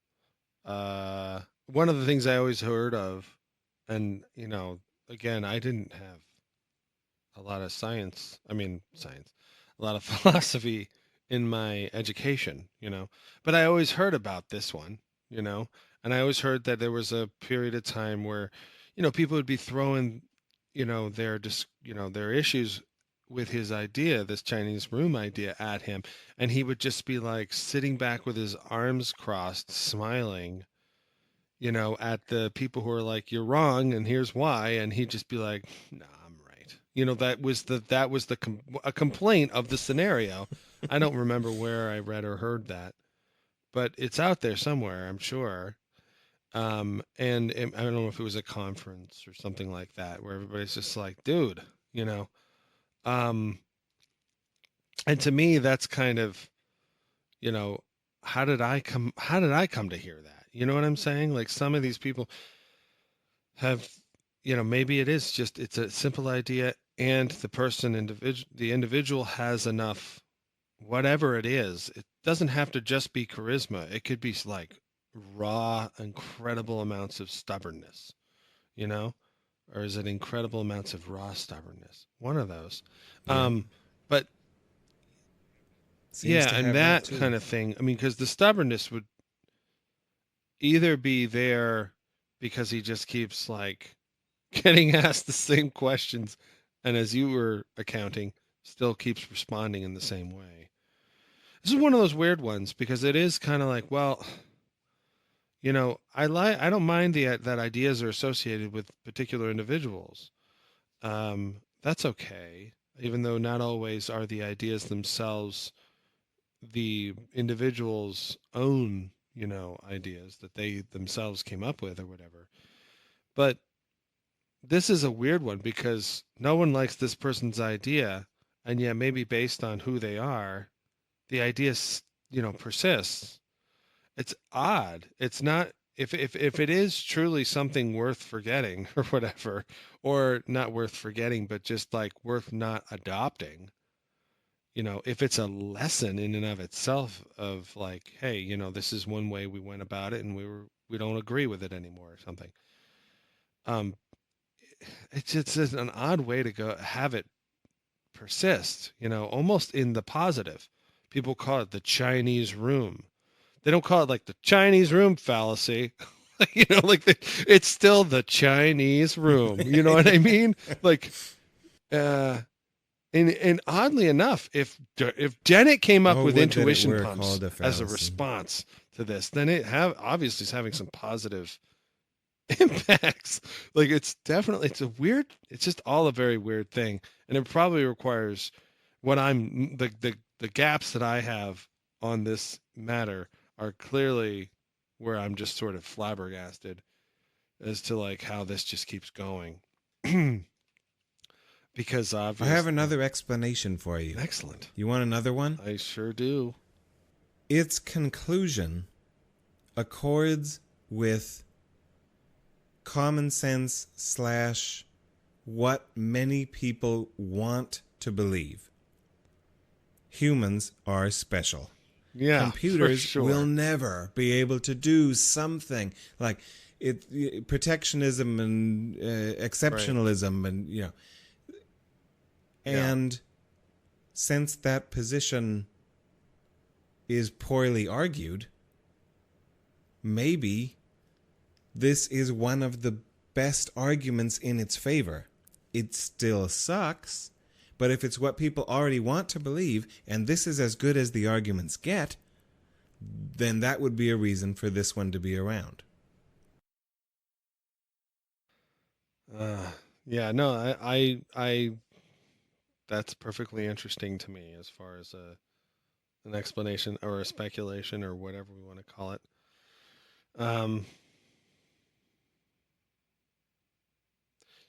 B: One of the things I always heard of, and again, I didn't have a lot of a lot of philosophy in my education, but I always heard about this one, and I always heard that there was a period of time where, people would be throwing, their issues with his idea, this Chinese room idea, at him, and he would just be like sitting back with his arms crossed, smiling, at the people who are like, "You're wrong, and here's why," and he'd just be like, "Nah, I'm right." A complaint of the scenario. I don't remember where I read or heard that, but it's out there somewhere, I'm sure. And I don't know if it was a conference or something like that, where everybody's just like, "Dude," Um, and to me, that's kind of, how did I come to hear that? You know what I'm saying? Like, some of these people have, maybe it's a simple idea, and the individual has enough, whatever it is. It doesn't have to just be charisma. It could be like raw, incredible amounts of stubbornness, or is it incredible amounts of raw stubbornness? One of those.
A: Yeah.
B: But
A: Seems to
B: and
A: have
B: that
A: too.
B: kind of thing. I mean, because the stubbornness would either be there because he just keeps like getting asked the same questions, and as you were accounting, still keeps responding in the same way. This is one of those weird ones because it is kind of like, well, I don't mind that ideas are associated with particular individuals. That's okay, even though not always are the ideas themselves the individual's own, ideas that they themselves came up with or whatever. But this is a weird one because no one likes this person's idea, and yet maybe based on who they are, the idea, persists. It's odd. It's not, if it is truly something worth forgetting or whatever, or not worth forgetting, but just like worth not adopting, if it's a lesson in and of itself of like, hey, this is one way we went about it and we don't agree with it anymore or something. It's just an odd way to go have it persist, almost in the positive. People call it the Chinese room. They don't call it like the Chinese room fallacy. It's still the Chinese room. You know what I mean? Like, and oddly enough, if Dennett came up with
A: would that it
B: intuition
A: were
B: pumps
A: called a
B: as a
A: fallacy.
B: response to this, then it obviously is having some positive impacts. Like, it's just all a very weird thing, and it probably requires the gaps that I have on this matter are clearly where I'm just sort of flabbergasted as to like how this just keeps going. Because
A: I
B: obviously,
A: have another explanation for you.
B: Excellent.
A: You want another one?
B: I sure do.
A: Its conclusion accords with common sense / what many people want to believe. Humans are special.
B: Yeah,
A: Computers
B: for sure.
A: will never be able to do something like protectionism and exceptionalism, and and since that position is poorly argued, maybe this is one of the best arguments in its favor. It still sucks, but if it's what people already want to believe, and this is as good as the arguments get, then that would be a reason for this one to be around.
B: Yeah, no, I that's perfectly interesting to me as far as an explanation or a speculation or whatever we want to call it.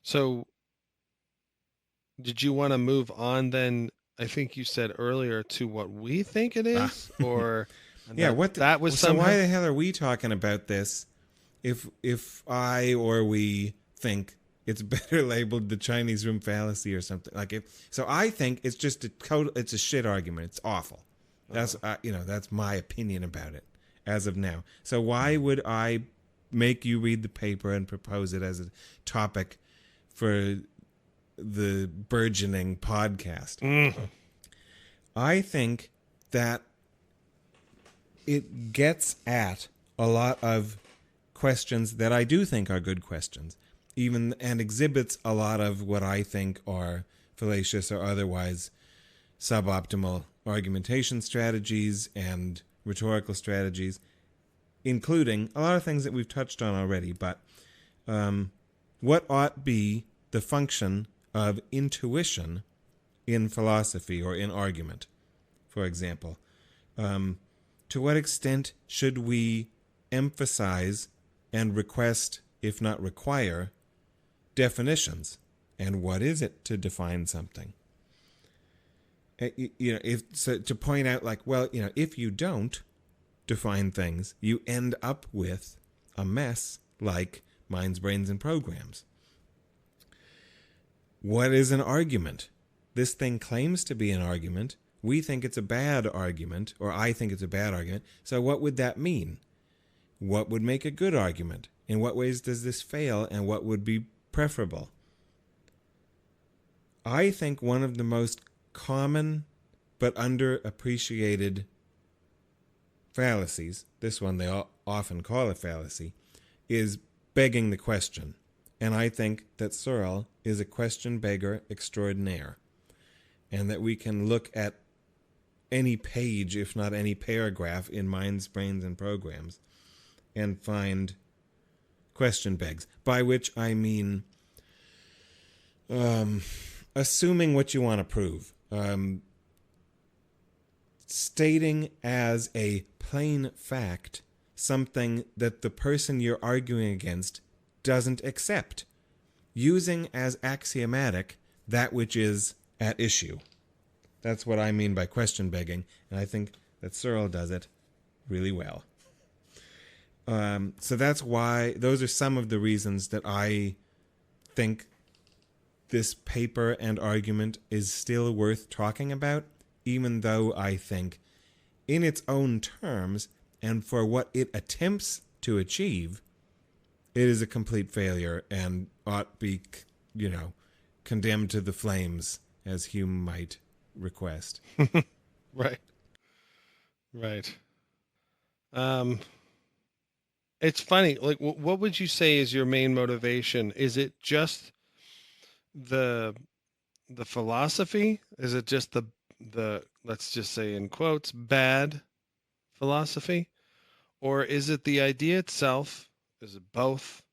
B: So did you want to move on then? I think you said earlier to what we think it is, or
A: Yeah,
B: that was
A: so
B: somehow.
A: why the hell are we talking about this if I or we think it's better labeled the Chinese room fallacy or something? So I think it's just it's a shit argument. It's awful. That's that's my opinion about it as of now. So why would I make you read the paper and propose it as a topic for the burgeoning podcast? I think that it gets at a lot of questions that I do think are good questions, and exhibits a lot of what I think are fallacious or otherwise suboptimal argumentation strategies and rhetorical strategies, including a lot of things that we've touched on already. But what ought be the function of intuition in philosophy or in argument, for example? To what extent should we emphasize and request, if not require, definitions? And what is it to define something? To point out, like, well, if you don't define things, you end up with a mess like minds, brains, and programs. What is an argument? This thing claims to be an argument. We think it's a bad argument, or I think it's a bad argument. So what would that mean? What would make a good argument? In what ways does this fail, and what would be preferable? I think one of the most common but underappreciated fallacies, this one they often call a fallacy, is begging the question. And I think that Searle is a question beggar extraordinaire, and that we can look at any page, if not any paragraph, in Minds, Brains, and Programs and find question begs, by which I mean assuming what you want to prove, stating as a plain fact something that the person you're arguing against doesn't accept, using as axiomatic that which is at issue. That's what I mean by question begging, and I think that Searle does it really well. So that's why, those are some of the reasons that I think this paper and argument is still worth talking about, even though I think in its own terms and for what it attempts to achieve, it is a complete failure and ought be, condemned to the flames, as Hume might request.
B: Right. It's funny. Like, what would you say is your main motivation? Is it just the philosophy? Is it just the let's just say in quotes bad philosophy, or is it the idea itself? Is it both?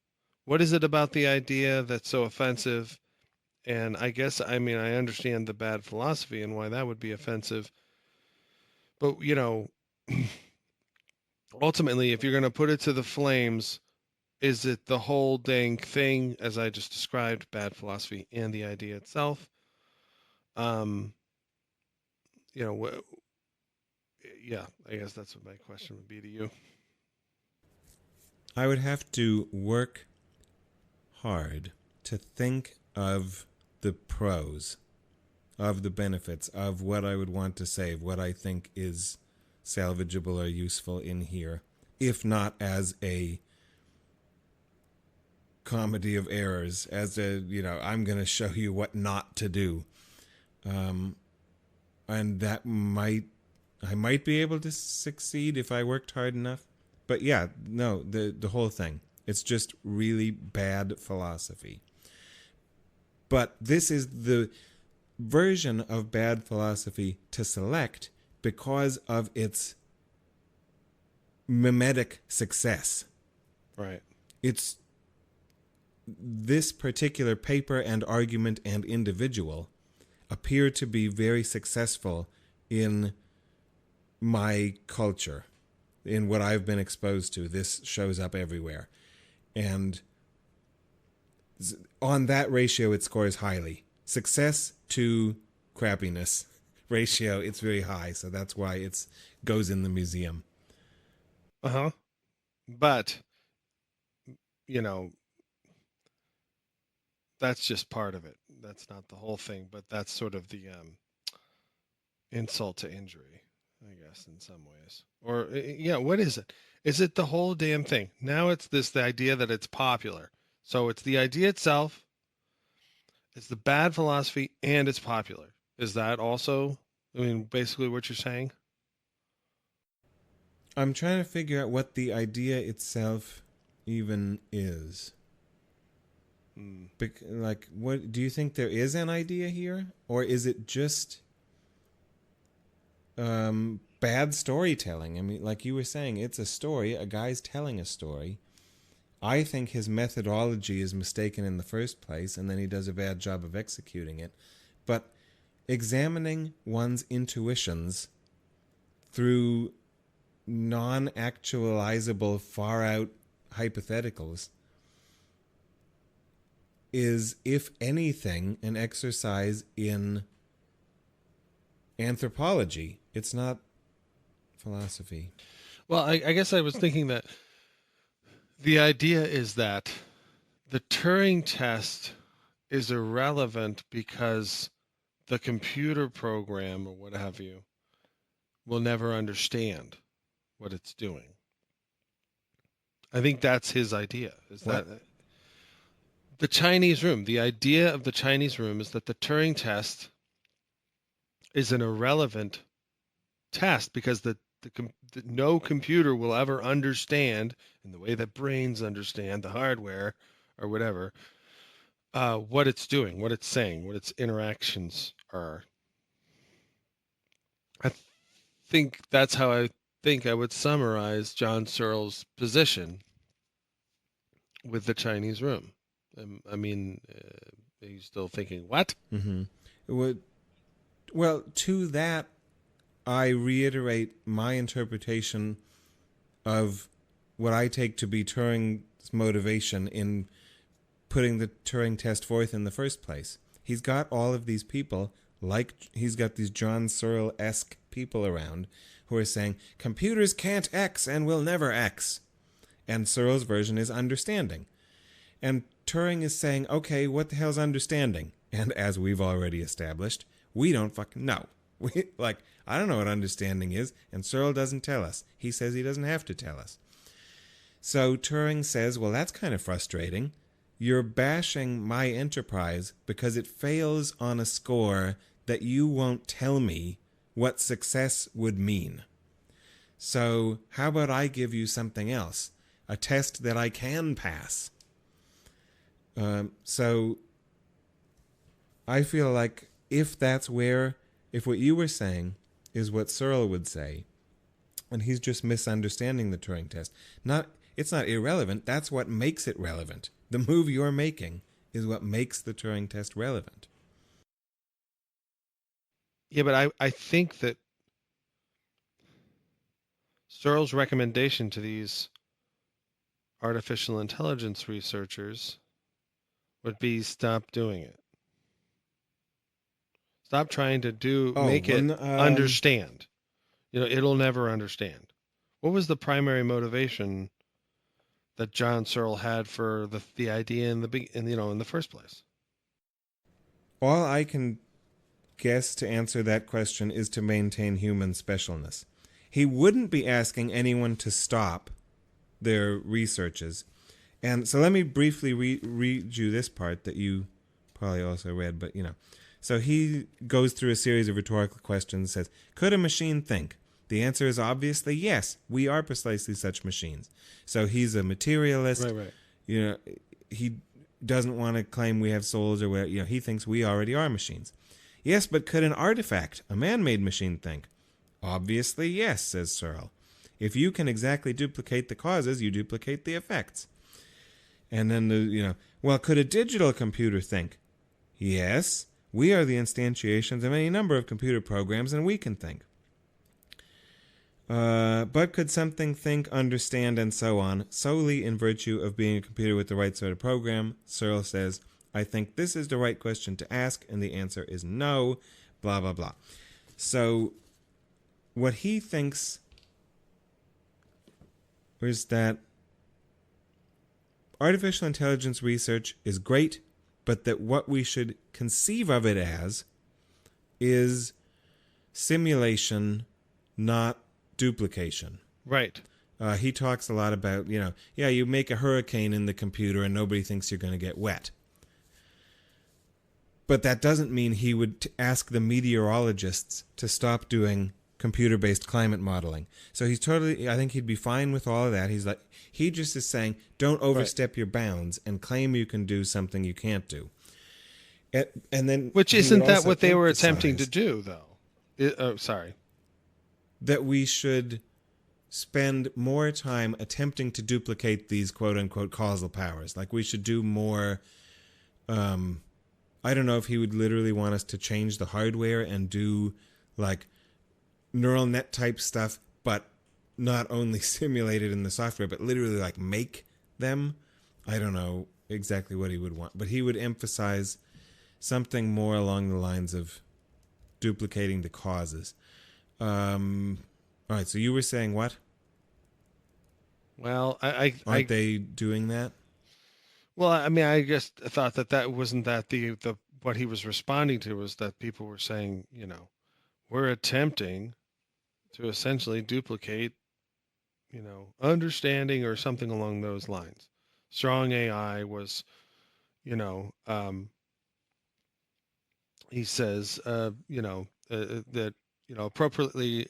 B: What is it about the idea that's so offensive? And I guess, I understand the bad philosophy and why that would be offensive. But, ultimately, if you're going to put it to the flames, is it the whole dang thing, as I just described, bad philosophy and the idea itself? Yeah, I guess that's what my question would be to you.
A: I would have to work hard to think of the pros, of the benefits, of what I would want to say, what I think is salvageable or useful in here, if not as a comedy of errors, as a, I'm going to show you what not to do. And that I might be able to succeed if I worked hard enough. But yeah, no, the whole thing, it's just really bad philosophy. But this is the version of bad philosophy to select because of its mimetic success.
B: Right.
A: It's this particular paper and argument and individual appear to be very successful in my culture, in what I've been exposed to. This shows up everywhere. And on that ratio, it scores highly. Success to crappiness ratio, it's very high. So that's why it goes in the museum.
B: Uh-huh. But, that's just part of it. That's not the whole thing, but that's sort of the insult to injury. I guess, in some ways. Or, yeah, what is it? Is it the whole damn thing? Now it's the idea that it's popular. So it's the idea itself, it's the bad philosophy, and it's popular. Is that also, I mean, basically what you're saying?
A: I'm trying to figure out what the idea itself even is. Like, what do you think there is an idea here? Or is it just bad storytelling? I mean, like you were saying, it's a story. A guy's telling a story. I think his methodology is mistaken in the first place, and then he does a bad job of executing it. But examining one's intuitions through non-actualizable, far-out hypotheticals is, if anything, an exercise in anthropology. It's not philosophy.
B: Well, I guess I was thinking that the idea is that the Turing test is irrelevant because the computer program or what have you will never understand what it's doing. I think that's his idea. Is
A: What?
B: that the Chinese room? The idea of the Chinese room is that the Turing test is an irrelevant test because no computer will ever understand, in the way that brains understand the hardware or whatever, what it's doing, what it's saying, what its interactions are. I think that's how I think I would summarize John Searle's position with the Chinese room. I mean, are you still thinking, what?
A: Mm-hmm. Well, to that, I reiterate my interpretation of what I take to be Turing's motivation in putting the Turing test forth in the first place. He's got all of these people, like he's got these John Searle-esque people around who are saying, computers can't X and will never X. And Searle's version is understanding. And Turing is saying, okay, what the hell's understanding? And as we've already established, we don't fucking know. I don't know what understanding is, and Searle doesn't tell us. He says he doesn't have to tell us. So Turing says, well, that's kind of frustrating. You're bashing my enterprise because it fails on a score that you won't tell me what success would mean. So how about I give you something else? A test that I can pass. So I feel like if what you were saying is what Searle would say, and he's just misunderstanding the Turing test. It's not irrelevant, that's what makes it relevant. The move you're making is what makes the Turing test relevant.
B: Yeah, but I think that Searle's recommendation to these artificial intelligence researchers would be stop doing it. Stop trying to make it understand. It'll never understand. What was the primary motivation that John Searle had for the idea in the first place?
A: All I can guess to answer that question is to maintain human specialness. He wouldn't be asking anyone to stop their researches. And so let me briefly read you this part that you probably also read, but So he goes through a series of rhetorical questions, says, could a machine think? The answer is obviously yes. We are precisely such machines. So he's a materialist.
B: Right.
A: He doesn't want to claim we have souls or whatever. He thinks we already are machines. Yes, but could an artifact, a man-made machine, think? Obviously yes, says Searle. If you can exactly duplicate the causes, you duplicate the effects. And then, well, could a digital computer think? Yes. We are the instantiations of any number of computer programs, and we can think. But could something think, understand, and so on, solely in virtue of being a computer with the right sort of program? Searle says, I think this is the right question to ask, and the answer is no, blah, blah, blah. So what he thinks is that artificial intelligence research is great, but that what we should conceive of it as is simulation, not duplication.
B: Right.
A: He talks a lot about, you make a hurricane in the computer and nobody thinks you're going to get wet. But that doesn't mean he would ask the meteorologists to stop doing computer-based climate modeling. So I think he'd be fine with all of that. He just is saying, don't overstep your bounds and claim you can do something you can't do. And then,
B: which isn't that what they were attempting to do, though? Sorry.
A: That we should spend more time attempting to duplicate these quote-unquote causal powers. Like we should do more... I don't know if he would literally want us to change the hardware and do like neural net type stuff, but not only simulate it in the software, but literally like make them. I don't know exactly what he would want, but he would emphasize something more along the lines of duplicating the causes. All right, so you were saying what?
B: Well,
A: aren't they doing that?
B: Well, I mean, I just thought that wasn't that the what he was responding to was that people were saying, we're attempting to essentially duplicate, understanding or something along those lines. Strong AI was, he says, that, appropriately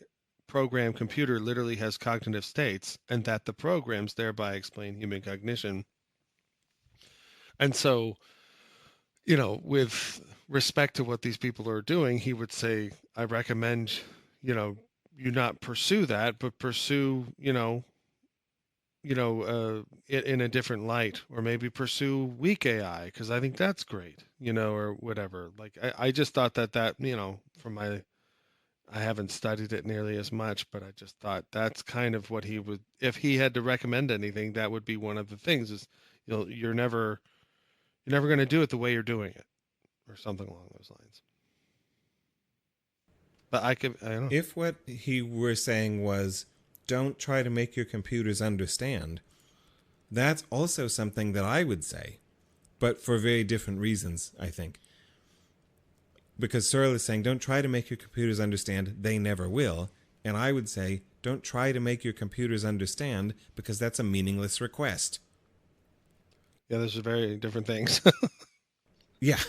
B: programmed computer literally has cognitive states, and that the programs thereby explain human cognition. And so, with respect to what these people are doing, he would say, I recommend, you not pursue that, but pursue, it in a different light, or maybe pursue weak AI, because I think that's great, or whatever. Like, I just thought that, from I haven't studied it nearly as much, but I just thought that's kind of what he would, if he had to recommend anything, that would be one of the things is, you're never going to do it the way you're doing it, or something along those lines. But I don't know.
A: If what he were saying was, don't try to make your computers understand, that's also something that I would say, but for very different reasons, I think. Because Searle is saying, don't try to make your computers understand, they never will. And I would say, don't try to make your computers understand, because that's a meaningless request.
B: Yeah, those are very different things.
A: Yeah,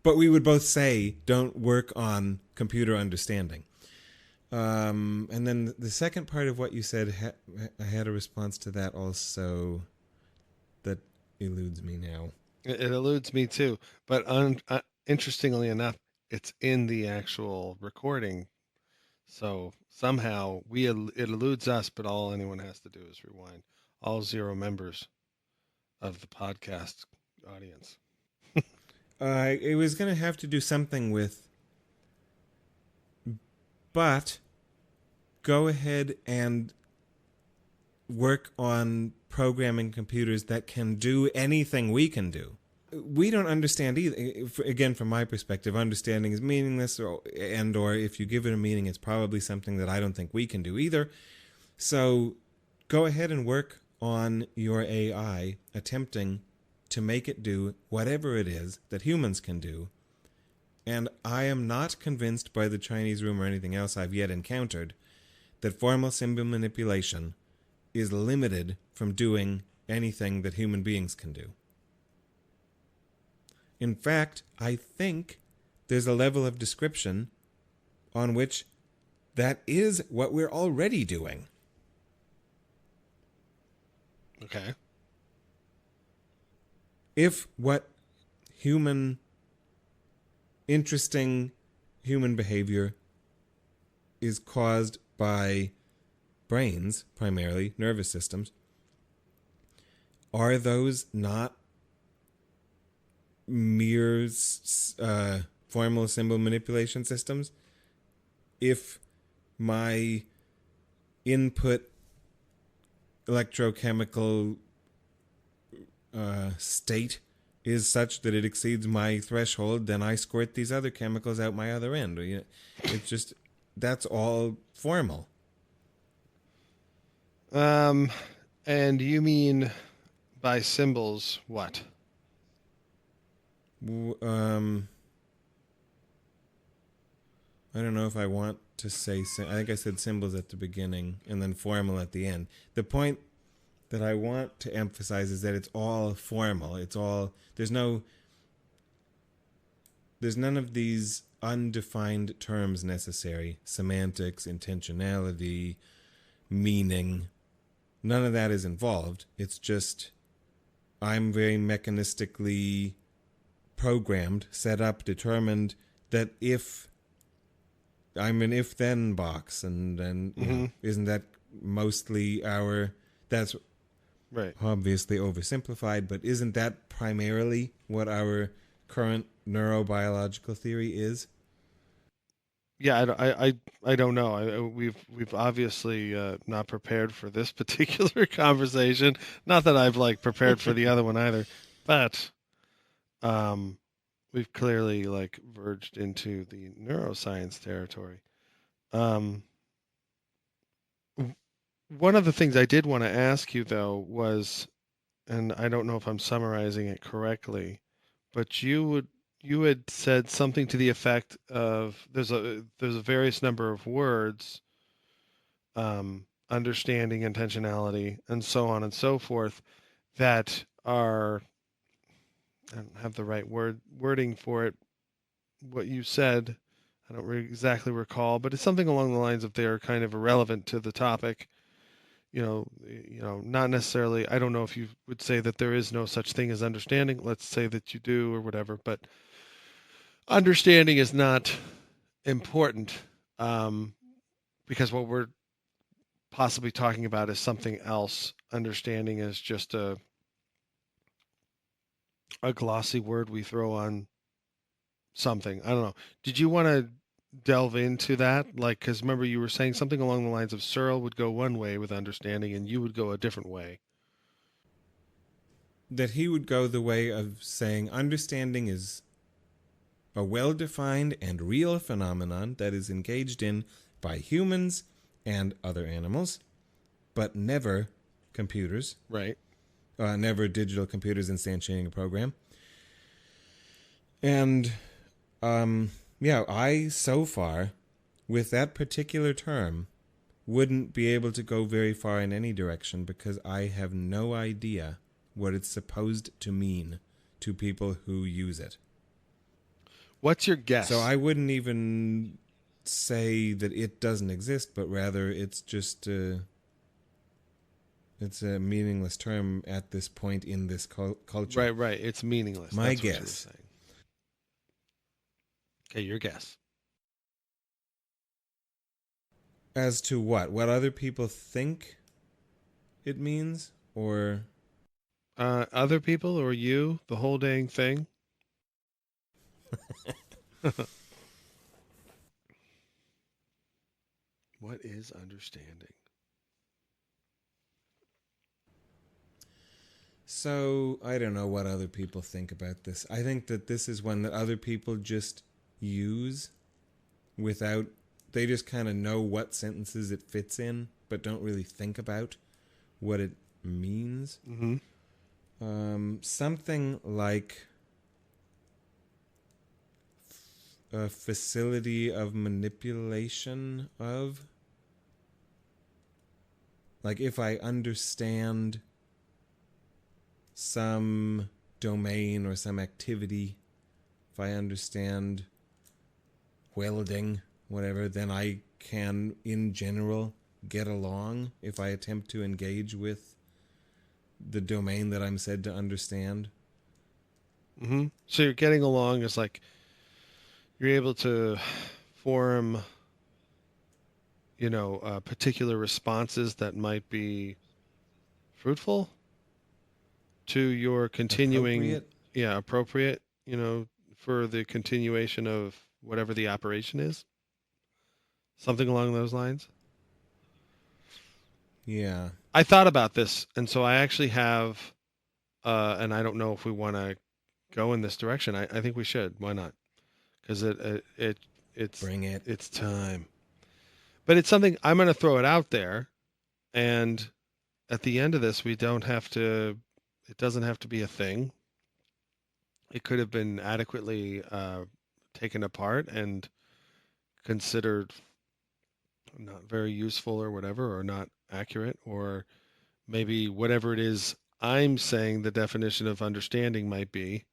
A: but we would both say, don't work on computer understanding. And then the second part of what you said, I had a response to that also that eludes me now.
B: It eludes me too. But interestingly enough, it's in the actual recording. So somehow it eludes us, but all anyone has to do is rewind. All 0 members of the podcast audience.
A: It was going to have to do something with, but go ahead and work on programming computers that can do anything we can do. We don't understand either. Again, from my perspective, understanding is meaningless, or if you give it a meaning, it's probably something that I don't think we can do either. So go ahead and work on your AI, attempting to make it do whatever it is that humans can do. And I am not convinced by the Chinese room or anything else I've yet encountered that formal symbol manipulation is limited from doing anything that human beings can do. In fact, I think there's a level of description on which that is what we're already doing.
B: Okay.
A: If what interesting human behavior is caused by brains, primarily nervous systems, are those not mere formal symbol manipulation systems? If my input electrochemical state is such that it exceeds my threshold, then I squirt these other chemicals out my other end. It's just, that's all formal.
B: And you mean by symbols what?
A: I don't know if I want to say, I think I said symbols at the beginning and then formal at the end. The point that I want to emphasize is that it's all formal. It's all, there's none of these undefined terms necessary. Semantics, intentionality, meaning. None of that is involved. It's just, I'm very mechanistically programmed, set up, determined that if I'm an if-then box, and then you know, isn't that mostly that's
B: Right.
A: obviously oversimplified, but isn't that primarily what our current neurobiological theory is?
B: Yeah, I don't know. We've obviously not prepared for this particular conversation. Not that I've like prepared for the other one either, but we've clearly like verged into the neuroscience territory. One of the things I did want to ask you though was, and I don't know if I'm summarizing it correctly, but you had said something to the effect of there's a various number of words, understanding, intentionality, and so on and so forth, that are, I don't have the right wording for it. What you said, I don't exactly recall, but it's something along the lines of they are kind of irrelevant to the topic. You know, not necessarily. I don't know if you would say that there is no such thing as understanding. Let's say that you do or whatever, but understanding is not important, because what we're possibly talking about is something else. Understanding is just a glossy word we throw on something. I don't know. Did you want to delve into that? Like, because remember you were saying something along the lines of Searle would go one way with understanding and you would go a different way.
A: That he would go the way of saying understanding is a well-defined and real phenomenon that is engaged in by humans and other animals, but never computers.
B: Right.
A: Never digital computers instantiating a program. And, yeah, I, so far, with that particular term, wouldn't be able to go very far in any direction because I have no idea what it's supposed to mean to people who use it.
B: What's your guess?
A: So I wouldn't even say that it doesn't exist, but rather it's just it's a meaningless term at this point in this culture.
B: Right. It's meaningless.
A: My
B: That's
A: guess.
B: What you were saying. Okay, your guess.
A: As to what? What other people think it means? Or
B: Other people or you? The whole dang thing? What is understanding?
A: So, I don't know what other people think about this. I think that this is one that other people just use without... They just kind of know what sentences it fits in, but don't really think about what it means.
B: Mm-hmm.
A: Something like a facility of manipulation of... Like, if I understand some domain or some activity, if I understand welding, whatever, then I can, in general, get along if I attempt to engage with the domain that I'm said to understand.
B: Mm-hmm. So you're getting along is like you're able to form, particular responses that might be fruitful to your continuing, appropriate, for the continuation of whatever the operation is. Something along those lines.
A: Yeah.
B: I thought about this, and so I actually have, and I don't know if we want to go in this direction. I think we should. Why not? Because it's
A: Bring it.
B: It's time. But it's something I'm going to throw it out there, and at the end of this, we don't have to. It doesn't have to be a thing. It could have been adequately taken apart and considered not very useful or whatever, or not accurate, or maybe whatever it is I'm saying the definition of understanding might be.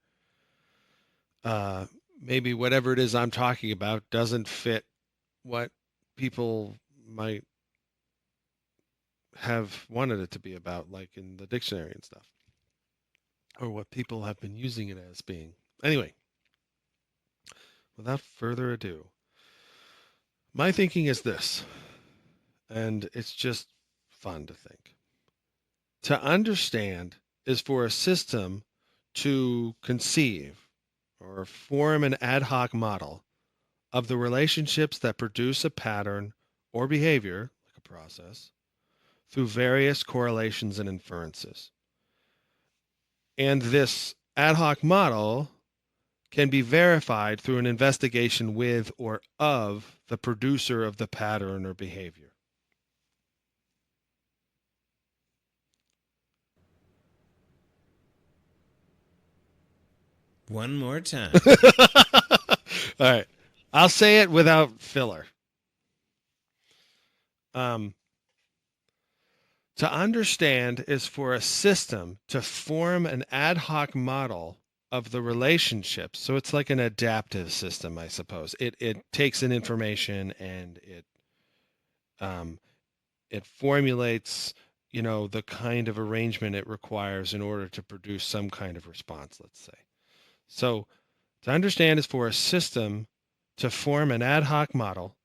B: Maybe whatever it is I'm talking about doesn't fit what people might have wanted it to be about, like in the dictionary and stuff, or what people have been using it as being. Anyway, without further ado, my thinking is this, and it's just fun to think. To understand is for a system to conceive or form an ad hoc model of the relationships that produce a pattern or behavior, like a process, through various correlations and inferences. And this ad hoc model can be verified through an investigation with or of the producer of the pattern or behavior.
A: One more time.
B: All right. I'll say it without filler. To understand is for a system to form an ad hoc model of the relationships. So it's like an adaptive system, I suppose. It takes in information and it formulates, the kind of arrangement it requires in order to produce some kind of response, let's say. So to understand is for a system to form an ad hoc model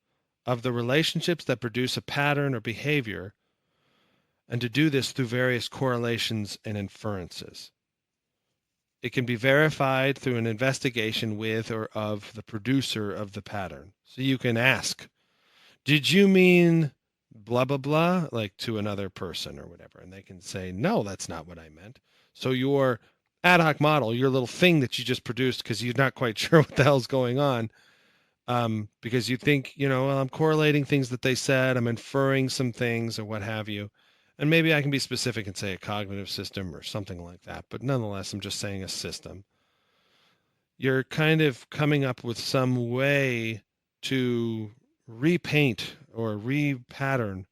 B: of the relationships that produce a pattern or behavior, and to do this through various correlations and inferences. It can be verified through an investigation with or of the producer of the pattern. So you can ask, did you mean blah, blah, blah, like to another person or whatever? And they can say, no, that's not what I meant. So your ad hoc model, your little thing that you just produced because you're not quite sure what the hell's going on, because you think, well, I'm correlating things that they said, I'm inferring some things or what have you. And maybe I can be specific and say a cognitive system or something like that. But nonetheless, I'm just saying a system. You're kind of coming up with some way to repaint or repattern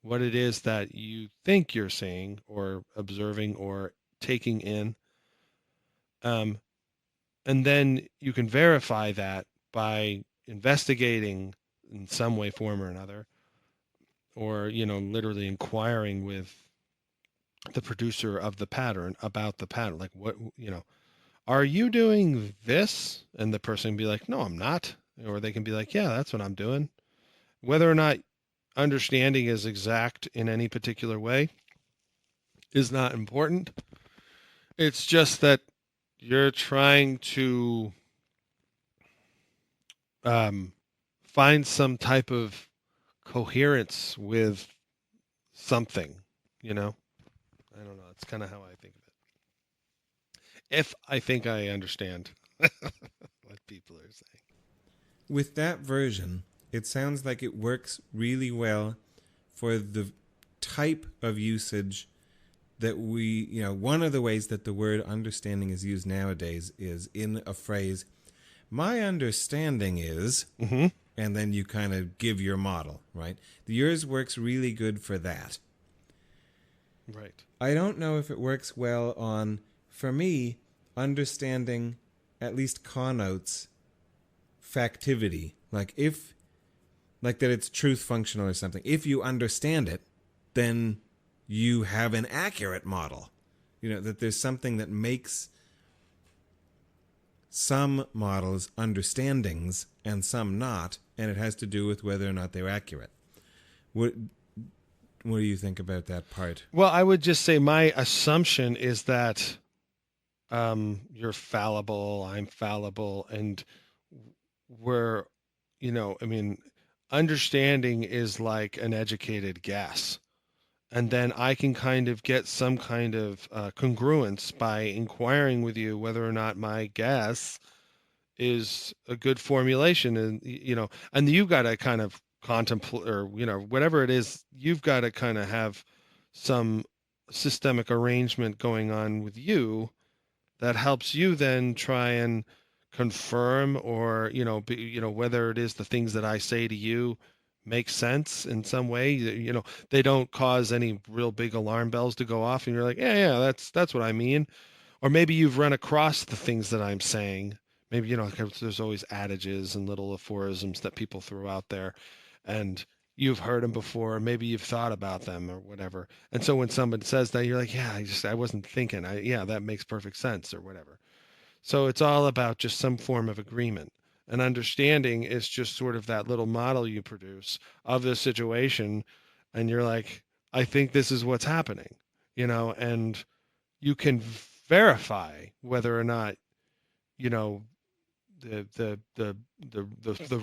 B: what it is that you think you're seeing or observing or taking in. And then you can verify that by investigating in some way, form, or another, or, literally inquiring with the producer of the pattern about the pattern. Like, what, are you doing this? And the person can be like, no, I'm not. Or they can be like, yeah, that's what I'm doing. Whether or not understanding is exact in any particular way is not important. It's just that you're trying to find some type of coherence with something, I don't know. It's kind of how I think of it. If I think I understand what people are saying.
A: With that version, it sounds like it works really well for the type of usage that we, one of the ways that the word understanding is used nowadays is in a phrase, my understanding is, and then you kind of give your model, right? Yours works really good for that.
B: Right.
A: I don't know if it works well on, for me, understanding at least connotes factivity. Like that it's truth functional or something. If you understand it, then you have an accurate model. That there's something that makes some models understandings and some not, and it has to do with whether or not they're accurate. What do you think about that part?
B: Well, I would just say my assumption is that you're fallible, I'm fallible, and we're, understanding is like an educated guess. And then I can kind of get some kind of congruence by inquiring with you whether or not my guess is a good formulation. And, and you've got to kind of contemplate, or, whatever it is, you've got to kind of have some systemic arrangement going on with you that helps you then try and confirm or, whether it is the things that I say to you make sense in some way. They don't cause any real big alarm bells to go off, and you're like, yeah, that's what I mean. Or maybe you've run across the things that I'm saying. Maybe, there's always adages and little aphorisms that people throw out there, and you've heard them before. Maybe you've thought about them or whatever. And so when someone says that, you're like, yeah, I wasn't thinking. Yeah, that makes perfect sense or whatever. So it's all about just some form of agreement. And understanding is just sort of that little model you produce of the situation. And you're like, I think this is what's happening, and you can verify whether or not, you know, the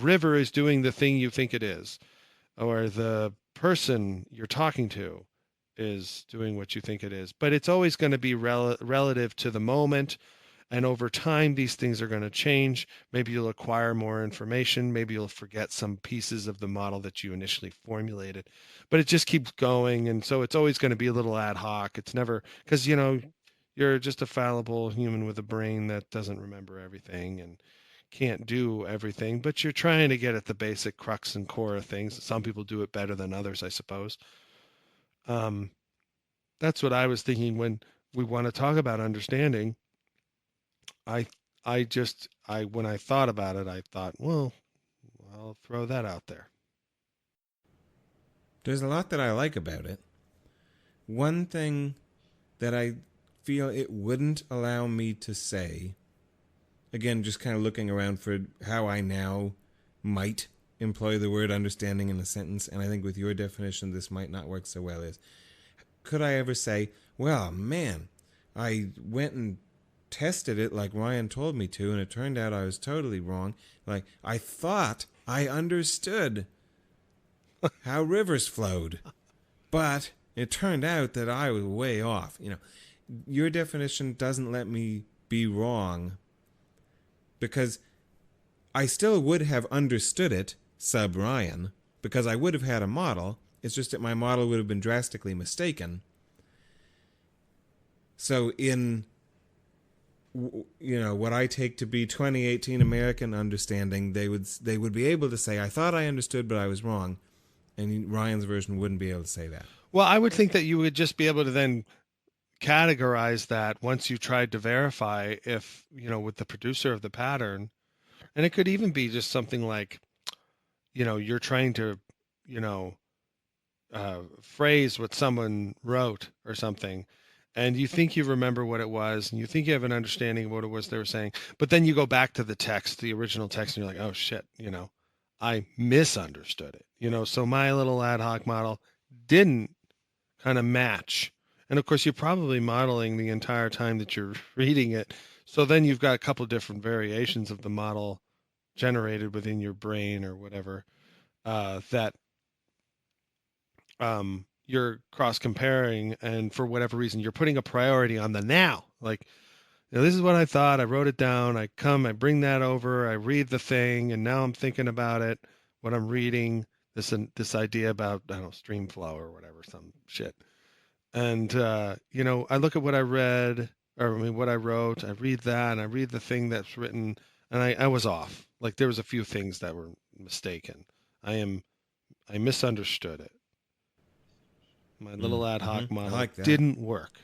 B: river is doing the thing you think it is, or the person you're talking to is doing what you think it is. But it's always going to be relative to the moment. And over time, these things are going to change. Maybe you'll acquire more information. Maybe you'll forget some pieces of the model that you initially formulated. But it just keeps going. And so it's always going to be a little ad hoc. It's never, because, you're just a fallible human with a brain that doesn't remember everything and can't do everything. But you're trying to get at the basic crux and core of things. Some people do it better than others, I suppose. That's what I was thinking when we want to talk about understanding. I when I thought about it, I thought, well, I'll throw that out there.
A: There's a lot that I like about it. One thing that I feel it wouldn't allow me to say, again, just kind of looking around for how I now might employ the word understanding in a sentence, and I think with your definition this might not work so well, is could I ever say, well, man, I went and tested it like Ryan told me to, and it turned out I was totally wrong. Like, I thought I understood how rivers flowed, but it turned out that I was way off. Your definition doesn't let me be wrong, because I still would have understood it sub Ryan, because I would have had a model. It's just that my model would have been drastically mistaken. So in what I take to be 2018 American understanding, they would be able to say, I thought I understood, but I was wrong. And Ryan's version wouldn't be able to say that.
B: Well, I would think that you would just be able to then categorize that once you tried to verify if, with the producer of the pattern. And it could even be just something like, you're trying to, phrase what someone wrote or something. And you think you remember what it was, and you think you have an understanding of what it was they were saying. But then you go back to the text, the original text, and you're like, oh, shit, I misunderstood it. So my little ad hoc model didn't kind of match. And, of course, you're probably modeling the entire time that you're reading it. So then you've got a couple of different variations of the model generated within your brain or whatever that you're cross-comparing, and for whatever reason, you're putting a priority on the now. Like, this is what I thought. I wrote it down. I bring that over. I read the thing, and now I'm thinking about it. What I'm reading, this idea about, I don't know, stream flow or whatever, some shit. And I look at what I read, what I wrote. I read that, and I read the thing that's written, and I was off. Like, there was a few things that were mistaken. I misunderstood it. My little ad hoc model didn't work,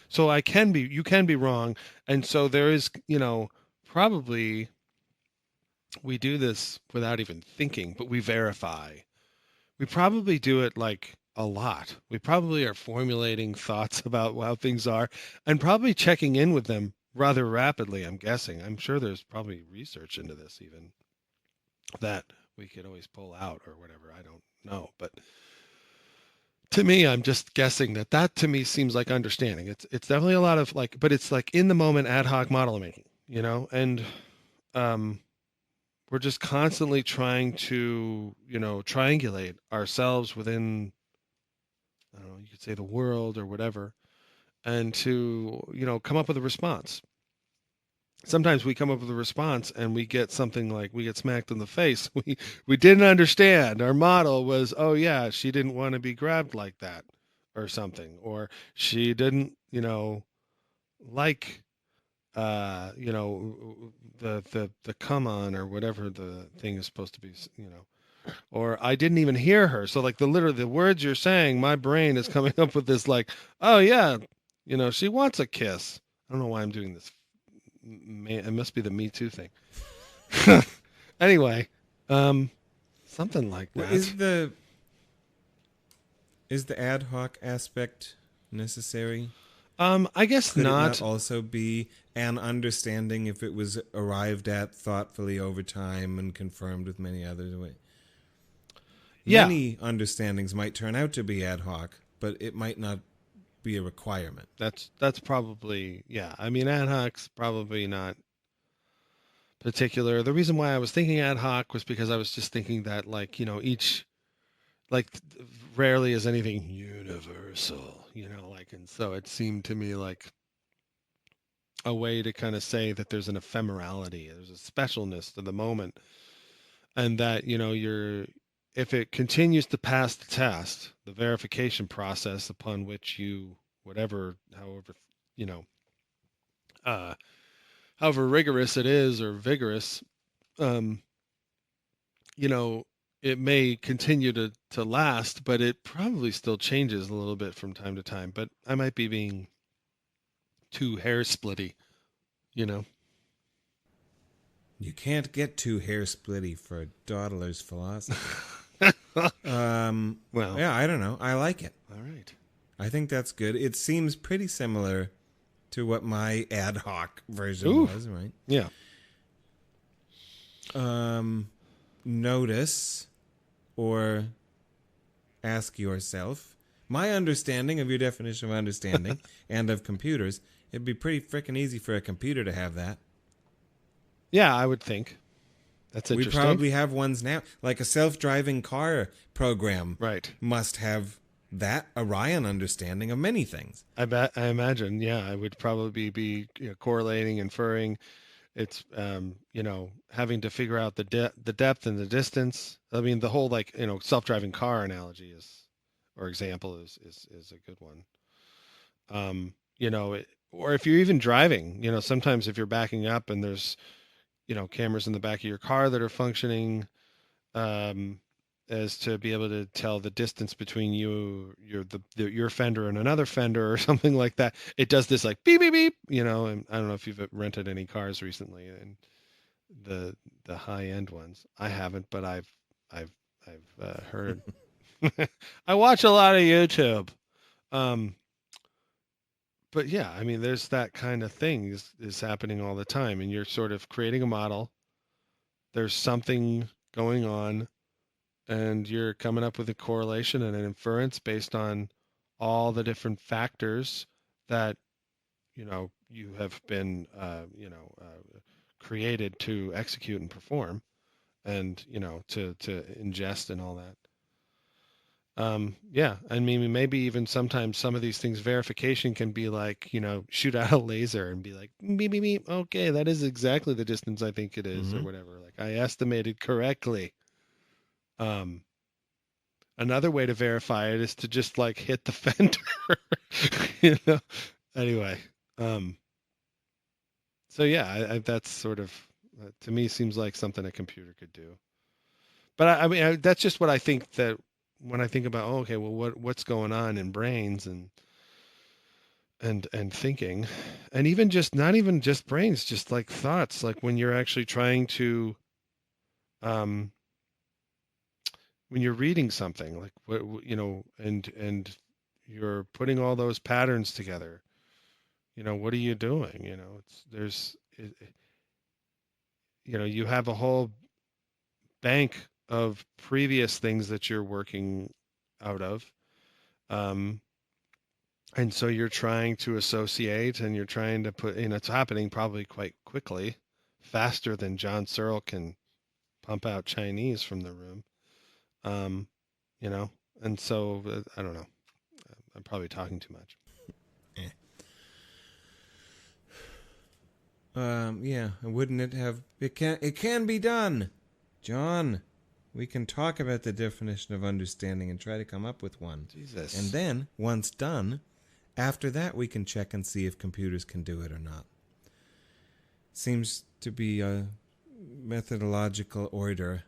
B: So you can be wrong. And so there is, probably we do this without even thinking, but we verify. We probably do it like a lot. We probably are formulating thoughts about how things are and probably checking in with them rather rapidly, I'm guessing. I'm sure there's probably research into this even that we could always pull out or whatever. I don't know, but to me, I'm just guessing that to me seems like understanding. It's definitely a lot of but it's like in the moment ad hoc model making, and we're just constantly trying to, triangulate ourselves within, I don't know, you could say the world or whatever, and to, come up with a response. Sometimes we come up with a response and we get something like we get smacked in the face. We didn't understand. Our model was, oh yeah, she didn't want to be grabbed like that or something, or she didn't, like, the come on or whatever the thing is supposed to be, or I didn't even hear her. So like the words you're saying, my brain is coming up with this like, oh yeah, she wants a kiss. I don't know why I'm doing this. It must be the Me Too thing. Anyway, something like
A: Well,
B: that.
A: is the ad hoc aspect necessary?
B: I guess
A: Could
B: not.
A: it not also be an understanding if it was arrived at thoughtfully over time and confirmed with many others?
B: Yeah.
A: Many understandings might turn out to be ad hoc, but it might not be a requirement.
B: That's probably, yeah. I mean, ad hoc's probably not particular. The reason why I was thinking ad hoc was because I was just thinking that like, each, like rarely is anything universal, like, and so it seemed to me like a way to kind of say that there's an ephemerality, there's a specialness to the moment, and that, if it continues to pass the test, the verification process upon which you, however, however rigorous it is or vigorous, um, it may continue to last, but it probably still changes a little bit from time to time. But I might be being too hair splitty,
A: You can't get too hair splitty for Dawdler's philosophy.
B: Well,
A: yeah, I don't know. I like it.
B: All right.
A: I think that's good. It seems pretty similar to what my ad hoc version was, right?
B: Yeah.
A: Notice or ask yourself, my understanding of your definition of understanding and of computers, it'd be pretty frickin' easy for a computer to have that.
B: Yeah, I would think. That's
A: We
B: interesting.
A: probably have ones now. Like a self-driving car program
B: Right.
A: must have that Orion understanding of many things.
B: I imagine, yeah, I would probably be correlating, inferring. It's having to figure out the depth and the distance. I mean, the whole like self-driving car analogy or example is a good one. Or if you're even driving, sometimes if you're backing up and there's cameras in the back of your car that are functioning, as to be able to tell the distance between your fender and another fender or something like that. It does this like beep beep beep, and I don't know if you've rented any cars recently, and the high end ones. I haven't, but I've heard. I watch a lot of YouTube. But yeah, I mean, there's that kind of thing is happening all the time, and you're sort of creating a model. There's something going on, and you're coming up with a correlation and an inference based on all the different factors that you have been created to execute and perform, and to ingest and all that. Yeah, I mean, maybe even sometimes some of these things, verification can be like, shoot out a laser and be like, beep, beep, beep. Okay, that is exactly the distance I think it is, or whatever. Like I estimated correctly. Another way to verify it is to just like hit the fender, Anyway, so yeah, that's sort of to me seems like something a computer could do. But I mean, that's just what I think that. When I think about, okay, well, what's going on in brains and thinking, and even just not even just brains, just like thoughts, like when you're actually trying to, when you're reading something, like and you're putting all those patterns together, what are you doing? You have a whole bank of previous things that you're working out of. And so you're trying to associate and you're trying to put, it's happening probably quite quickly, faster than John Searle can pump out Chinese from the room. And so I don't know. I'm probably talking too much.
A: Yeah, wouldn't it have, it can be done, John. We can talk about the definition of understanding and try to come up with one.
B: Jesus.
A: And then, once done, after that we can check and see if computers can do it or not. Seems to be a methodological order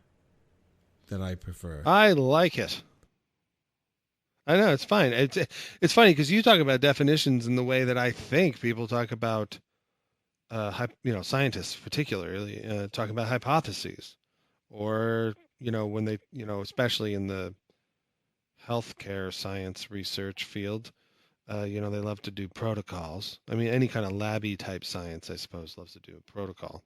A: that I prefer.
B: I like it. I know, it's fine. It's funny because you talk about definitions in the way that I think people talk about, scientists particularly talk about hypotheses, or when they, especially in the healthcare science research field, they love to do protocols. I mean, any kind of labby type science, I suppose, loves to do a protocol.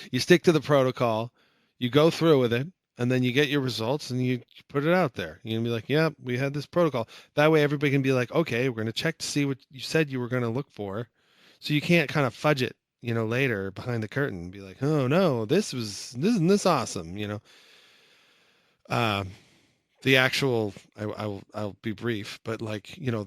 B: You stick to the protocol, you go through with it, and then you get your results and you put it out there. You can be like, yeah, we had this protocol. That way everybody can be like, okay, we're going to check to see what you said you were going to look for. So you can't kind of fudge it, later behind the curtain and be like, oh no, this isn't this awesome, the actual, I'll be brief, but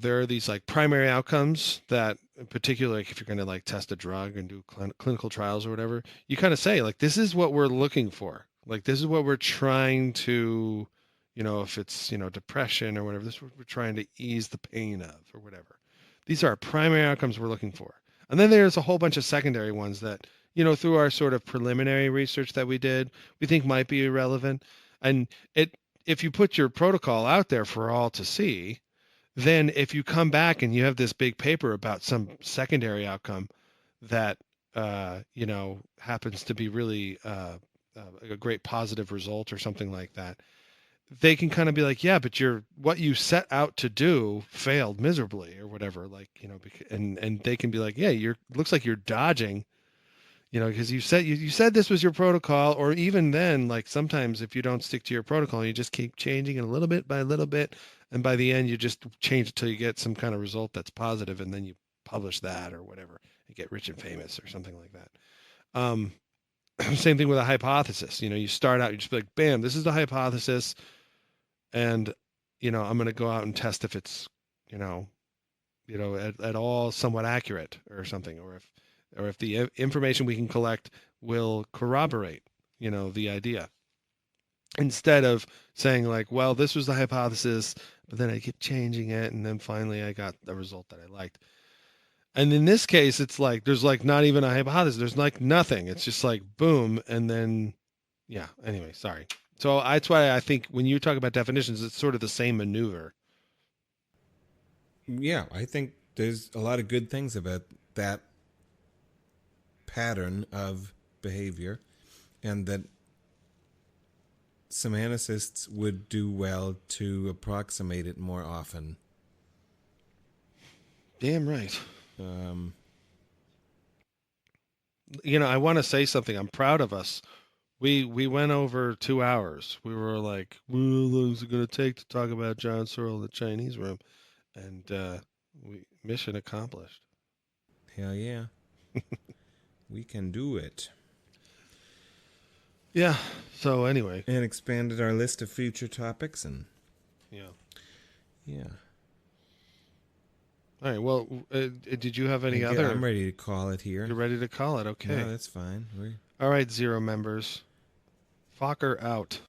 B: there are these like primary outcomes that in particular, like if you're going to like test a drug and do clinical trials or whatever, you kind of say like, this is what we're looking for. Like, this is what we're trying to, if it's, depression or whatever, this is what we're trying to ease the pain of or whatever. These are our primary outcomes we're looking for. And then there's a whole bunch of secondary ones that, through our sort of preliminary research that we did, we think might be irrelevant. And if you put your protocol out there for all to see, then if you come back and you have this big paper about some secondary outcome that, happens to be really a great positive result or something like that, they can kind of be like, yeah, but what you set out to do failed miserably or whatever, and they can be like, yeah, looks like you're dodging, because you said this was your protocol. Or even then, like sometimes if you don't stick to your protocol, you just keep changing it a little bit by a little bit, and by the end you just change it till you get some kind of result that's positive, and then you publish that or whatever and get rich and famous or something like that. Same thing with a hypothesis. You start out, you just be like, bam, this is the hypothesis, and I'm going to go out and test if it's at all somewhat accurate or something, or if the information we can collect will corroborate the idea, instead of saying like, well, this was the hypothesis, but then I kept changing it, and then finally I got the result that I liked. And in this case, it's like there's like not even a hypothesis. There's like nothing. It's just like boom, and then yeah. Anyway, sorry. So that's why I think when you talk about definitions, it's sort of the same maneuver.
A: Yeah, I think there's a lot of good things about that pattern of behavior, and that semanticists would do well to approximate it more often.
B: Damn right. I want to say something. I'm proud of us. We went over 2 hours. We were like, how long is it going to take to talk about John Searle in the Chinese room? And mission accomplished.
A: Hell yeah. We can do it.
B: Yeah. So anyway.
A: And expanded our list of future topics, and
B: yeah. All right. Well, did you have any other?
A: I'm ready to call it here.
B: You're ready to call it. Okay.
A: No, that's fine.
B: All right, Zero members. Fokker out.